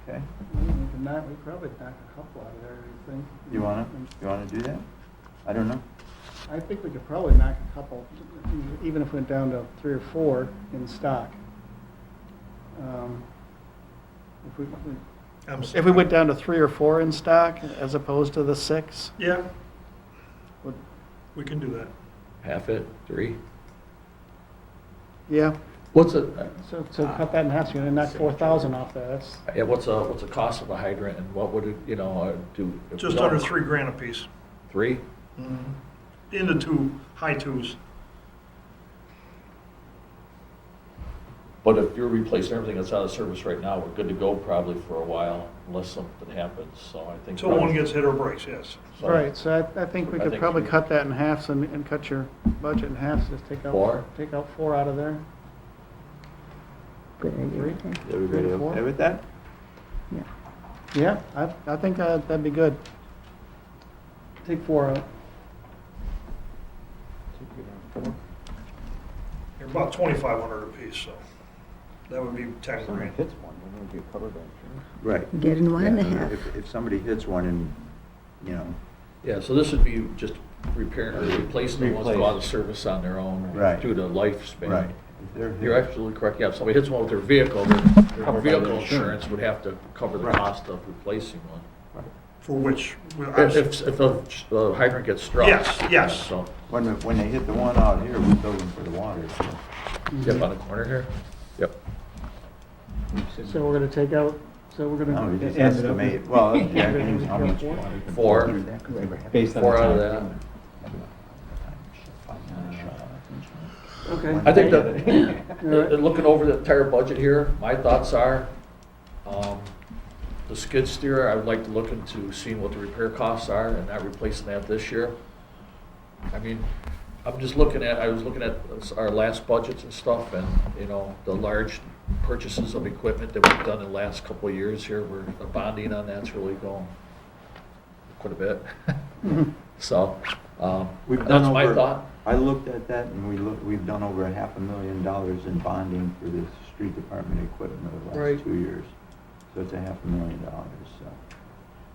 Okay.
We probably knock a couple out of there, I think.
You wanna do that? I don't know.
I think we could probably knock a couple, even if we went down to 3 or 4 in stock. If we went down to 3 or 4 in stock as opposed to the 6,
Yeah, We can do that.
Half it, 3?
Yeah,
What's a,
so cut that in half, so you're gonna knock 4,000 off there, that's,
yeah, what's a cost of a hydrant and what would it, you know, do? if we
Just
don't-
under $3,000 apiece.
3?
In the high twos.
But if you're replacing everything that's out of service right now, we're good to go probably for a while unless something happens, so I think.
Until one gets hit or breaks, yes.
so-
right, so I think we
I
could
think
probably
we-
cut that in half so- and cut your budget in half, so just take out.
4?
Take out 4 out of there.
Good idea.
Three?
okay.
Everybody
Three to four?
okay with that?
Yeah, I think that'd be good. Take 4 out.
You're about 2,500 apiece, so that would be
If
10
somebody
grand.
hits one, they're gonna get covered by insurance.
Right.
Getting 1.5.
Yeah, if somebody hits one and, you know,
Yeah, so this would be just repairing or replacing the ones that go out of
Replace.
service on their own
Right.
through the lifespan.
right. If they're hit-
You're absolutely correct, yeah, if somebody hits one with their vehicle, their
Covered by
vehicle
the insurance.
insurance would have to cover the
Right.
cost of replacing one.
For which,
If the hydrant gets struck.
Yes.
So,
When they hit the one out here, we bill them for the water. So.
yep, on the corner here, yep.
So we're gonna take out, so we're
No,
gonna.
we just
Ended up-
estimate, well, yeah, how much.
4,
Based on
4
the
out of
time.
that.
Okay.
I think that, looking over the entire budget here, my thoughts are, the skid steer, I would like to look into seeing what the repair costs are and not replacing that this year. I mean, I was looking at our last budgets and stuff and, you know, the large purchases of equipment that we've done in the last couple of years here, the bonding on that's really going quite a bit. So,
We've done
that's my
over-
thought.
I looked at that and we've done over $500,000 in bonding for the street department equipment over the
Right.
last 2 years. So it's $500,000, so.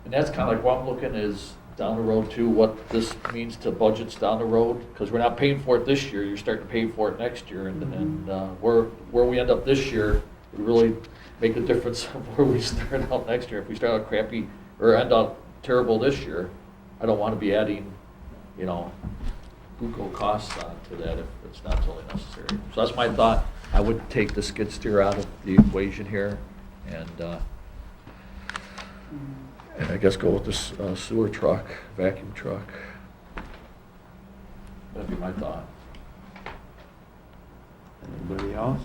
And that's kind of like what I'm looking is down the road too, what this means to budgets down the road, because we're not paying for it this year, you're starting to pay for it next year, and where we end up this year would really make a difference of where we start out next year. If we start out crappy, or end up terrible this year, I don't want to be adding, you know, Google costs onto that if it's not totally necessary. So that's my thought, I would take the skid steer out of the equation here, and I guess go with this sewer truck, vacuum truck. That'd be my thought.
Anybody else?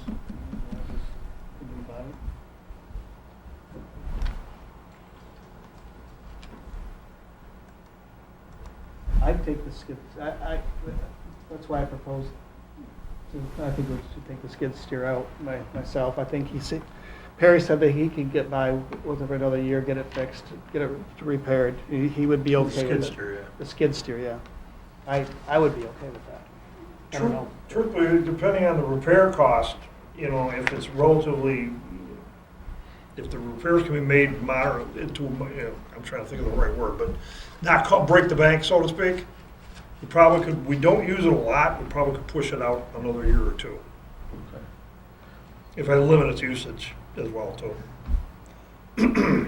I'd take the skid, that's why I proposed, I think we should take the skid steer out myself. I think Perry said that he could get by with it for another year, get it fixed, get it repaired. He would be okay
Skid
with it.
steer, yeah.
The skid steer, yeah. I would be okay with that. I don't know.
Truthfully, depending on the repair cost, you know, if it's relatively, if the repairs can be made moderate, into, you know, I'm trying to think of the right word, but not break the bank, so to speak, we probably could, we don't use it a lot, we probably could push it out another year or two. If I limit its usage as well, too.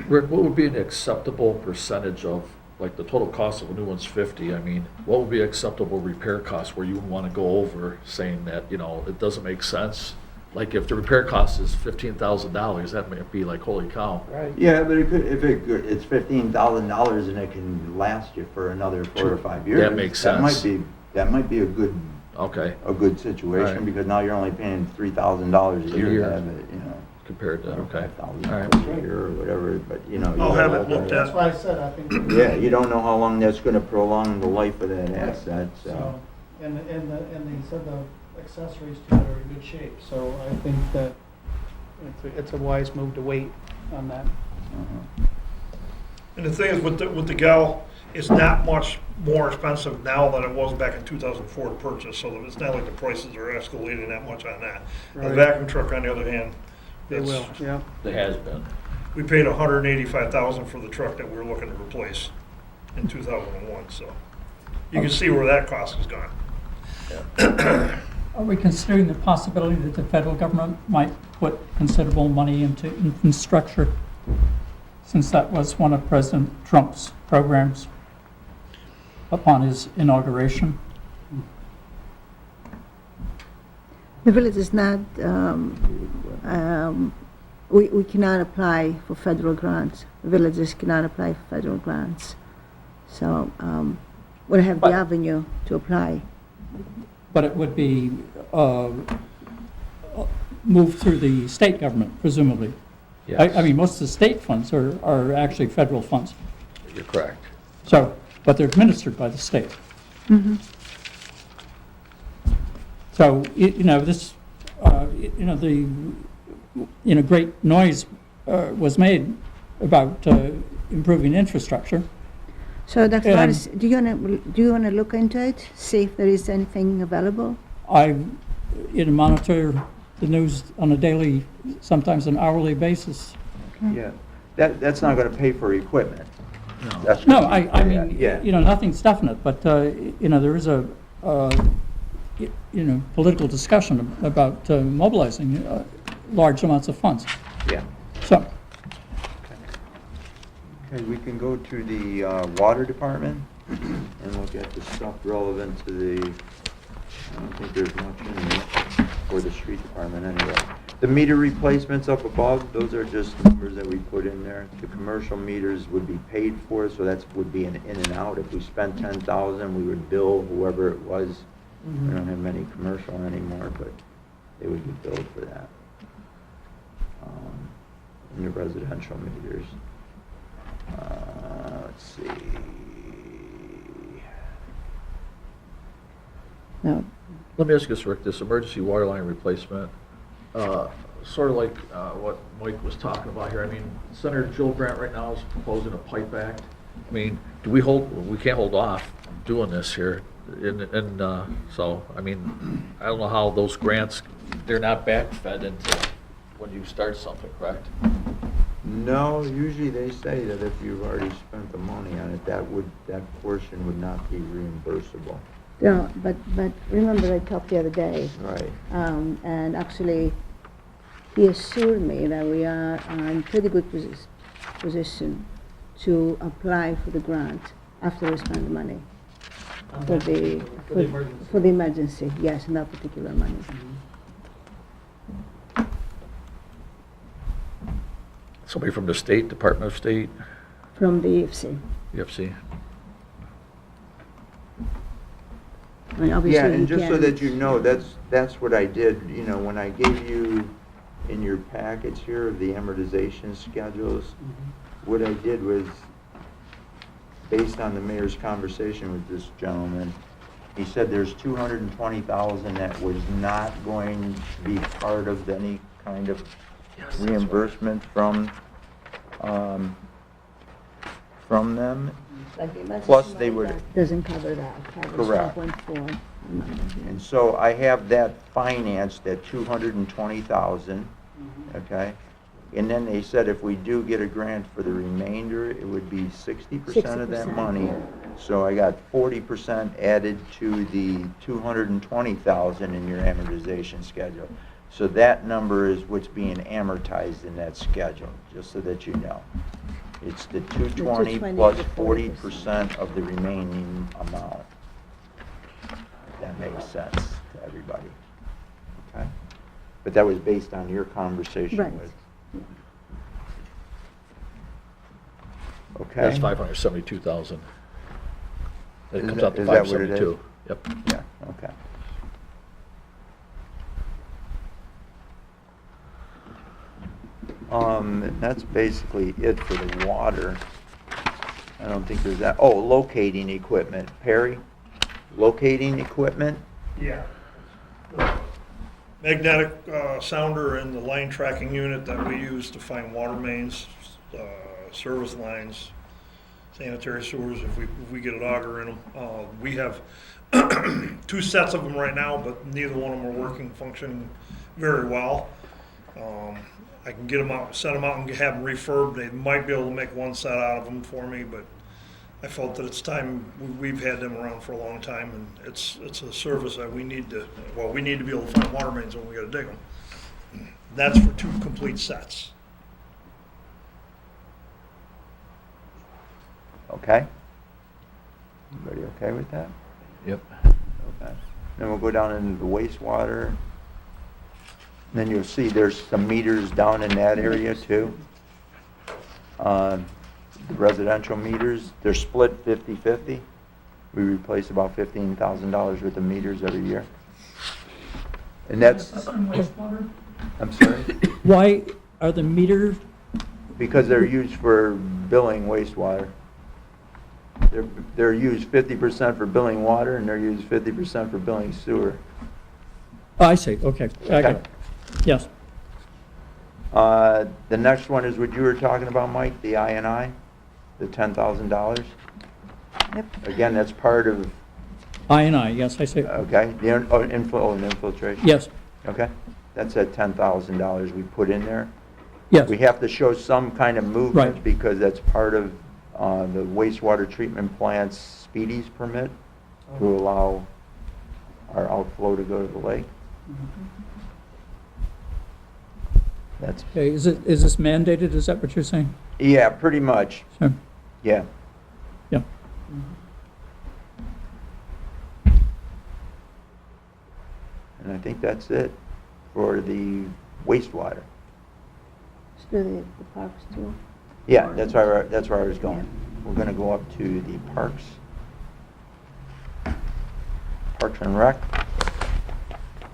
Rick, what would be an acceptable percentage of, like, the total cost of a new one's 50? I mean, what would be acceptable repair cost where you would want to go over saying that, you know, it doesn't make sense? Like, if the repair cost is $15,000, that might be like, holy cow.
Right.
Yeah, but it's $15,000 and it can last you for another 4 or 5 years.
That makes sense.
That might be a good
Okay,
situation,
Right.
because now you're only paying $3,000 a
A
year
year.
to have it, you know.
compared to,
or
okay.
$5,000
All right.
a year or whatever, but, you know.
I'll
you
have
know,
it looked
That's
at.
why I said, I think.
Yeah, you don't know how long that's gonna prolong the life of that asset, so.
So, and he said the accessories to it are in good shape, so I think that it's a wise move to wait on that.
uh-huh.
And the thing is, with the gal, it's not much more expensive now than it was back in 2004 to purchase, so it's not like the prices are escalating that much on that. The
Right.
vacuum truck, on the other hand,
They will, yeah.
It has been.
we paid $185,000 for the truck that we were looking to replace in 2001, so you can see where that cost has gone.
Are we considering the possibility that the federal government might put considerable money into infrastructure, since that was one of President Trump's programs upon his inauguration?
The village is not, we cannot apply for federal grants. Villages cannot apply for federal grants. So we have the
But-
avenue to apply.
But it would be moved through the state government, presumably. I mean, most of the state funds are actually federal funds.
You're correct.
So, but they're administered by the state. So, this, great noise was made about improving infrastructure.
So Dr.
And-
Morris, do you want to look into it, see if there is anything available?
I monitor the news on a daily, sometimes an hourly basis.
Yeah, that's not gonna pay for equipment. That's
No,
what
I
you-
mean,
Yeah.
nothing's definite, but, there is a, political discussion about mobilizing large amounts of funds.
Yeah.
So,
Okay, we can go to the water department and look at the stuff relevant to the, I don't think there's much in there for the street department anyway. The meter replacements up above, those are just numbers that we put in there. The commercial meters would be paid for, so that would be an in and out. If we spent 10,000, we would bill whoever it was. We don't have many commercial anymore, but they would be billed for that. And your residential meters. Let's see.
No.
Let me ask you this, Rick, this emergency water line replacement, sort of like what Mike was talking about here. I mean, Senator Jill Grant right now is proposing a pipe act. I mean, we can't hold off doing this here. And so, I mean, I don't know how those grants, they're not backfed into when you start something, correct?
No, usually they say that if you've already spent the money on it, that portion would not be reimbursable.
No, but remember I talked the other day,
Right.
and actually, he assured me that we are in pretty good position to apply for the grant after we spend the money. For the emergency, yes, in that particular money.
Somebody from the state, Department of State,
From the EFC.
EFC?
I mean, obviously
Yeah,
he
and just so
can-
that you know, that's what I did, when I gave you in your package here of the amortization schedules, what I did was, based on the mayor's conversation with this gentleman, he said there's 220,000 that was not going to be part of any kind of reimbursement from them.
Like the emergency
Plus, they
money,
would-
that doesn't cover that, covers
Correct.
1.4.
And so I have that financed at 220,000, okay? And then they said if we do get a grant for the remainder, it would be 60% of that
60%.
money. So I got 40% added to the 220,000 in your amortization schedule. So that number is what's being amortized in that schedule, just so that you know. It's the 220
220
plus
to
40% of the remaining amount. If that makes sense to everybody. Okay? But that was based on your conversation
Right.
with. Okay?
That's 572,000. It
Is
comes
that-
out to
is that what it is?
572. Yep.
Yeah, okay. And that's basically it for the water. I don't think there's that, locating equipment. Perry? Locating equipment?
Yeah. The magnetic sounder and the line tracking unit that we use to find water mains, service lines, sanitary sewers, if we get an auger in them. We have 2 sets of them right now, but neither one of them are working, functioning very well. I can get them out, set them out and have them refurbed. They might be able to make 1 set out of them for me, but I felt that it's time. We've had them around for a long time, and it's a service that we need to be able to find water mains when we gotta dig them. That's for 2 complete sets.
Okay? Everybody okay with that?
Yep.
Okay. Then we'll go down into the wastewater. Then you'll see there's some meters down in that area too. The residential meters, they're split 50/50. We replace about $15,000 worth of meters every year. And that's,
Wastewater?
I'm sorry,
Why are the meters,
because they're used for billing wastewater. They're used 50% for billing water and they're used 50% for billing sewer.
oh, I see, okay, I got it. Yes,
The next one is what you were talking about, Mike, the INI, the $10,000.
Yep.
Again, that's part of,
I, yes, I see,
okay, the infiltration.
yes,
Okay, that's at $10,000 we put in there.
yes,
We have to show some kind of movement
Right.
because that's part of the wastewater treatment plant's speedies permit to allow our outflow to go to the lake. That's,
okay, is this mandated, is that what you're saying?
yeah, pretty much,
Sure.
yeah.
Yeah,
And I think that's it for the wastewater.
Let's do the parks too.
Yeah, that's where I was going. We're gonna go up to the parks. Parks and Rec.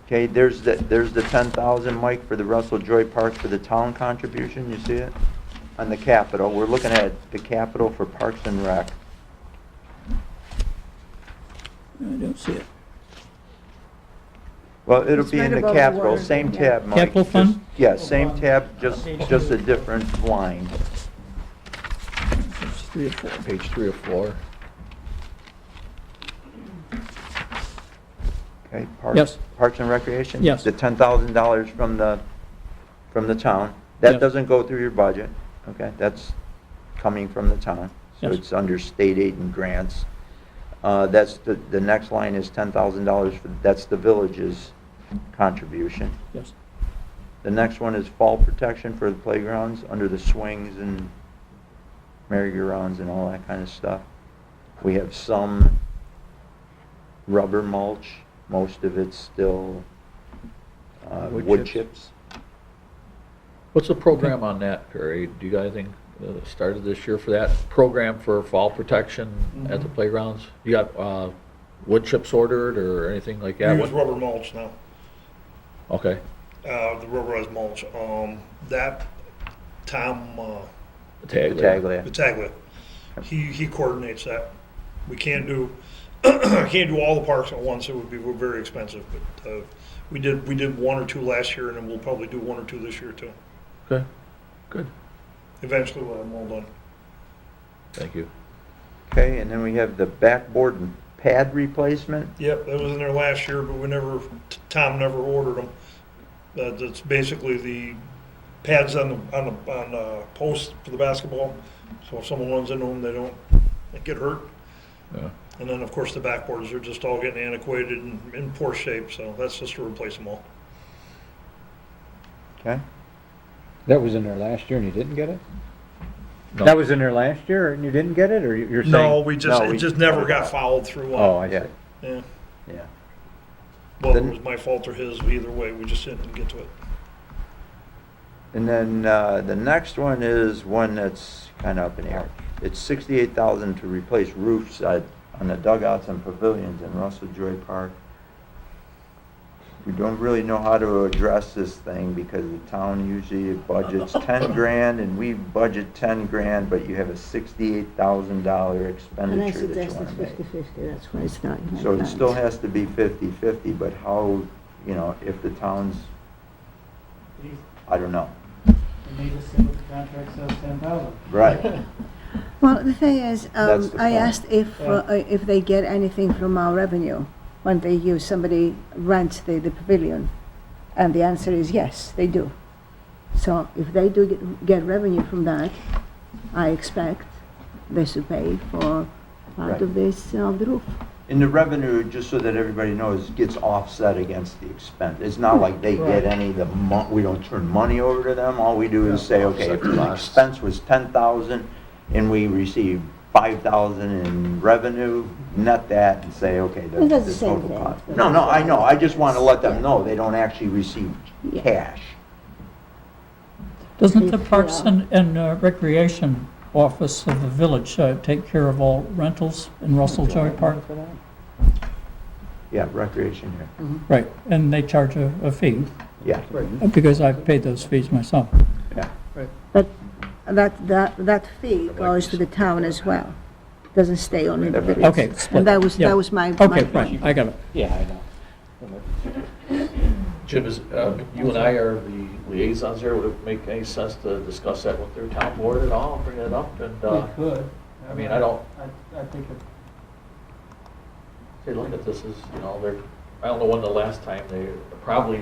Okay, there's the 10,000, Mike, for the Russell Joy Park for the town contribution, you see it? On the capital, we're looking at the capital for Parks and Rec.
I don't see it.
Well, it'll
It's
be in
right
the
above the
capital,
water,
same
yeah.
tab, Mike.
Capital fund?
Just- Yeah, same tab, just a different line.
It's 3 or 4.
Page 3 or 4.
Okay, Parks.
Yes.
Parks and Recreation?
Yes.
The $10,000 from the town. That
Yes.
doesn't go through your budget, okay? That's coming from the town. So
Yes.
it's under state aid and grants. That's, the next line is $10,000, that's the village's contribution.
Yes,
The next one is fall protection for the playgrounds, under the swings and merry-go-rounds and all that kind of stuff. We have some rubber mulch, most of it's still wood chips.
What's the program on that, Gary? Do you got anything started this year for that? Program for fall protection at the playgrounds? You got wood chips ordered or anything like that?
We use rubber mulch now,
Okay,
the rubberized mulch. That Tom
tag.
Battaglia.
Battaglia, he coordinates that. We can't do, can't do all the parks at once, it would be very expensive, but we did 1 or 2 last year, and then we'll probably do 1 or 2 this year too.
Okay, good.
Eventually we'll have them all done.
Thank you.
Okay, and then we have the backboard and pad replacement.
Yep, that was in there last year, but Tom never ordered them. That's basically the pads on the post for the basketball. So if someone runs into them, they don't get hurt.
Yeah.
And then, of course, the backboards are just all getting antiquated and in poor shape, so that's just to replace them all.
Okay,
That was in there last year and you didn't get it?
No.
That was in there last year and you didn't get it, or you're saying?
No,
No,
it just never got followed through
Oh,
on.
I see.
yeah,
Yeah,
yeah.
well, it
Then-
was my fault or his, either way, we just didn't get to it.
And then the next one is one that's kind of up in the air. It's $68,000 to replace roofs on the dugouts and pavilions in Russell Joy Park. We don't really know how to address this thing because the town usually budgets 10 grand and we budget 10 grand, but you have a $68,000
And I
expenditure that you
suggested
want to make.
50/50, that's why it's not in my
So it
plans.
still has to be 50/50, but how, if the town's, I don't know.
They just say what the contract says, 10,000.
Right.
Well, the thing is,
That's the
I
point.
asked if they get anything from our revenue when they use, somebody rents the pavilion, and the answer is yes, they do. So if they do get revenue from that, I expect they should pay for part
Right.
of this, the roof.
And the revenue, just so that everybody knows, gets offset against the expense. It's not like they get any, we don't turn money over to them. All we do is say, okay, if the expense was 10,000 and we receive 5,000 in revenue, net that and say, okay,
Well, that's
that's
the
the
same
total
thing.
cost. No, no, I know, I just want to let them know they don't actually receive
Yeah.
cash.
Doesn't the Parks and Recreation Office of the village take care of all rentals in Russell Joy Park?
Yeah, recreation here,
Right, and they charge a fee,
yeah,
because I've paid those fees myself.
yeah.
But that fee goes to the town as well. Doesn't stay on the village.
Okay, split.
And that was
Yeah.
my
Okay,
point.
right, I got it.
Yeah, I know.
Jim, you and I are the liaisons here. Would it make any sense to discuss that with their town board at all, bring it up? And,
could.
I mean, I don't,
I think
hey, look at this, is, you know, I don't know when the last time probably,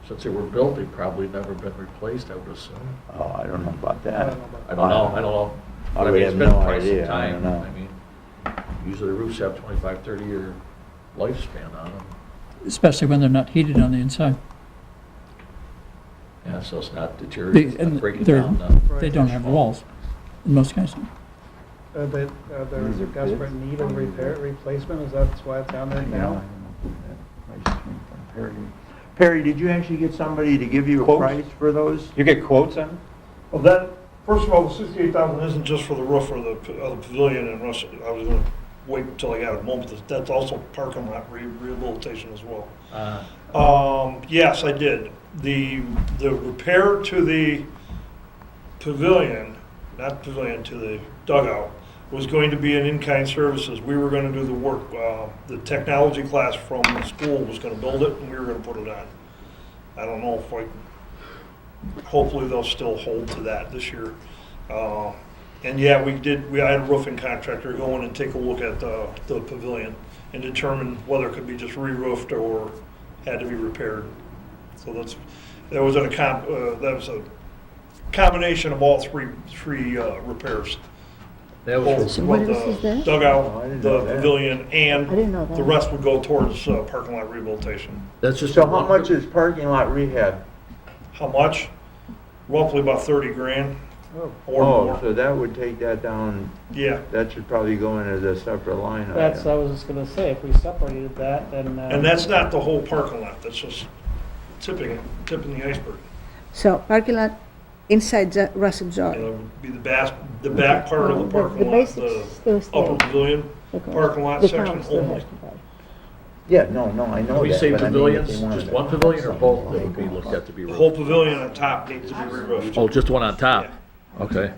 since they were built, they've probably never been replaced, I would assume.
Oh, I don't know about that.
I don't know.
I
But I
would
mean, it's
have
been
no
quite some
idea. I
time.
don't know.
I mean, usually the roofs have 25, 30-year lifespan on them.
Especially when they're not heated on the inside.
Yeah, so it's not deteriorating, it's
And
not breaking
they're-
down.
They don't have walls, in most cases.
there's a desperate need of replacement, is that why it's down there now?
Perry, did you actually get somebody to give you a
Quotes?
price for those?
You get quotes on it?
Well, that, first of all, the 68,000 isn't just for the roof or the pavilion and Russell. I was gonna wait until I got a moment. That's also parking lot rehabilitation as well. Yes, I did. The repair to the pavilion, not pavilion, to the dugout, was going to be an in-kind services. We were gonna do the work. The technology class from the school was gonna build it, and we were gonna put it on. I don't know if hopefully they'll still hold to that this year. And yeah, I had a roofing contractor go in and take a look at the pavilion and determine whether it could be just re-roofed or had to be repaired. So that was a combination of all three repairs.
That was,
So what
Both
else is there?
the dugout,
Oh, I didn't
the
know that.
pavilion, and
I didn't know that.
the rest would go towards parking lot rehabilitation.
that's just.
So how much is parking lot rehab?
How much? Roughly about 30 grand or
Oh,
more.
so that would take that down,
Yeah,
that should probably go in as a separate line item.
That's, I was just gonna say, if we separated that, then.
and that's not the whole parking lot, that's just tipping the iceberg.
So parking lot inside Russell Joy.
It would be the back part of the parking
The
lot,
basics still stay.
upper pavilion,
Okay.
parking lot
The
section
town still
only.
has to pay.
Yeah, no, I know
When we
that,
say
but I mean, if
pavilions,
they wanted
just
to-
one pavilion or both that would be looked at to be
The whole
roofed?
pavilion on top needs to be re-roofed.
Oh, just one on top?
Yeah.
Okay.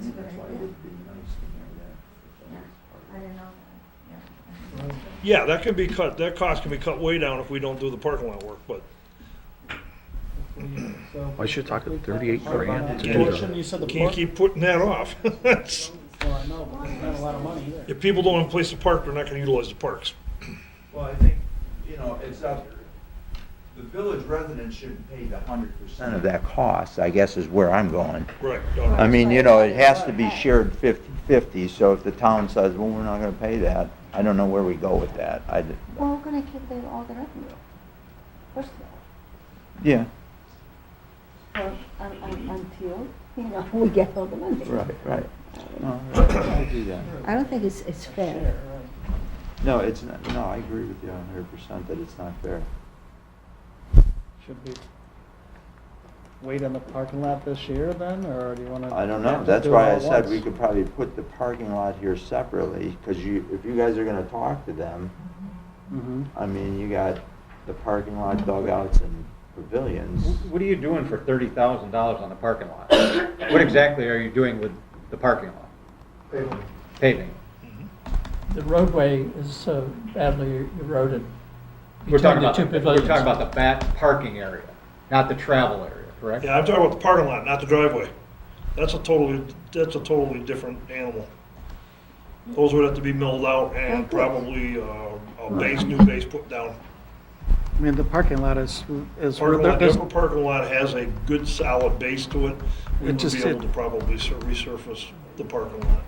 Yeah, that can be cut, that cost can be cut way down if we don't do the parking lot work, but
Why should talking 38 grand to do
Portion,
that?
you said the
can't
porch?
keep putting that off. That's-
Well, I know, but it's not a lot of money either.
If people don't have a place to park, they're not gonna utilize the parks.
Well, I think, it's up, the village residents shouldn't pay the 100% of that cost, I guess is where I'm going.
Right.
I mean, it has to be shared 50/50, so if the town says, well, we're not gonna pay that, I don't know where we go with that.
Well, we're gonna keep all the revenue. First of all,
Yeah,
until, we get all the money.
right. No, I do that.
I don't think it's fair.
No, it's not, no, I agree with you 100% that it's not fair.
Should we wait on the parking lot this year then, or do you wanna?
I don't know, that's why I said we could probably put the parking lot here separately, because if you guys are gonna talk to them,
Mm-hmm.
I mean, you got the parking lot, dugouts, and pavilions.
What are you doing for $30,000 on the parking lot? What exactly are you doing with the parking lot? Paving.
The roadway is badly eroded.
We're talking
between the
about,
two
we're
pavilions.
talking about the back parking area, not the travel area, correct?
Yeah, I'm talking about the parking lot, not the driveway. That's a totally different animal. Those would have to be milled out and probably a new base put down.
I mean, the parking lot is.
Parking lot, the
there's-
upper parking lot has a good solid base to it. We
It
would
just-
be able to probably resurface the parking lot.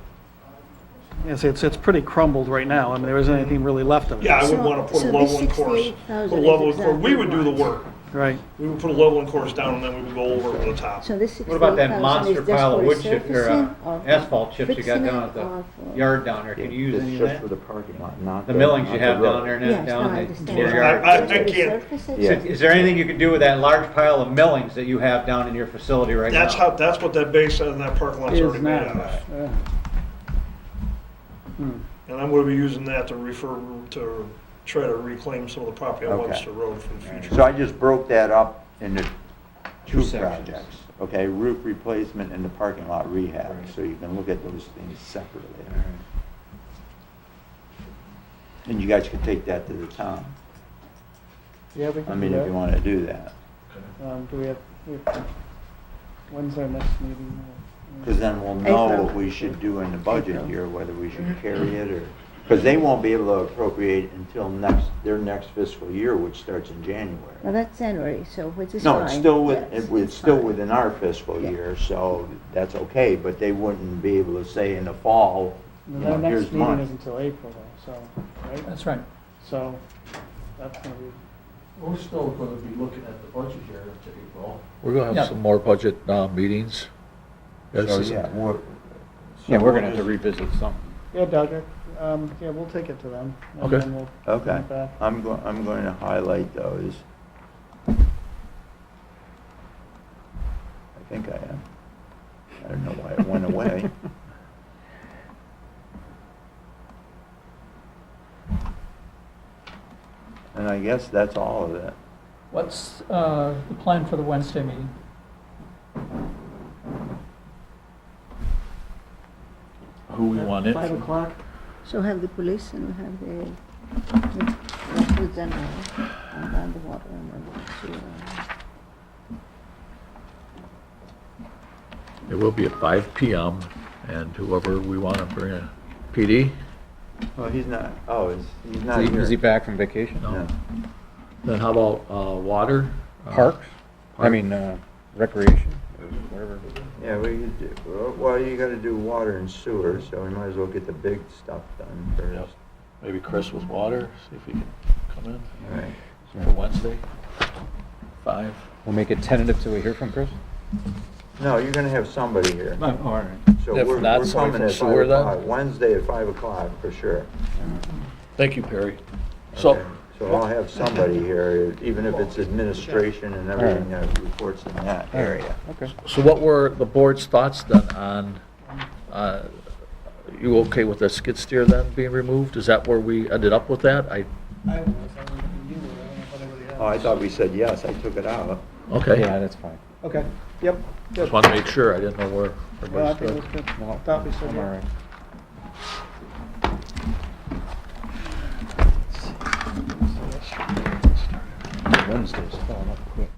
Yes, it's pretty crumbled right now. I mean, there isn't anything really left of it.
Yeah, I would
So-
wanna put
so
a
this
leveling course.
68,000
Put a
is
leveling course, we
exactly
would do the
what?
work.
Right.
We would put a leveling course down and then we would go over it with the top.
So this
What about that
68,000
monster
is just
pile of
for
wood chip, or
resurfacing or for
asphalt chips you got
fixing
down
it
at the
or for-
yard down there? Can you use
It's
any of
just
that?
for the parking lot, not
The millings
not
you
the
have
road.
down there
Yes,
now,
no,
down
I
at
understand.
your
that.
yard?
I
Just
can't-
resurface it?
Yeah.
Is there anything you could do with that large pile of millings that you have down in your facility right now?
That's what that base and that parking lot's
Is
already made
not.
out of.
Yeah.
And I'm gonna be using that to try to reclaim some of the property on
Okay.
Webster Road for the future.
So I just broke that up into two
sections.
projects, okay? Roof replacement and the parking lot rehab, so you can look at those things separately. And you guys can take that to the town,
Yeah, we
I
can
mean,
do
if you
that.
wanna do that.
Do we have, when's our next meeting?
Because then we'll know
April.
what we should do in the budget
April.
year, whether we should carry it or, because they won't be able to appropriate until their next fiscal year, which starts in
Now,
January.
that's January, so which is fine.
No, it's still
Yes,
it's still
fine.
within our fiscal
Yeah.
year, so that's okay, but they wouldn't be able to say in the fall, you
Our
know, here's
next meeting
money.
isn't until April though, so, right?
That's right.
So, that's gonna be,
We're still gonna be looking at the budget here to April. We're
Yeah.
gonna have some more budget, meetings. Yes,
So,
this-
yeah, we're.
Yeah, we're
so
gonna have to
we'll
revisit something.
yeah, Doug, yeah, we'll take it to them. and
Okay.
then we'll
just-
bring
Okay,
it back.
I'm going to highlight those. I think I am. I don't know why it went away. And I guess that's all of it.
What's the plan for the Wednesday meeting?
Who we want in?
5 o'clock?
So have the police and we have the general and then the water and then the sewer.
It will be at 5 PM, and whoever we want to bring a PD?
Oh, he's not, he's not
Is he
here.
back from vacation?
No.
Then how about water?
Parks? I mean, recreation, or whatever.
Yeah, we could do, well, you gotta do water and sewer, so we might as well get the big stuff done
Yep.
first.
Maybe Chris with water, see if he can come in
All right.
for Wednesday, 5.
We'll make it tentative till we hear from Chris?
No, you're gonna have somebody here.
Oh, all right.
So
If
we're
not, somebody
coming
from
at 5
sewer then?
o'clock, Wednesday at 5 o'clock, for sure.
Thank you, Perry. So,
Okay. So I'll have somebody here, even if it's administration and everything that reports in that area.
Okay.
so what were the board's thoughts then on, you okay with the skid steer then being removed? Is that where we ended up with that?
I was, I don't know if anybody else.
Oh, I thought we said yes, I took it out.
Okay.
Yeah, that's fine.
Okay, yep, good.
Just wanted to make sure, I didn't know where
Well, I
everybody
think it was
stood.
good.
No,
Thought we said
I'm
yeah.
all right. Wednesday's filling up quick.